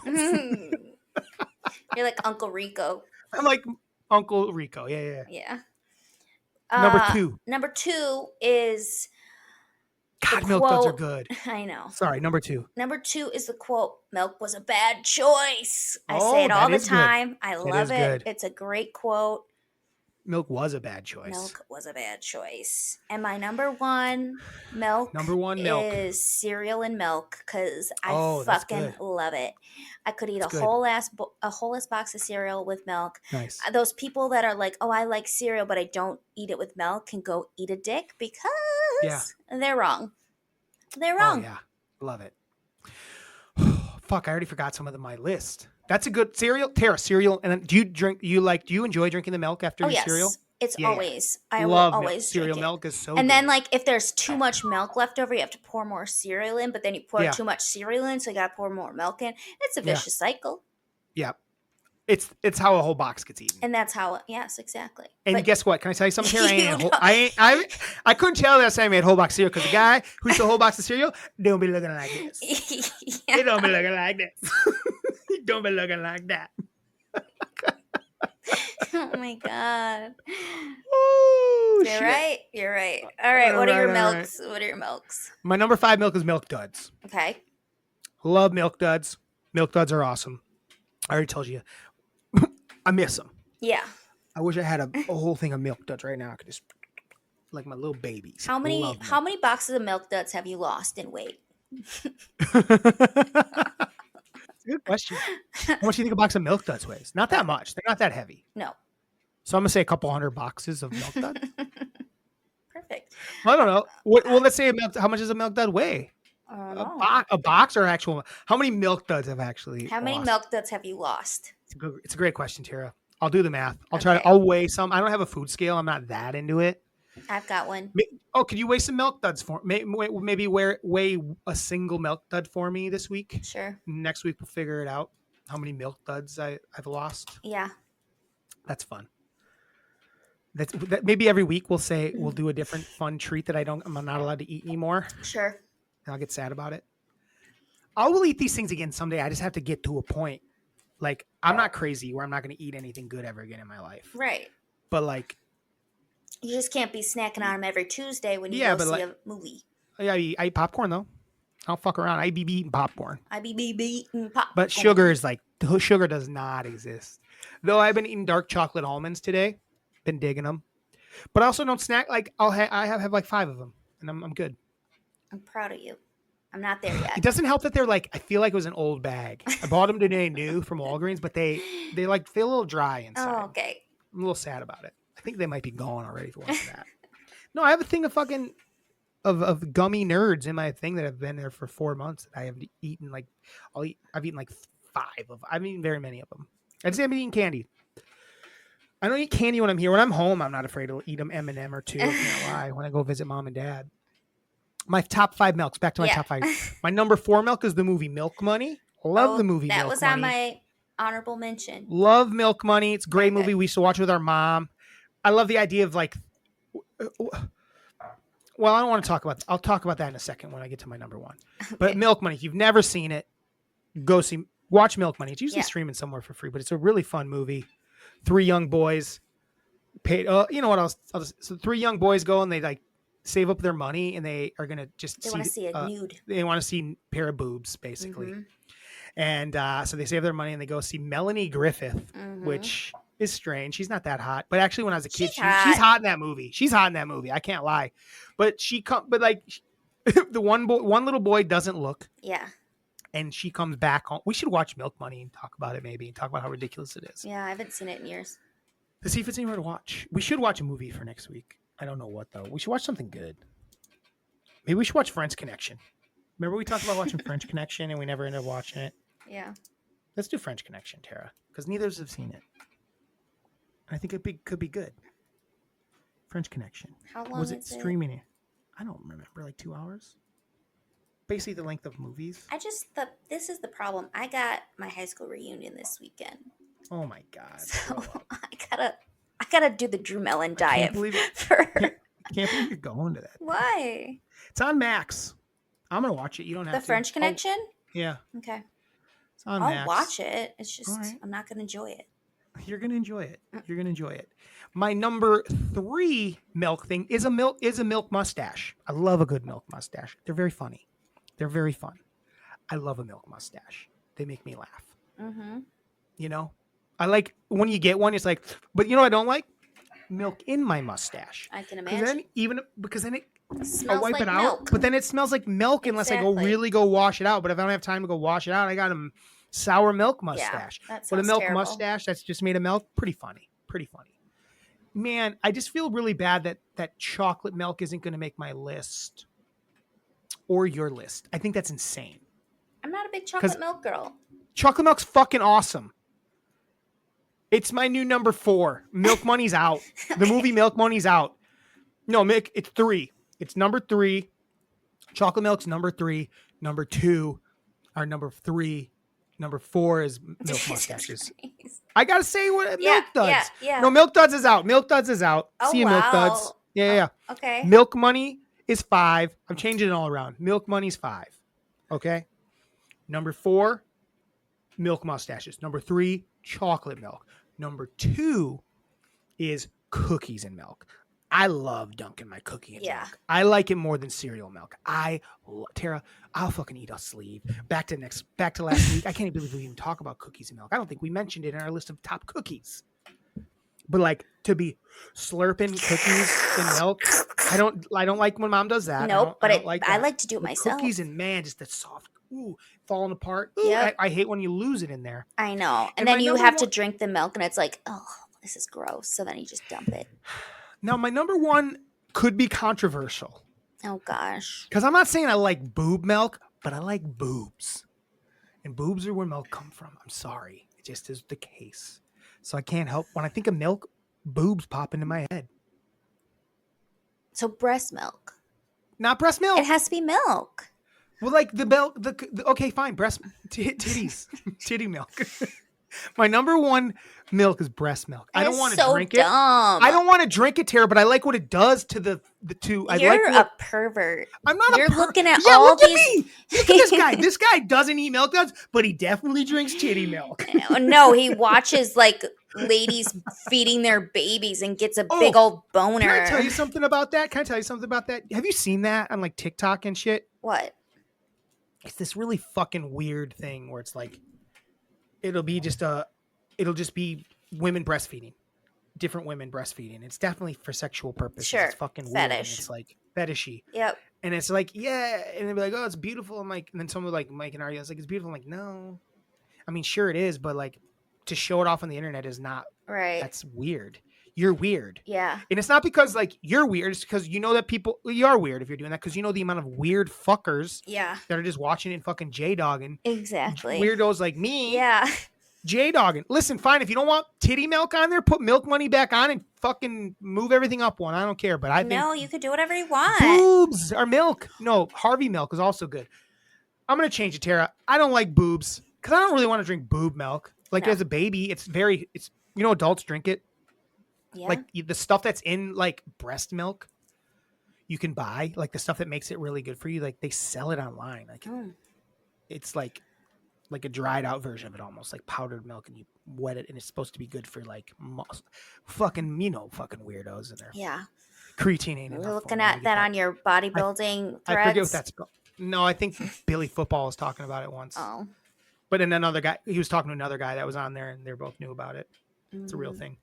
[SPEAKER 3] You're like Uncle Rico.
[SPEAKER 2] I'm like Uncle Rico. Yeah.
[SPEAKER 3] Yeah.
[SPEAKER 2] Number 2.
[SPEAKER 3] Number 2 is
[SPEAKER 2] God,
[SPEAKER 3] the
[SPEAKER 2] milk duds are
[SPEAKER 3] quote.
[SPEAKER 2] good.
[SPEAKER 3] I know.
[SPEAKER 2] Sorry, number 2.
[SPEAKER 3] Number 2 is the quote, "Milk was a bad choice." I
[SPEAKER 2] Oh,
[SPEAKER 3] say it all
[SPEAKER 2] that
[SPEAKER 3] the
[SPEAKER 2] is good.
[SPEAKER 3] time. I
[SPEAKER 2] That
[SPEAKER 3] love
[SPEAKER 2] is
[SPEAKER 3] it.
[SPEAKER 2] good.
[SPEAKER 3] It's a great quote.
[SPEAKER 2] Milk was a bad choice.
[SPEAKER 3] Milk was a bad choice. And my number 1 milk
[SPEAKER 2] Number 1 milk.
[SPEAKER 3] is cereal and milk because I
[SPEAKER 2] Oh, that's
[SPEAKER 3] fucking
[SPEAKER 2] good.
[SPEAKER 3] love it. I could eat
[SPEAKER 2] That's
[SPEAKER 3] a
[SPEAKER 2] good.
[SPEAKER 3] whole ass box of cereal with milk.
[SPEAKER 2] Nice.
[SPEAKER 3] Those people that are like, "Oh, I like cereal, but I don't eat it with milk," can go eat a dick because they're wrong. They're wrong.
[SPEAKER 2] Oh yeah, love it. Fuck, I already forgot some of my list. That's a good cereal. Tara, cereal. And then do you enjoy drinking the milk after your
[SPEAKER 3] yes.
[SPEAKER 2] cereal?
[SPEAKER 3] It's
[SPEAKER 2] Yeah,
[SPEAKER 3] always. I
[SPEAKER 2] Love
[SPEAKER 3] will
[SPEAKER 2] milk.
[SPEAKER 3] always
[SPEAKER 2] Cereal
[SPEAKER 3] drink it.
[SPEAKER 2] milk is so
[SPEAKER 3] And
[SPEAKER 2] good.
[SPEAKER 3] then, like, if there's too much milk left over, you have to pour more cereal in. But then you pour
[SPEAKER 2] Yeah.
[SPEAKER 3] too much cereal in, so you gotta pour more milk in. It's a
[SPEAKER 2] Yeah.
[SPEAKER 3] vicious cycle,
[SPEAKER 2] Yeah. It's how a whole box gets eaten.
[SPEAKER 3] and that's how. Yes, exactly.
[SPEAKER 2] And
[SPEAKER 3] But
[SPEAKER 2] guess what? Can I tell you something, Tara?
[SPEAKER 3] You don't-
[SPEAKER 2] I couldn't tell that I made whole box cereal because the guy who eats the whole box of cereal don't be looking like this.
[SPEAKER 3] Yeah.
[SPEAKER 2] He don't be looking like this. He don't be looking like that.
[SPEAKER 3] Oh my god.
[SPEAKER 2] Ooh,
[SPEAKER 3] You're
[SPEAKER 2] shit.
[SPEAKER 3] right. You're right. All right. What are your
[SPEAKER 2] All right.
[SPEAKER 3] milks? What are your milks?
[SPEAKER 2] My number 5 milk is Milk Duds.
[SPEAKER 3] Okay.
[SPEAKER 2] Love Milk Duds. Milk Duds are awesome. I already told you. I miss them.
[SPEAKER 3] Yeah.
[SPEAKER 2] I wish I had a whole thing of Milk Duds right now. I could just like my little babies.
[SPEAKER 3] How many
[SPEAKER 2] Love
[SPEAKER 3] how many boxes of milk duds have you lost in weight?
[SPEAKER 2] That's a good question. How much do you think a box of Milk Duds weighs? Not that much. They're not that heavy.
[SPEAKER 3] No.
[SPEAKER 2] So I'm gonna say a couple hundred boxes of Milk Duds.
[SPEAKER 3] Perfect.
[SPEAKER 2] I don't know. Well, let's say how much does a Milk Dud weigh?
[SPEAKER 3] I don't know.
[SPEAKER 2] A box or actual? How many Milk Duds have actually?
[SPEAKER 3] How many
[SPEAKER 2] lost?
[SPEAKER 3] milk duds have you lost?
[SPEAKER 2] It's a great question, Tara. I'll do the math.
[SPEAKER 3] Okay.
[SPEAKER 2] I'll weigh some. I don't have a food scale. I'm not that into it.
[SPEAKER 3] I've got one.
[SPEAKER 2] Oh, could you weigh some Milk Duds for maybe weigh a single Milk Dud for me this week?
[SPEAKER 3] Sure.
[SPEAKER 2] Next week we'll figure it out. How many Milk Duds I've lost?
[SPEAKER 3] Yeah.
[SPEAKER 2] That's fun. That maybe every week we'll do a different fun treat that I'm not allowed to eat anymore.
[SPEAKER 3] Sure.
[SPEAKER 2] And I'll get sad about it. I will eat these things again someday. I just have to get to a point. Like, I'm not crazy where I'm not going to eat anything good ever again in my life.
[SPEAKER 3] Right.
[SPEAKER 2] But like,
[SPEAKER 3] You just can't be snacking on them every Tuesday when you
[SPEAKER 2] Yeah,
[SPEAKER 3] go
[SPEAKER 2] but
[SPEAKER 3] see
[SPEAKER 2] like-
[SPEAKER 3] a movie.
[SPEAKER 2] I eat popcorn though. I'll fuck around. I be eating popcorn.
[SPEAKER 3] I be eating popcorn.
[SPEAKER 2] But sugar is like, sugar does not exist. Though I've been eating dark chocolate almonds today. Been digging them. But I also don't snack. Like, I have like 5 of them. And I'm good.
[SPEAKER 3] I'm proud of you. I'm not there yet.
[SPEAKER 2] It doesn't help that they're like, I feel like it was an old bag. I bought them today new from Walgreens, but they like feel a little dry inside.
[SPEAKER 3] Oh, okay.
[SPEAKER 2] I'm a little sad about it. I think they might be gone already for that. No, I have a thing of fucking of gummy nerds in my thing that have been there for 4 months that I have eaten like I've eaten like 5 of. I've eaten very many of them. I'd say I've been eating candy. I don't eat candy when I'm here. When I'm home, I'm not afraid to eat them M&M or 2. I can't lie. When I go visit mom and dad. My top 5 milks. Back to my top 5. My number 4 milk is the movie Milk Money. Love the movie Milk Money.
[SPEAKER 3] That was on my honorable mention.
[SPEAKER 2] Love Milk Money. It's a great
[SPEAKER 3] Okay.
[SPEAKER 2] movie. We used to watch with our mom. I love the idea of like, well, I don't want to talk about, I'll talk about that in a second when I get to my number 1. But
[SPEAKER 3] Okay.
[SPEAKER 2] Milk Money, if you've never seen it, watch Milk Money. It's usually streaming somewhere for free, but it's a really fun movie. 3 young boys paid, you know what else? So 3 young boys go and they like save up their money and they are going to just
[SPEAKER 3] They want to see a nude.
[SPEAKER 2] They want to see a pair of boobs basically.
[SPEAKER 3] Mhm.
[SPEAKER 2] And so they save their money and they go see Melanie Griffith,
[SPEAKER 3] Mhm.
[SPEAKER 2] which is strange. She's not that hot, but actually, when I was a kid,
[SPEAKER 3] She's
[SPEAKER 2] she's
[SPEAKER 3] hot.
[SPEAKER 2] hot in that movie. She's hot in that movie. I can't lie. But but like the one little boy doesn't look,
[SPEAKER 3] Yeah.
[SPEAKER 2] and she comes back home. We should watch Milk Money and talk about it maybe and talk about how ridiculous it is.
[SPEAKER 3] Yeah, I haven't seen it in years.
[SPEAKER 2] To see if it's anywhere to watch. We should watch a movie for next week. I don't know what though. We should watch something good. Maybe we should watch French Connection. Remember we talked about watching French Connection and we never ended up watching it?
[SPEAKER 3] Yeah.
[SPEAKER 2] Let's do French Connection, Tara, because neither of us have seen it. I think it could be good. French Connection.
[SPEAKER 3] How long
[SPEAKER 2] was
[SPEAKER 3] is
[SPEAKER 2] it streaming? I don't remember. Like 2 hours. Basically, the length of movies.
[SPEAKER 3] This is the problem. I got my high school reunion this weekend.
[SPEAKER 2] Oh my god!
[SPEAKER 3] So I gotta do the Drew Mellon diet.
[SPEAKER 2] Can't believe it.
[SPEAKER 3] For...
[SPEAKER 2] I can't believe you're going to that.
[SPEAKER 3] Why?
[SPEAKER 2] It's on Max. I'm gonna watch it. You don't have
[SPEAKER 3] the
[SPEAKER 2] to.
[SPEAKER 3] French Connection.
[SPEAKER 2] Yeah.
[SPEAKER 3] Okay.
[SPEAKER 2] It's on
[SPEAKER 3] I'll
[SPEAKER 2] Max.
[SPEAKER 3] watch it. It's just
[SPEAKER 2] right.
[SPEAKER 3] I'm not gonna enjoy it.
[SPEAKER 2] You're gonna enjoy it. You're gonna enjoy it. My number 3 milk thing is a milk mustache. I love a good milk mustache. They're very funny. They're very fun. I love a milk mustache. They make me laugh.
[SPEAKER 3] Mm-hmm.
[SPEAKER 2] You know, I like when you get one. It's like, but you know, what I don't like milk in my mustache.
[SPEAKER 3] I can imagine.
[SPEAKER 2] Because then it
[SPEAKER 3] smells
[SPEAKER 2] I wipe
[SPEAKER 3] like
[SPEAKER 2] it out,
[SPEAKER 3] milk.
[SPEAKER 2] but then it smells like milk unless I go wash it out. But if I don't have time to go wash it out, I got a sour milk mustache.
[SPEAKER 3] Yeah, that sounds
[SPEAKER 2] but a milk
[SPEAKER 3] terrible.
[SPEAKER 2] mustache that's just made of milk, pretty funny. Man, I just feel really bad that chocolate milk isn't going to make my list or your list. I think that's insane.
[SPEAKER 3] I'm not a big chocolate milk girl.
[SPEAKER 2] Chocolate milk's fucking awesome. It's my new number 4. Milk Money's out. The movie Milk Money's out. No, Mick, it's 3. It's number 3. Chocolate milk's number 3. Number 2 are number 3. Number 4 is milk mustaches. I gotta say what Milk Duds.
[SPEAKER 3] Yeah.
[SPEAKER 2] No, Milk Duds is out. Milk Duds is out.
[SPEAKER 3] Oh,
[SPEAKER 2] See you, Milk Duds. Yeah.
[SPEAKER 3] Okay.
[SPEAKER 2] Milk Money is 5. I'm changing it all around. Milk Money's 5. Okay. Number 4, milk mustaches. Number 3, chocolate milk. Number 2 is cookies and milk. I love dunking my cookie in milk. I like it more than cereal milk. Tara, I'll fucking eat a sleeve. Back to last week. I can't believe we even talk about cookies and milk. I don't think we mentioned it in our list of top cookies. But like to be slurping cookies in milk, I don't like when Mom does that.
[SPEAKER 3] Nope,
[SPEAKER 2] I
[SPEAKER 3] like to do it myself.
[SPEAKER 2] Cookies and man, just the soft, falling apart. Yep. I hate when you lose it in there.
[SPEAKER 3] I know, and then you have to drink the milk, and it's like, oh, this is gross. So then you just dump it.
[SPEAKER 2] Now, my number 1 could be controversial.
[SPEAKER 3] Oh, gosh.
[SPEAKER 2] Because I'm not saying I like boob milk, but I like boobs. And boobs are where milk come from. I'm sorry. It just is the case. So I can't help. When I think of milk, boobs pop into my head.
[SPEAKER 3] So breast milk.
[SPEAKER 2] Not breast milk.
[SPEAKER 3] It has to be milk.
[SPEAKER 2] Well, like the milk. Okay, fine. Breast titties. Titty milk. My number 1 milk is breast milk. I don't want to drink it. I don't want to drink it, Tara, but I like what it does to the two.
[SPEAKER 3] You're a pervert.
[SPEAKER 2] I'm not.
[SPEAKER 3] You're looking at
[SPEAKER 2] all
[SPEAKER 3] all
[SPEAKER 2] these.
[SPEAKER 3] these.
[SPEAKER 2] Look at this guy. This guy doesn't eat milk duds, but he definitely drinks titty milk.
[SPEAKER 3] No, he watches like ladies feeding their babies and gets a big old boner.
[SPEAKER 2] Can I tell you something about that? Have you seen that on like TikTok and shit?
[SPEAKER 3] What?
[SPEAKER 2] It's this really fucking weird thing where it's like, it'll just be women breastfeeding, different women breastfeeding. It's definitely for sexual purposes.
[SPEAKER 3] Sure.
[SPEAKER 2] It's fucking weird.
[SPEAKER 3] Fetish.
[SPEAKER 2] It's like fetishy.
[SPEAKER 3] Yep.
[SPEAKER 2] And it's like, yeah. And they'll be like, oh, it's beautiful. I'm like, and then someone like Mike and Arya, it's like, it's beautiful. I'm like, no. I mean, sure it is, but like to show it off on the internet is not
[SPEAKER 3] right.
[SPEAKER 2] That's weird. You're weird.
[SPEAKER 3] Yeah.
[SPEAKER 2] And it's not because like you're weird. It's because you know that you are weird if you're doing that, because you know the amount of weird fuckers that are just watching it and fucking J-dogging.
[SPEAKER 3] Exactly.
[SPEAKER 2] Weirdos like me.
[SPEAKER 3] Yeah.
[SPEAKER 2] J-dogging. Listen, fine. If you don't want titty milk on there, put Milk Money back on and fucking move everything up one. I don't care. But I think
[SPEAKER 3] you could do whatever you want.
[SPEAKER 2] Boobs are milk. No, Harvey milk is also good. I'm going to change it, Tara. I don't like boobs because I don't really want to drink boob milk. Like as a baby, it's adults drink it. Yeah. Like the stuff that's in like breast milk, you can buy like the stuff that makes it really good for you. Like they sell it online. Like it's like a dried out version of it, almost like powdered milk, and you wet it, and it's supposed to be good for like fucking weirdos in there.
[SPEAKER 3] Yeah.
[SPEAKER 2] Creatine ain't
[SPEAKER 3] enough. You're looking at that on your bodybuilding threads.
[SPEAKER 2] I forget what that's. No, I think Billy Football was talking about it once.
[SPEAKER 3] Oh.
[SPEAKER 2] But then another guy, he was talking to another guy that was on there, and they both knew about it. It's a real thing.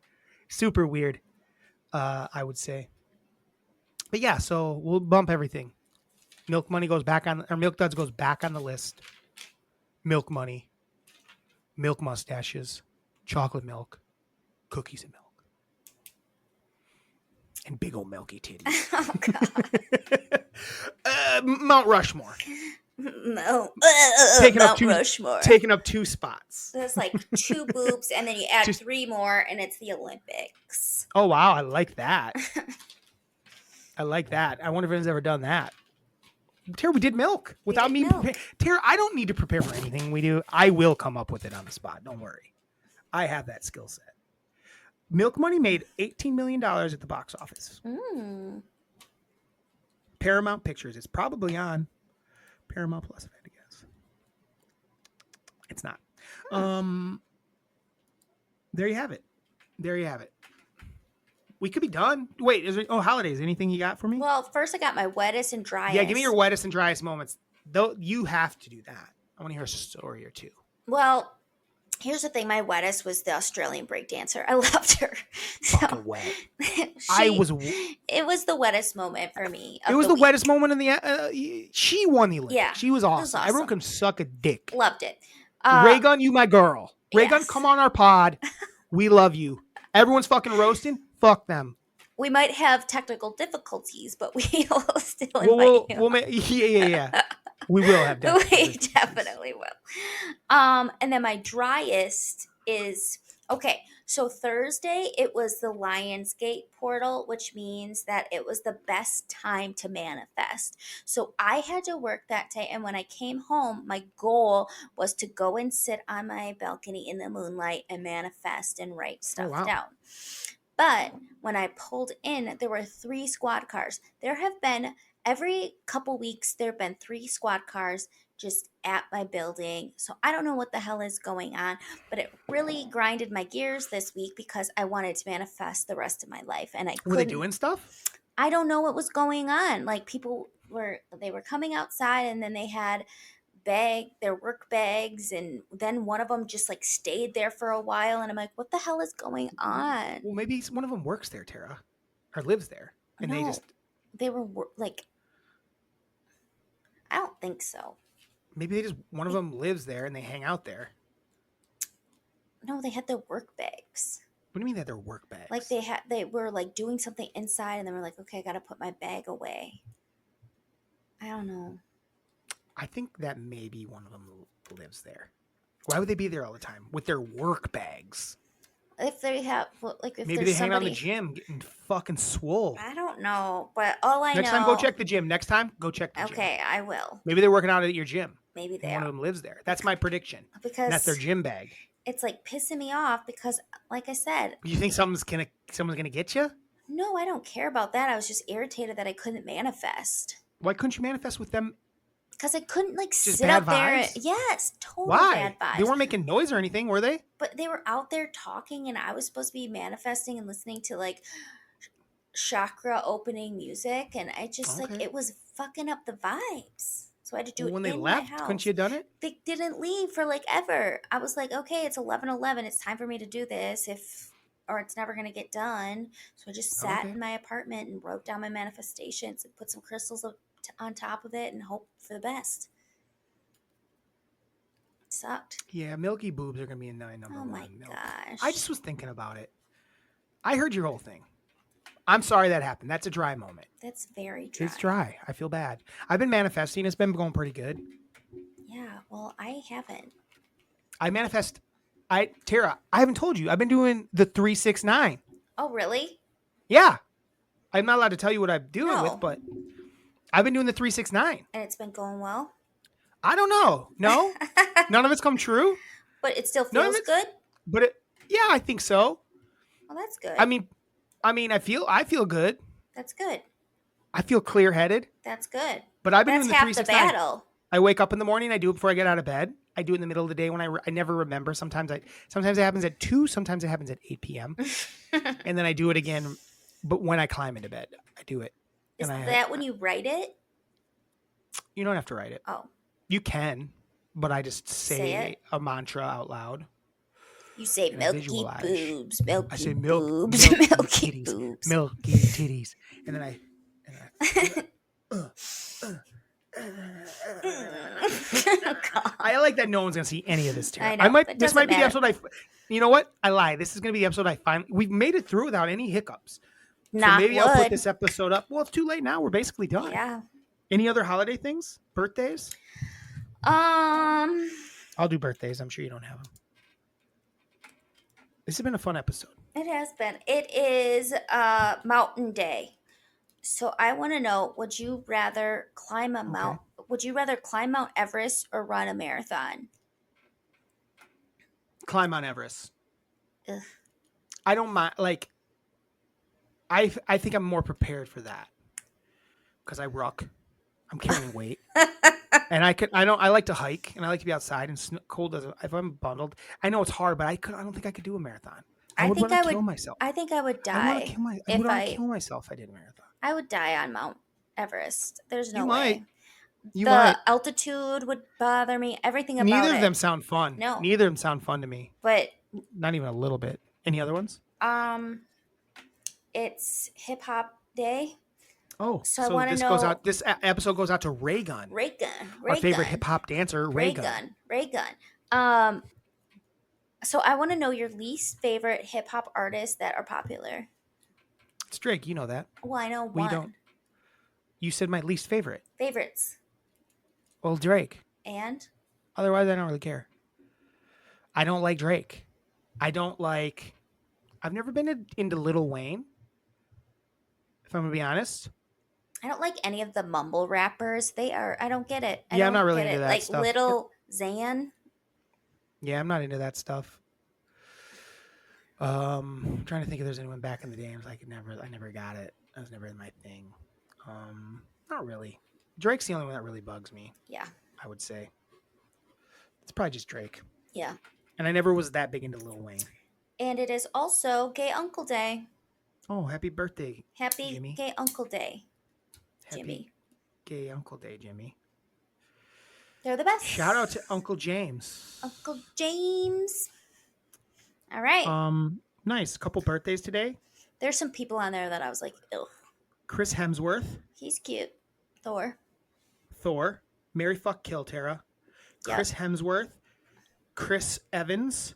[SPEAKER 2] Super weird, I would say. But yeah, so we'll bump everything. Milk Money goes back on, or Milk Duds goes back on the list. milk money, milk mustaches, chocolate milk, cookies and milk, and big old milky titties.
[SPEAKER 3] Oh God.
[SPEAKER 2] Mount Rushmore.
[SPEAKER 3] No.
[SPEAKER 2] Mount
[SPEAKER 3] Rushmore.
[SPEAKER 2] Taking up 2 spots.
[SPEAKER 3] There's like 2 boobs, and then you add
[SPEAKER 2] Just-
[SPEAKER 3] 3 more, and it's the Olympics.
[SPEAKER 2] Oh wow, I like that. I like that. I wonder if anyone's ever done that. Tara, we did milk without me. Tara, I don't need to prepare for anything we do. I will come up with it on the spot. Don't worry. I have that skill set. Milk Money made $18 million at the box office.
[SPEAKER 3] Mm.
[SPEAKER 2] Paramount Pictures. It's probably on Paramount Plus, if I had to guess. It's not. There you have it. There you have it. We could be done. Wait, is there, holidays. Anything you got for me?
[SPEAKER 3] Well, first I got my wettest and driest.
[SPEAKER 2] Yeah, give me your wettest and driest moments. Though you have to do that. I want to hear a story or two.
[SPEAKER 3] Well, here's the thing. My wettest was the Australian breakdancer. I loved her.
[SPEAKER 2] Fucking wet. It
[SPEAKER 3] was the wettest moment for me.
[SPEAKER 2] was the wettest moment in the. She won the Olympics.
[SPEAKER 3] Yeah,
[SPEAKER 2] she was awesome.
[SPEAKER 3] was awesome.
[SPEAKER 2] Everyone can suck a dick.
[SPEAKER 3] Loved it.
[SPEAKER 2] RayGun, you my girl. RayGun,
[SPEAKER 3] yes.
[SPEAKER 2] come on our pod. We love you. Everyone's fucking roasting. Fuck them.
[SPEAKER 3] We might have technical difficulties, but we will still invite you.
[SPEAKER 2] Yeah. We will have
[SPEAKER 3] We definitely will. And then my driest is okay. So Thursday, it was the Lionsgate portal, which means that it was the best time to manifest. So I had to work that day. And when I came home, my goal was to go and sit on my balcony in the moonlight and manifest and write stuff down. But when I pulled in, there were 3 squad cars. There have been, every couple weeks, there have been 3 squad cars just at my building. So I don't know what the hell is going on, but it really grinded my gears this week because I wanted to manifest the rest of my life. And
[SPEAKER 2] were they doing stuff?
[SPEAKER 3] I don't know what was going on. Like people were coming outside, and then they had their work bags, and then one of them just like stayed there for a while, and I'm like, what the hell is going on?
[SPEAKER 2] Well, maybe one of them works there, Tara, or lives there, and
[SPEAKER 3] they were like, I don't think so.
[SPEAKER 2] Maybe one of them lives there and they hang out there.
[SPEAKER 3] No, they had their work bags.
[SPEAKER 2] What do you mean they had their work bags?
[SPEAKER 3] Like they were like doing something inside, and they were like, okay, I got to put my bag away. I don't know.
[SPEAKER 2] I think that maybe one of them lives there. Why would they be there all the time with their work bags?
[SPEAKER 3] If they have, like, if
[SPEAKER 2] maybe
[SPEAKER 3] there's
[SPEAKER 2] they hang out
[SPEAKER 3] somebody
[SPEAKER 2] in the gym getting fucking swole.
[SPEAKER 3] I don't know, but all I know.
[SPEAKER 2] Next time, go check the gym. Next time, go check the gym.
[SPEAKER 3] Okay, I will.
[SPEAKER 2] Maybe they're working out at your gym.
[SPEAKER 3] Maybe they
[SPEAKER 2] One
[SPEAKER 3] are.
[SPEAKER 2] of them lives there. That's my prediction.
[SPEAKER 3] Because
[SPEAKER 2] that's their gym bag.
[SPEAKER 3] It's like pissing me off because, like I said,
[SPEAKER 2] you think someone's gonna get you?
[SPEAKER 3] No, I don't care about that. I was just irritated that I couldn't manifest.
[SPEAKER 2] Why couldn't you manifest with them?
[SPEAKER 3] Because I couldn't like
[SPEAKER 2] just
[SPEAKER 3] sit
[SPEAKER 2] bad
[SPEAKER 3] up there.
[SPEAKER 2] vibes?
[SPEAKER 3] Yes, totally
[SPEAKER 2] Why?
[SPEAKER 3] bad vibes.
[SPEAKER 2] They weren't making noise or anything, were they?
[SPEAKER 3] But they were out there talking, and I was supposed to be manifesting and listening to like chakra opening music, and I just like it was fucking up the vibes. So I had to do it
[SPEAKER 2] when they
[SPEAKER 3] in
[SPEAKER 2] left.
[SPEAKER 3] my house.
[SPEAKER 2] Couldn't you have done it?
[SPEAKER 3] They didn't leave for like ever. I was like, okay, it's 11:11. It's time for me to do this. Or it's never gonna get done. So I just sat in my apartment and wrote down my manifestations and put some crystals on top of it and hope for the best. It sucked.
[SPEAKER 2] Yeah, milky boobs are gonna be in number one.
[SPEAKER 3] Oh my gosh!
[SPEAKER 2] I just was thinking about it. I heard your whole thing. I'm sorry that happened. That's a dry moment.
[SPEAKER 3] That's very dry.
[SPEAKER 2] It's dry. I feel bad. I've been manifesting. It's been going pretty good.
[SPEAKER 3] Yeah, well, I haven't.
[SPEAKER 2] Tara, I haven't told you. I've been doing the 3-6-9.
[SPEAKER 3] Oh, really?
[SPEAKER 2] Yeah. I'm not allowed to tell you what I'm doing with, but I've been doing the 3-6-9.
[SPEAKER 3] And it's been going well?
[SPEAKER 2] I don't know. No. None of it's come true.
[SPEAKER 3] But it still feels good?
[SPEAKER 2] But yeah, I think so.
[SPEAKER 3] Well, that's good.
[SPEAKER 2] I mean, I feel good.
[SPEAKER 3] That's good.
[SPEAKER 2] I feel clear-headed.
[SPEAKER 3] That's good.
[SPEAKER 2] But I've been doing the 3-6-9.
[SPEAKER 3] That's half the battle.
[SPEAKER 2] I wake up in the morning. I do it before I get out of bed. I do it in the middle of the day when I never remember. Sometimes it happens at 2. Sometimes it happens at 8 p.m. And then I do it again. But when I climb into bed, I do it.
[SPEAKER 3] Is that when you write it?
[SPEAKER 2] You don't have to write it.
[SPEAKER 3] Oh.
[SPEAKER 2] You can, but I just say a mantra out loud.
[SPEAKER 3] You say milky boobs, milky
[SPEAKER 2] I say
[SPEAKER 3] boobs, milky
[SPEAKER 2] titties,
[SPEAKER 3] boobs.
[SPEAKER 2] milky titties. And then I I like that no one's gonna see any of this. Tara.
[SPEAKER 3] I know, it
[SPEAKER 2] This might
[SPEAKER 3] doesn't
[SPEAKER 2] be the
[SPEAKER 3] matter.
[SPEAKER 2] episode. You know what? I lie. This is gonna be the episode. We've made it through without any hiccups. So
[SPEAKER 3] Knock
[SPEAKER 2] maybe I'll put
[SPEAKER 3] wood.
[SPEAKER 2] this episode up. Well, it's too late now. We're basically done.
[SPEAKER 3] Yeah.
[SPEAKER 2] Any other holiday things? Birthdays?
[SPEAKER 3] Um,
[SPEAKER 2] I'll do birthdays. I'm sure you don't have them. This has been a fun episode.
[SPEAKER 3] it has been. It is Mountain Day. So I want to know, would you rather climb Mount Everest or run a marathon?
[SPEAKER 2] Climb on Everest.
[SPEAKER 3] Ugh.
[SPEAKER 2] I don't mind. Like, I think I'm more prepared for that because I ruck. I'm carrying weight, and I like to hike and I like to be outside and cold doesn't. If I'm bundled, I know it's hard, but I don't think I could do a marathon. I would kill myself.
[SPEAKER 3] I think I would
[SPEAKER 2] I
[SPEAKER 3] die.
[SPEAKER 2] would kill myself if I did a marathon.
[SPEAKER 3] I would die on Mount Everest. There's no
[SPEAKER 2] You
[SPEAKER 3] way.
[SPEAKER 2] might. You
[SPEAKER 3] The
[SPEAKER 2] might.
[SPEAKER 3] altitude would bother me. Everything about
[SPEAKER 2] Neither
[SPEAKER 3] it.
[SPEAKER 2] of them sound fun.
[SPEAKER 3] No.
[SPEAKER 2] Neither of them sound fun to me.
[SPEAKER 3] But
[SPEAKER 2] Not even a little bit. Any other ones?
[SPEAKER 3] it's Hip Hop Day.
[SPEAKER 2] Oh,
[SPEAKER 3] So I wanna know-
[SPEAKER 2] goes out. This episode goes out to RayGun, our favorite hip hop dancer. RayGun.
[SPEAKER 3] Raygun. So I want to know your least favorite hip hop artists that are popular.
[SPEAKER 2] It's Drake. You know that.
[SPEAKER 3] Well, I know
[SPEAKER 2] We
[SPEAKER 3] one.
[SPEAKER 2] don't. You said my least favorite.
[SPEAKER 3] Favorites.
[SPEAKER 2] Well, Drake.
[SPEAKER 3] And
[SPEAKER 2] Otherwise, I don't really care. I don't like Drake. I've never been into Lil Wayne. If I'm gonna be honest.
[SPEAKER 3] I don't like any of the mumble rappers. I don't get it.
[SPEAKER 2] Yeah, I'm not really
[SPEAKER 3] get
[SPEAKER 2] into
[SPEAKER 3] it.
[SPEAKER 2] that
[SPEAKER 3] Like
[SPEAKER 2] stuff.
[SPEAKER 3] Little Xan.
[SPEAKER 2] Yeah, I'm not into that stuff. I'm trying to think if there's anyone back in the day. I never got it. That was never my thing. Not really. Drake's the only one that really bugs me.
[SPEAKER 3] Yeah.
[SPEAKER 2] I would say. It's probably just Drake.
[SPEAKER 3] Yeah.
[SPEAKER 2] And I never was that big into Lil Wayne.
[SPEAKER 3] And it is also Gay Uncle Day.
[SPEAKER 2] Oh, happy birthday,
[SPEAKER 3] Happy
[SPEAKER 2] Jimmy.
[SPEAKER 3] Gay Uncle Day,
[SPEAKER 2] Happy
[SPEAKER 3] Jimmy.
[SPEAKER 2] Gay Uncle Day, Jimmy.
[SPEAKER 3] They're the best.
[SPEAKER 2] Shout out to Uncle James.
[SPEAKER 3] Uncle James. All right.
[SPEAKER 2] Nice. Couple birthdays today.
[SPEAKER 3] There's some people on there that I was like, ew,
[SPEAKER 2] Chris Hemsworth,
[SPEAKER 3] he's cute. Thor.
[SPEAKER 2] Thor, Mary Fuck Kill Tara,
[SPEAKER 3] Yep.
[SPEAKER 2] Chris Hemsworth, Chris Evans,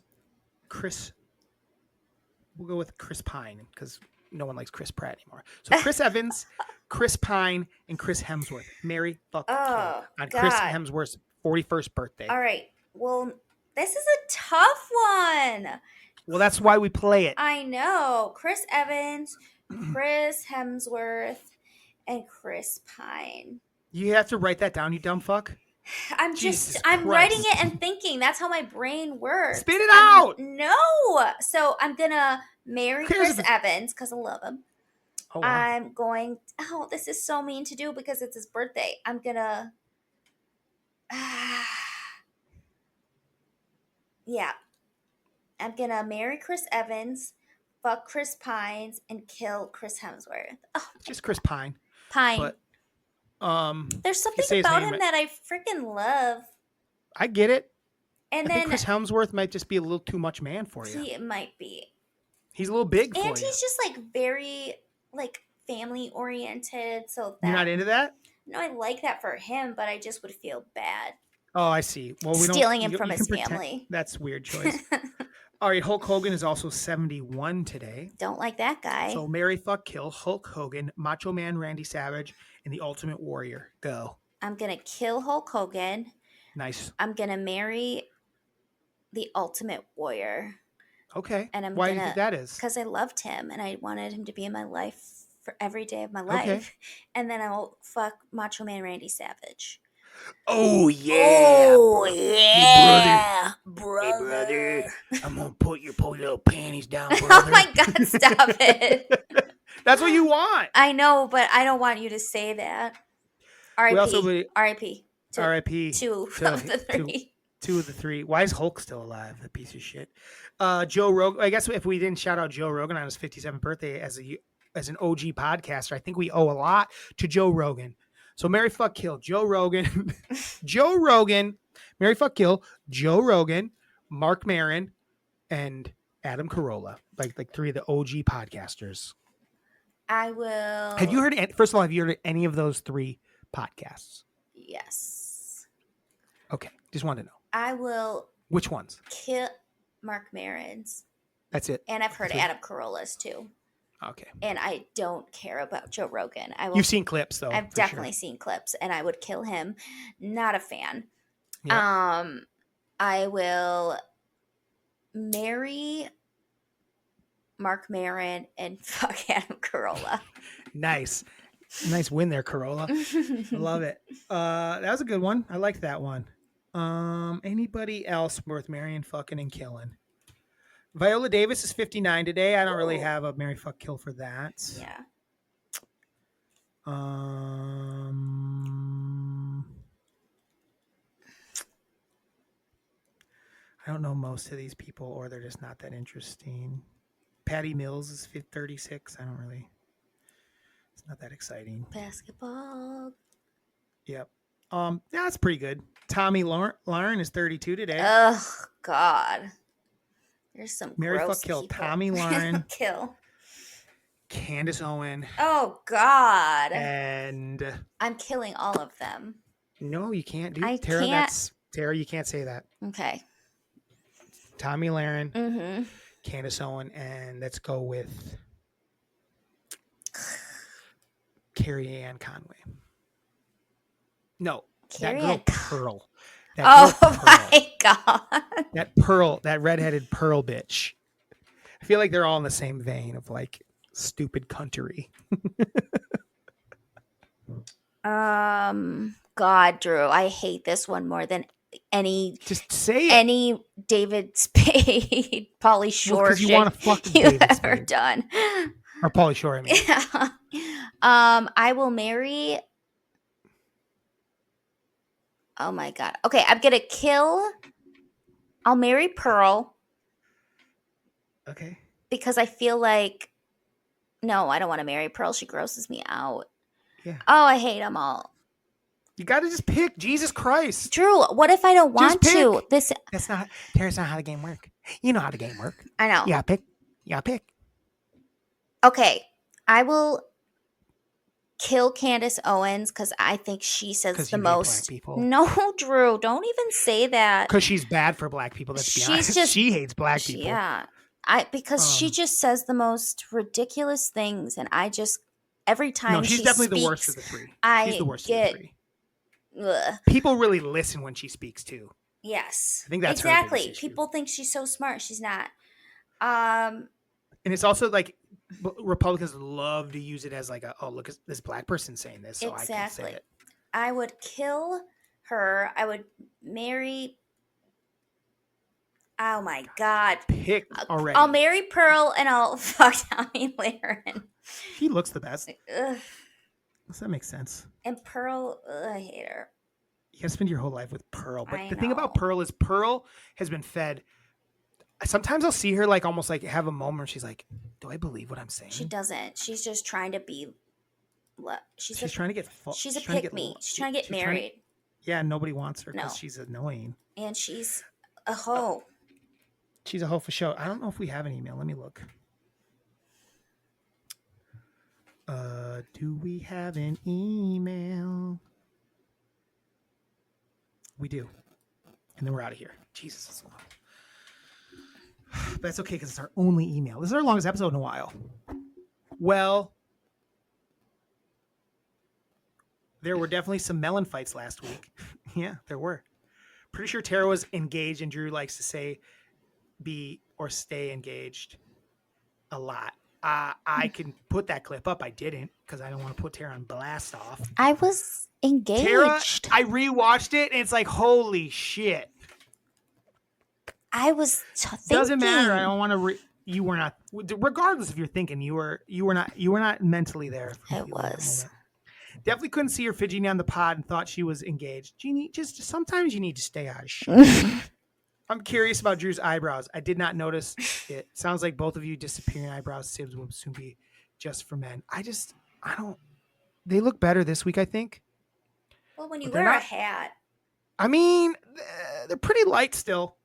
[SPEAKER 2] we'll go with Chris Pine because no one likes Chris Pratt anymore. So Chris Evans, Chris Pine, and Chris Hemsworth. Mary Fuck Kill
[SPEAKER 3] Oh,
[SPEAKER 2] on Chris
[SPEAKER 3] God.
[SPEAKER 2] Hemsworth's 41st birthday.
[SPEAKER 3] All right. Well, this is a tough one.
[SPEAKER 2] Well, that's why we play it.
[SPEAKER 3] I know. Chris Evans, Chris Hemsworth, and Chris Pine.
[SPEAKER 2] You have to write that down, you dumb fuck. Jesus
[SPEAKER 3] I'm writing
[SPEAKER 2] Christ.
[SPEAKER 3] it and thinking. That's how my brain works.
[SPEAKER 2] Spit it out.
[SPEAKER 3] No. So I'm going to marry
[SPEAKER 2] Here's
[SPEAKER 3] Chris Evans because I love him.
[SPEAKER 2] Oh, wow.
[SPEAKER 3] I'm going, this is so mean to do because it's his birthday. I'm going to, yeah. I'm going to marry Chris Evans, fuck Chris Pines, and kill Chris Hemsworth. Oh,
[SPEAKER 2] Just Chris Pine.
[SPEAKER 3] Pine.
[SPEAKER 2] But
[SPEAKER 3] There's something
[SPEAKER 2] say his
[SPEAKER 3] about
[SPEAKER 2] name,
[SPEAKER 3] him that I freaking love.
[SPEAKER 2] I get it.
[SPEAKER 3] And
[SPEAKER 2] I think
[SPEAKER 3] then
[SPEAKER 2] Chris Hemsworth might just be a little too much man for you.
[SPEAKER 3] he might be.
[SPEAKER 2] He's a little big for
[SPEAKER 3] And
[SPEAKER 2] you.
[SPEAKER 3] he's just like very like family oriented. So that
[SPEAKER 2] You're not into that?
[SPEAKER 3] no, I like that for him, but I just would feel bad.
[SPEAKER 2] Oh, I see. Well, we don't
[SPEAKER 3] Stealing him
[SPEAKER 2] you-
[SPEAKER 3] from
[SPEAKER 2] you
[SPEAKER 3] his
[SPEAKER 2] can pretend-
[SPEAKER 3] family.
[SPEAKER 2] That's a weird choice. All right, Hulk Hogan is also 71 today.
[SPEAKER 3] Don't like that guy.
[SPEAKER 2] So marry, fuck, kill Hulk Hogan, Macho Man Randy Savage, and the Ultimate Warrior. Go.
[SPEAKER 3] I'm gonna kill Hulk Hogan.
[SPEAKER 2] Nice.
[SPEAKER 3] I'm gonna marry the Ultimate Warrior
[SPEAKER 2] Okay.
[SPEAKER 3] And I'm
[SPEAKER 2] Why do you
[SPEAKER 3] gonna-
[SPEAKER 2] think that is?
[SPEAKER 3] because I loved him and I wanted him to be in my life for every day of my life.
[SPEAKER 2] Okay.
[SPEAKER 3] And then I'll fuck Macho Man Randy Savage.
[SPEAKER 2] Oh,
[SPEAKER 3] Oh yeah,
[SPEAKER 2] brother. I'm going to pull your little panties down,
[SPEAKER 3] Oh my God! Stop it.
[SPEAKER 2] That's what you want.
[SPEAKER 3] I know, but I don't want you to say that.
[SPEAKER 2] We also
[SPEAKER 3] R.I.P.
[SPEAKER 2] would-
[SPEAKER 3] R.I.P. to
[SPEAKER 2] R.I.P.
[SPEAKER 3] two
[SPEAKER 2] to-
[SPEAKER 3] of the
[SPEAKER 2] to-
[SPEAKER 3] three.
[SPEAKER 2] 2 of the 3. Why is Hulk still alive? The piece of shit. Joe Rogan. I guess if we didn't shout out Joe Rogan on his 57th birthday as an OG podcaster, I think we owe a lot to Joe Rogan. So marry, fuck, kill Joe Rogan, Joe Rogan, marry, fuck, kill Joe Rogan, Mark Maron, and Adam Carolla. Like 3 of the OG podcasters.
[SPEAKER 3] I will.
[SPEAKER 2] Have you heard? First of all, have you heard any of those 3 podcasts?
[SPEAKER 3] Yes.
[SPEAKER 2] Okay, just wanted to know
[SPEAKER 3] I will
[SPEAKER 2] which ones.
[SPEAKER 3] kill Mark Maron's.
[SPEAKER 2] That's it.
[SPEAKER 3] And I've heard
[SPEAKER 2] Three.
[SPEAKER 3] Adam Carolla's too.
[SPEAKER 2] Okay.
[SPEAKER 3] And I don't care about Joe Rogan.
[SPEAKER 2] You've seen clips though.
[SPEAKER 3] I've
[SPEAKER 2] for
[SPEAKER 3] definitely
[SPEAKER 2] sure.
[SPEAKER 3] seen clips, and I would kill him. Not a fan.
[SPEAKER 2] Yep.
[SPEAKER 3] I will marry Mark Maron and fuck Adam Carolla.
[SPEAKER 2] Nice win there, Corolla. I love it. That was a good one. I liked that one. Anybody else worth marrying, fucking, and killing? Viola Davis is 59 today. I don't really have a marry, fuck, kill for that.
[SPEAKER 3] Yeah.
[SPEAKER 2] I don't know most of these people, or they're just not that interesting. Patty Mills is 36. I don't really. It's not that exciting.
[SPEAKER 3] Basketball.
[SPEAKER 2] Yep. Yeah, that's pretty good. Tommy Lauren is 32 today.
[SPEAKER 3] Oh God. There's some
[SPEAKER 2] Marry,
[SPEAKER 3] gross
[SPEAKER 2] fuck, kill.
[SPEAKER 3] people.
[SPEAKER 2] Tommy Lauren.
[SPEAKER 3] Kill.
[SPEAKER 2] Candace Owen.
[SPEAKER 3] Oh God.
[SPEAKER 2] And
[SPEAKER 3] I'm killing all of them.
[SPEAKER 2] no, you can't do
[SPEAKER 3] I
[SPEAKER 2] Tara.
[SPEAKER 3] can't.
[SPEAKER 2] Tara, you can't say that.
[SPEAKER 3] Okay.
[SPEAKER 2] Tommy Lauren,
[SPEAKER 3] Mm-hmm.
[SPEAKER 2] Candace Owen, and let's go with Carrie Ann Conway. No,
[SPEAKER 3] Carrie
[SPEAKER 2] that girl
[SPEAKER 3] Ann
[SPEAKER 2] Pearl. That
[SPEAKER 3] Oh
[SPEAKER 2] girl Pearl.
[SPEAKER 3] my God.
[SPEAKER 2] That Pearl, that redheaded Pearl bitch. I feel like they're all in the same vein of like stupid country.
[SPEAKER 3] God, Drew, I hate this one more than any
[SPEAKER 2] Just say it.
[SPEAKER 3] any David Spade, Pauly Shore
[SPEAKER 2] Because you
[SPEAKER 3] shit
[SPEAKER 2] want to fuck with
[SPEAKER 3] you've
[SPEAKER 2] David
[SPEAKER 3] ever
[SPEAKER 2] Spade.
[SPEAKER 3] done.
[SPEAKER 2] Or Pauly Shore, I mean.
[SPEAKER 3] I will marry. Oh my God. Okay, I'm gonna kill. I'll marry Pearl
[SPEAKER 2] Okay.
[SPEAKER 3] because I feel like. No, I don't want to marry Pearl. She grosses me out.
[SPEAKER 2] Yeah.
[SPEAKER 3] Oh, I hate them all.
[SPEAKER 2] You got to just pick. Jesus Christ.
[SPEAKER 3] Drew, what if I don't want
[SPEAKER 2] Just
[SPEAKER 3] to?
[SPEAKER 2] pick.
[SPEAKER 3] This
[SPEAKER 2] Tara's not how the game work. You know how the game work.
[SPEAKER 3] I know.
[SPEAKER 2] Yeah, pick. Yeah, pick.
[SPEAKER 3] Okay, I will kill Candace Owens because I think she says
[SPEAKER 2] 'Cause
[SPEAKER 3] the
[SPEAKER 2] you hate black
[SPEAKER 3] most.
[SPEAKER 2] people.
[SPEAKER 3] No, Drew, don't even say that.
[SPEAKER 2] Because she's bad for black people. Let's be
[SPEAKER 3] She's
[SPEAKER 2] honest.
[SPEAKER 3] just-
[SPEAKER 2] She hates black people.
[SPEAKER 3] Yeah, because she just says the most ridiculous things, and I just every time
[SPEAKER 2] No, she's
[SPEAKER 3] she
[SPEAKER 2] definitely
[SPEAKER 3] speaks,
[SPEAKER 2] the worst of the three.
[SPEAKER 3] I
[SPEAKER 2] She's the worst
[SPEAKER 3] get.
[SPEAKER 2] of the three.
[SPEAKER 3] Ugh.
[SPEAKER 2] People really listen when she speaks too.
[SPEAKER 3] Yes,
[SPEAKER 2] I think that's her
[SPEAKER 3] exactly.
[SPEAKER 2] biggest issue.
[SPEAKER 3] People think she's so smart. She's not.
[SPEAKER 2] And it's also like Republicans love to use it as like a, oh, look at this black person saying this, so I can say
[SPEAKER 3] Exactly.
[SPEAKER 2] it.
[SPEAKER 3] I would kill her. I would marry. Oh my God.
[SPEAKER 2] Pick already.
[SPEAKER 3] I'll marry Pearl and I'll fuck Tommy Laren.
[SPEAKER 2] He looks the best.
[SPEAKER 3] Ugh.
[SPEAKER 2] Does that make sense?
[SPEAKER 3] And Pearl, I hate her.
[SPEAKER 2] You gotta spend your whole life with Pearl. But
[SPEAKER 3] I
[SPEAKER 2] the thing about
[SPEAKER 3] know.
[SPEAKER 2] Pearl is Pearl has been fed. Sometimes I'll see her like almost like have a moment where she's like, do I believe what I'm saying?
[SPEAKER 3] She doesn't. She's just trying to be. She's
[SPEAKER 2] trying to get
[SPEAKER 3] She's a
[SPEAKER 2] trying to
[SPEAKER 3] pick
[SPEAKER 2] get
[SPEAKER 3] me. She's trying to get married.
[SPEAKER 2] Yeah, nobody wants her because
[SPEAKER 3] No.
[SPEAKER 2] she's annoying.
[SPEAKER 3] And she's a hoe.
[SPEAKER 2] She's a hoe for show. I don't know if we have an email. Let me look. Do we have an email? We do. And then we're out of here. Jesus, that's long. But that's okay because it's our only email. This is our longest episode in a while. Well, there were definitely some melon fights last week. Yeah, there were. Pretty sure Tara was engaged, and Drew likes to say be or stay engaged a lot. I can put that clip up. I didn't because I don't want to put Tara on blast off.
[SPEAKER 3] I was engaged.
[SPEAKER 2] Tara, I rewatched it and it's like, holy shit.
[SPEAKER 3] I was thinking.
[SPEAKER 2] Doesn't matter. I don't want to. You were not. Regardless if you're thinking, you were not mentally there.
[SPEAKER 3] I was.
[SPEAKER 2] Definitely couldn't see her fidgeting on the pod and thought she was engaged. Jeannie, just sometimes you need to stay out of shit. I'm curious about Drew's eyebrows. I did not notice it. Sounds like both of you disappearing eyebrows. Sibs will soon be just for men. I don't. They look better this week, I think.
[SPEAKER 3] Well, when you
[SPEAKER 2] But they're
[SPEAKER 3] wear a
[SPEAKER 2] not-
[SPEAKER 3] hat.
[SPEAKER 2] I mean, they're pretty light still.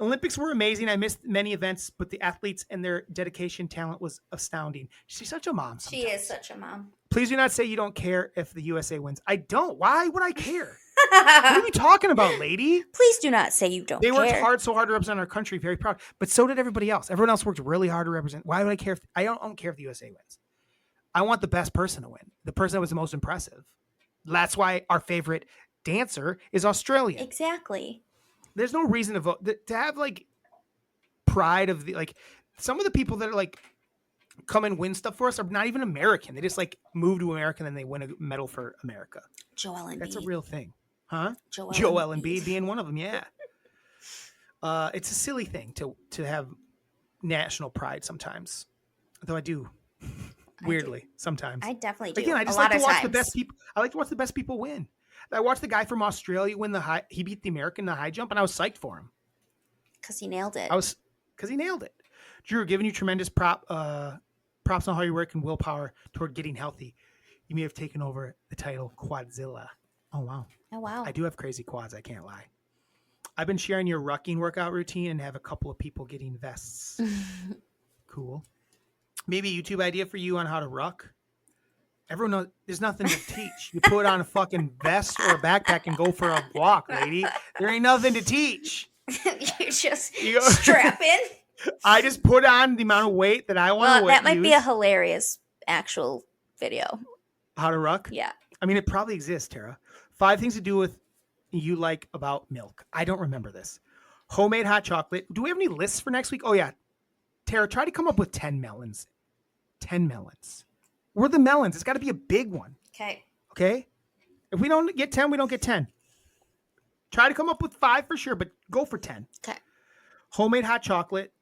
[SPEAKER 2] Olympics were amazing. I missed many events, but the athletes and their dedication, talent was astounding. She's such a mom.
[SPEAKER 3] She is such a mom.
[SPEAKER 2] Please do not say you don't care if the USA wins. I don't. Why would I care? What are you talking about, lady?
[SPEAKER 3] Please do not say you don't
[SPEAKER 2] They
[SPEAKER 3] care.
[SPEAKER 2] worked so hard to represent our country. Very proud. But so did everybody else. Everyone else worked really hard to represent. Why would I care? I don't care if the USA wins. I want the best person to win. The person that was the most impressive. That's why our favorite dancer is Australian.
[SPEAKER 3] Exactly.
[SPEAKER 2] There's no reason to vote. To have like pride of the like some of the people that are like come and win stuff for us are not even American. They just like move to America and then they win a medal for America.
[SPEAKER 3] Joel Embiid.
[SPEAKER 2] That's a real thing. Huh?
[SPEAKER 3] Joel
[SPEAKER 2] Embiid being one of them, yeah. It's a silly thing to have national pride sometimes. Though I do. Weirdly, sometimes.
[SPEAKER 3] I definitely do.
[SPEAKER 2] Again, I just like to watch the best people. I like to watch the best people win. I watched the guy from Australia win he beat the American in the high jump, and I was psyched for him.
[SPEAKER 3] Because he nailed it.
[SPEAKER 2] Because he nailed it. Drew, giving you tremendous props on how you work and willpower toward getting healthy. You may have taken over the title Quadzilla. Oh, wow.
[SPEAKER 3] Oh, wow.
[SPEAKER 2] I do have crazy quads, I can't lie. I've been sharing your rucking workout routine and have a couple of people getting vests. Cool. Maybe a YouTube idea for you on how to ruck. Everyone knows there's nothing to teach. You put on a fucking vest or a backpack and go for a walk, lady. There ain't nothing to teach.
[SPEAKER 3] You just strap in.
[SPEAKER 2] I just put on the amount of weight that I want to
[SPEAKER 3] that might be a hilarious actual video.
[SPEAKER 2] How to ruck?
[SPEAKER 3] Yeah.
[SPEAKER 2] I mean, it probably exists, Tara. 5 things to do with you like about milk. I don't remember this. Homemade hot chocolate. Do we have any lists for next week? Oh, yeah. Tara, try to come up with 10 melons. 10 melons. We're the melons. It's got to be a big one.
[SPEAKER 3] Okay.
[SPEAKER 2] Okay? If we don't get 10, we don't get 10. Try to come up with 5 for sure, but go for 10.
[SPEAKER 3] Okay.
[SPEAKER 2] Homemade hot chocolate.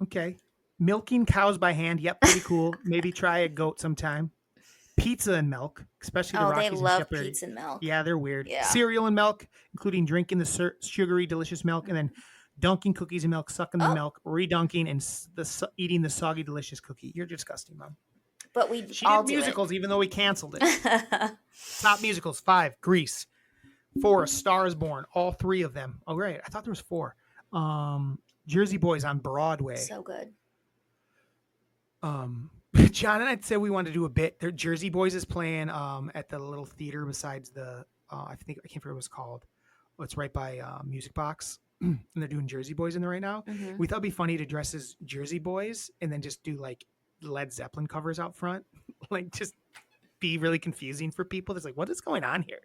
[SPEAKER 2] Okay. Milking cows by hand. Yep, pretty cool. Maybe try a goat sometime. Pizza and milk, especially the Rockies
[SPEAKER 3] they love
[SPEAKER 2] and Shepherd.
[SPEAKER 3] pizza and milk.
[SPEAKER 2] Yeah, they're weird.
[SPEAKER 3] Yeah.
[SPEAKER 2] Cereal and milk, including drinking the sugary, delicious milk, and then dunking cookies and milk, sucking the milk, redunking, and eating the soggy, delicious cookie. You're disgusting, Mom.
[SPEAKER 3] But we
[SPEAKER 2] She
[SPEAKER 3] all
[SPEAKER 2] did
[SPEAKER 3] do
[SPEAKER 2] musicals, even though we canceled it. Top musicals: 5, Grease; 4, A Star Is Born. All 3 of them. Oh, great! I thought there was 4. Jersey Boys on Broadway.
[SPEAKER 3] So good.
[SPEAKER 2] John and I said we wanted to do a bit. Their Jersey Boys is playing at the little theater besides the I can't remember what it was called. Oh, it's right by Music Box, and they're doing Jersey Boys in there right now.
[SPEAKER 3] Mm-hmm.
[SPEAKER 2] We thought it'd be funny to dress as Jersey Boys and then just do like Led Zeppelin covers out front, like just be really confusing for people. It's like, what is going on here?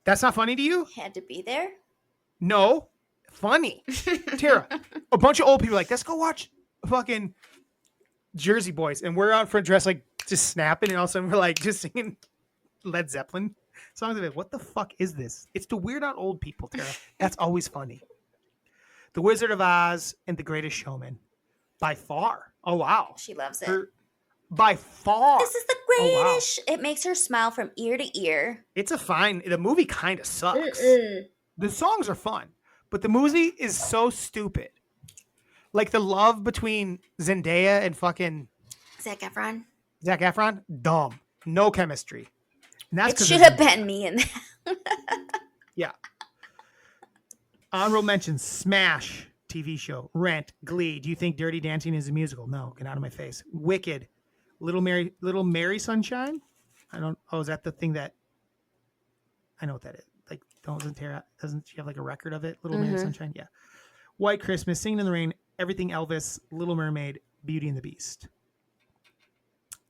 [SPEAKER 2] That's not funny to you?
[SPEAKER 3] Had to be there.
[SPEAKER 2] No, funny. Tara, a bunch of old people are like, let's go watch fucking Jersey Boys, and we're out front dressed like just snapping, and all of a sudden we're like just singing Led Zeppelin songs. Like, what the fuck is this? It's to weird out old people, Tara. That's always funny. The Wizard of Oz and The Greatest Showman, by far. Oh wow,
[SPEAKER 3] She loves it.
[SPEAKER 2] By far.
[SPEAKER 3] This is the greatest. Oh, wow. It makes her smile from ear to ear.
[SPEAKER 2] It's the movie kind of sucks. The songs are fun, but the movie is so stupid. Like the love between Zendaya and fucking
[SPEAKER 3] Zac Efron.
[SPEAKER 2] Dumb. No chemistry. And that's
[SPEAKER 3] it should have been me in that.
[SPEAKER 2] Yeah. Honorable mentions: Smash TV show, Rent, Glee. Do you think Dirty Dancing is a musical? No, get out of my face. Wicked, Little Mary Sunshine. Is that the thing that? I know what that is. Like, doesn't she have like a record of it? Little Mary Sunshine, yeah. White Christmas, Singing in the Rain, Everything Elvis, Little Mermaid, Beauty and the Beast.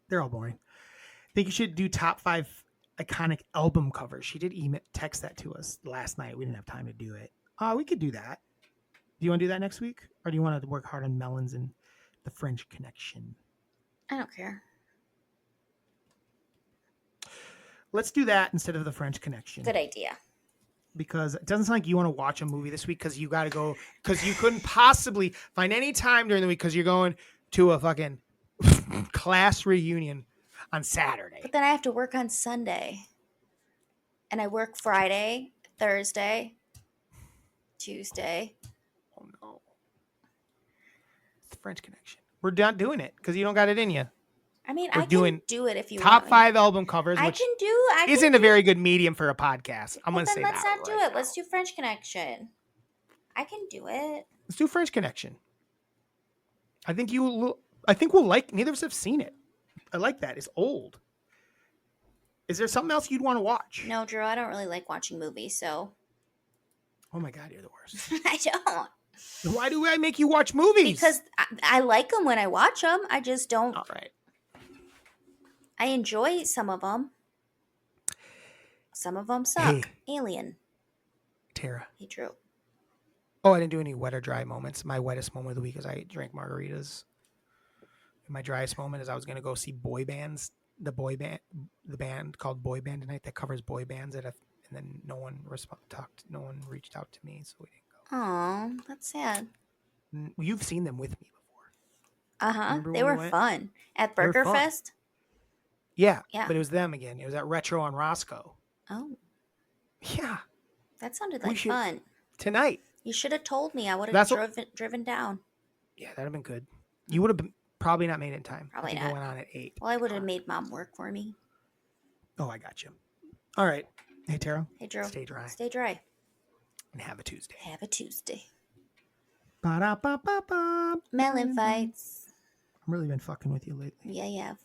[SPEAKER 2] They're all boring. I think you should do top 5 iconic album covers. She did text that to us last night. We didn't have time to do it. We could do that. Do you want to do that next week? Or do you want to work hard on Melons and the French Connection?
[SPEAKER 3] I don't care.
[SPEAKER 2] Let's do that instead of the French Connection.
[SPEAKER 3] Good idea.
[SPEAKER 2] Because it doesn't sound like you want to watch a movie this week because you got to go, because you couldn't possibly find any time during the week because you're going to a fucking class reunion on Saturday.
[SPEAKER 3] But then I have to work on Sunday. And I work Friday, Thursday, Tuesday.
[SPEAKER 2] Oh, no. It's the French Connection. We're not doing it because you don't got it in you.
[SPEAKER 3] I mean,
[SPEAKER 2] We're
[SPEAKER 3] I
[SPEAKER 2] doing
[SPEAKER 3] can do it if you
[SPEAKER 2] top
[SPEAKER 3] want.
[SPEAKER 2] 5 album covers,
[SPEAKER 3] I
[SPEAKER 2] which
[SPEAKER 3] can
[SPEAKER 2] isn't a very good medium for a podcast. I'm going to say
[SPEAKER 3] let's
[SPEAKER 2] that.
[SPEAKER 3] not do it. Let's do French Connection. I can do it.
[SPEAKER 2] Let's do French Connection. I think we'll like. Neither of us have seen it. I like that. It's old. Is there something else you'd want to watch?
[SPEAKER 3] No, Drew, I don't really like watching movies, so
[SPEAKER 2] Oh my god, you're the worst.
[SPEAKER 3] I don't.
[SPEAKER 2] Why do I make you watch movies?
[SPEAKER 3] Because I like them when I watch them. I just don't.
[SPEAKER 2] All right.
[SPEAKER 3] I enjoy some of them. Some of them suck.
[SPEAKER 2] Hey.
[SPEAKER 3] Alien.
[SPEAKER 2] Tara.
[SPEAKER 3] Hey, Drew.
[SPEAKER 2] Oh, I didn't do any wet or dry moments. My wettest moment of the week is I drank margaritas. My driest moment is I was going to go see boy bands. The band called Boy Band tonight that covers boy bands and then no one reached out to me, so we didn't go.
[SPEAKER 3] Oh, that's sad.
[SPEAKER 2] You've seen them with me before.
[SPEAKER 3] They
[SPEAKER 2] when we
[SPEAKER 3] were
[SPEAKER 2] went?
[SPEAKER 3] fun at
[SPEAKER 2] They were
[SPEAKER 3] Burger
[SPEAKER 2] fun.
[SPEAKER 3] Fest.
[SPEAKER 2] Yeah,
[SPEAKER 3] Yeah.
[SPEAKER 2] but it was them again. It was at Retro on Roscoe.
[SPEAKER 3] Oh,
[SPEAKER 2] Yeah,
[SPEAKER 3] that sounded
[SPEAKER 2] We
[SPEAKER 3] like
[SPEAKER 2] should-
[SPEAKER 3] fun.
[SPEAKER 2] tonight.
[SPEAKER 3] You should have told me. I would have
[SPEAKER 2] That's what-
[SPEAKER 3] driven down.
[SPEAKER 2] Yeah, that'd have been good. You would have probably not made it in time.
[SPEAKER 3] Probably
[SPEAKER 2] I think
[SPEAKER 3] not.
[SPEAKER 2] I went on at 8.
[SPEAKER 3] Well, I would have made Mom work for me.
[SPEAKER 2] Oh, I got you. All right. Hey, Tara.
[SPEAKER 3] Hey, Drew.
[SPEAKER 2] Stay dry
[SPEAKER 3] Stay dry.
[SPEAKER 2] and have a Tuesday.
[SPEAKER 3] Have a Tuesday.
[SPEAKER 2] Ba-da-ba-ba-ba.
[SPEAKER 3] Melon fights.
[SPEAKER 2] I've really been fucking with you lately.
[SPEAKER 3] Yeah, you have.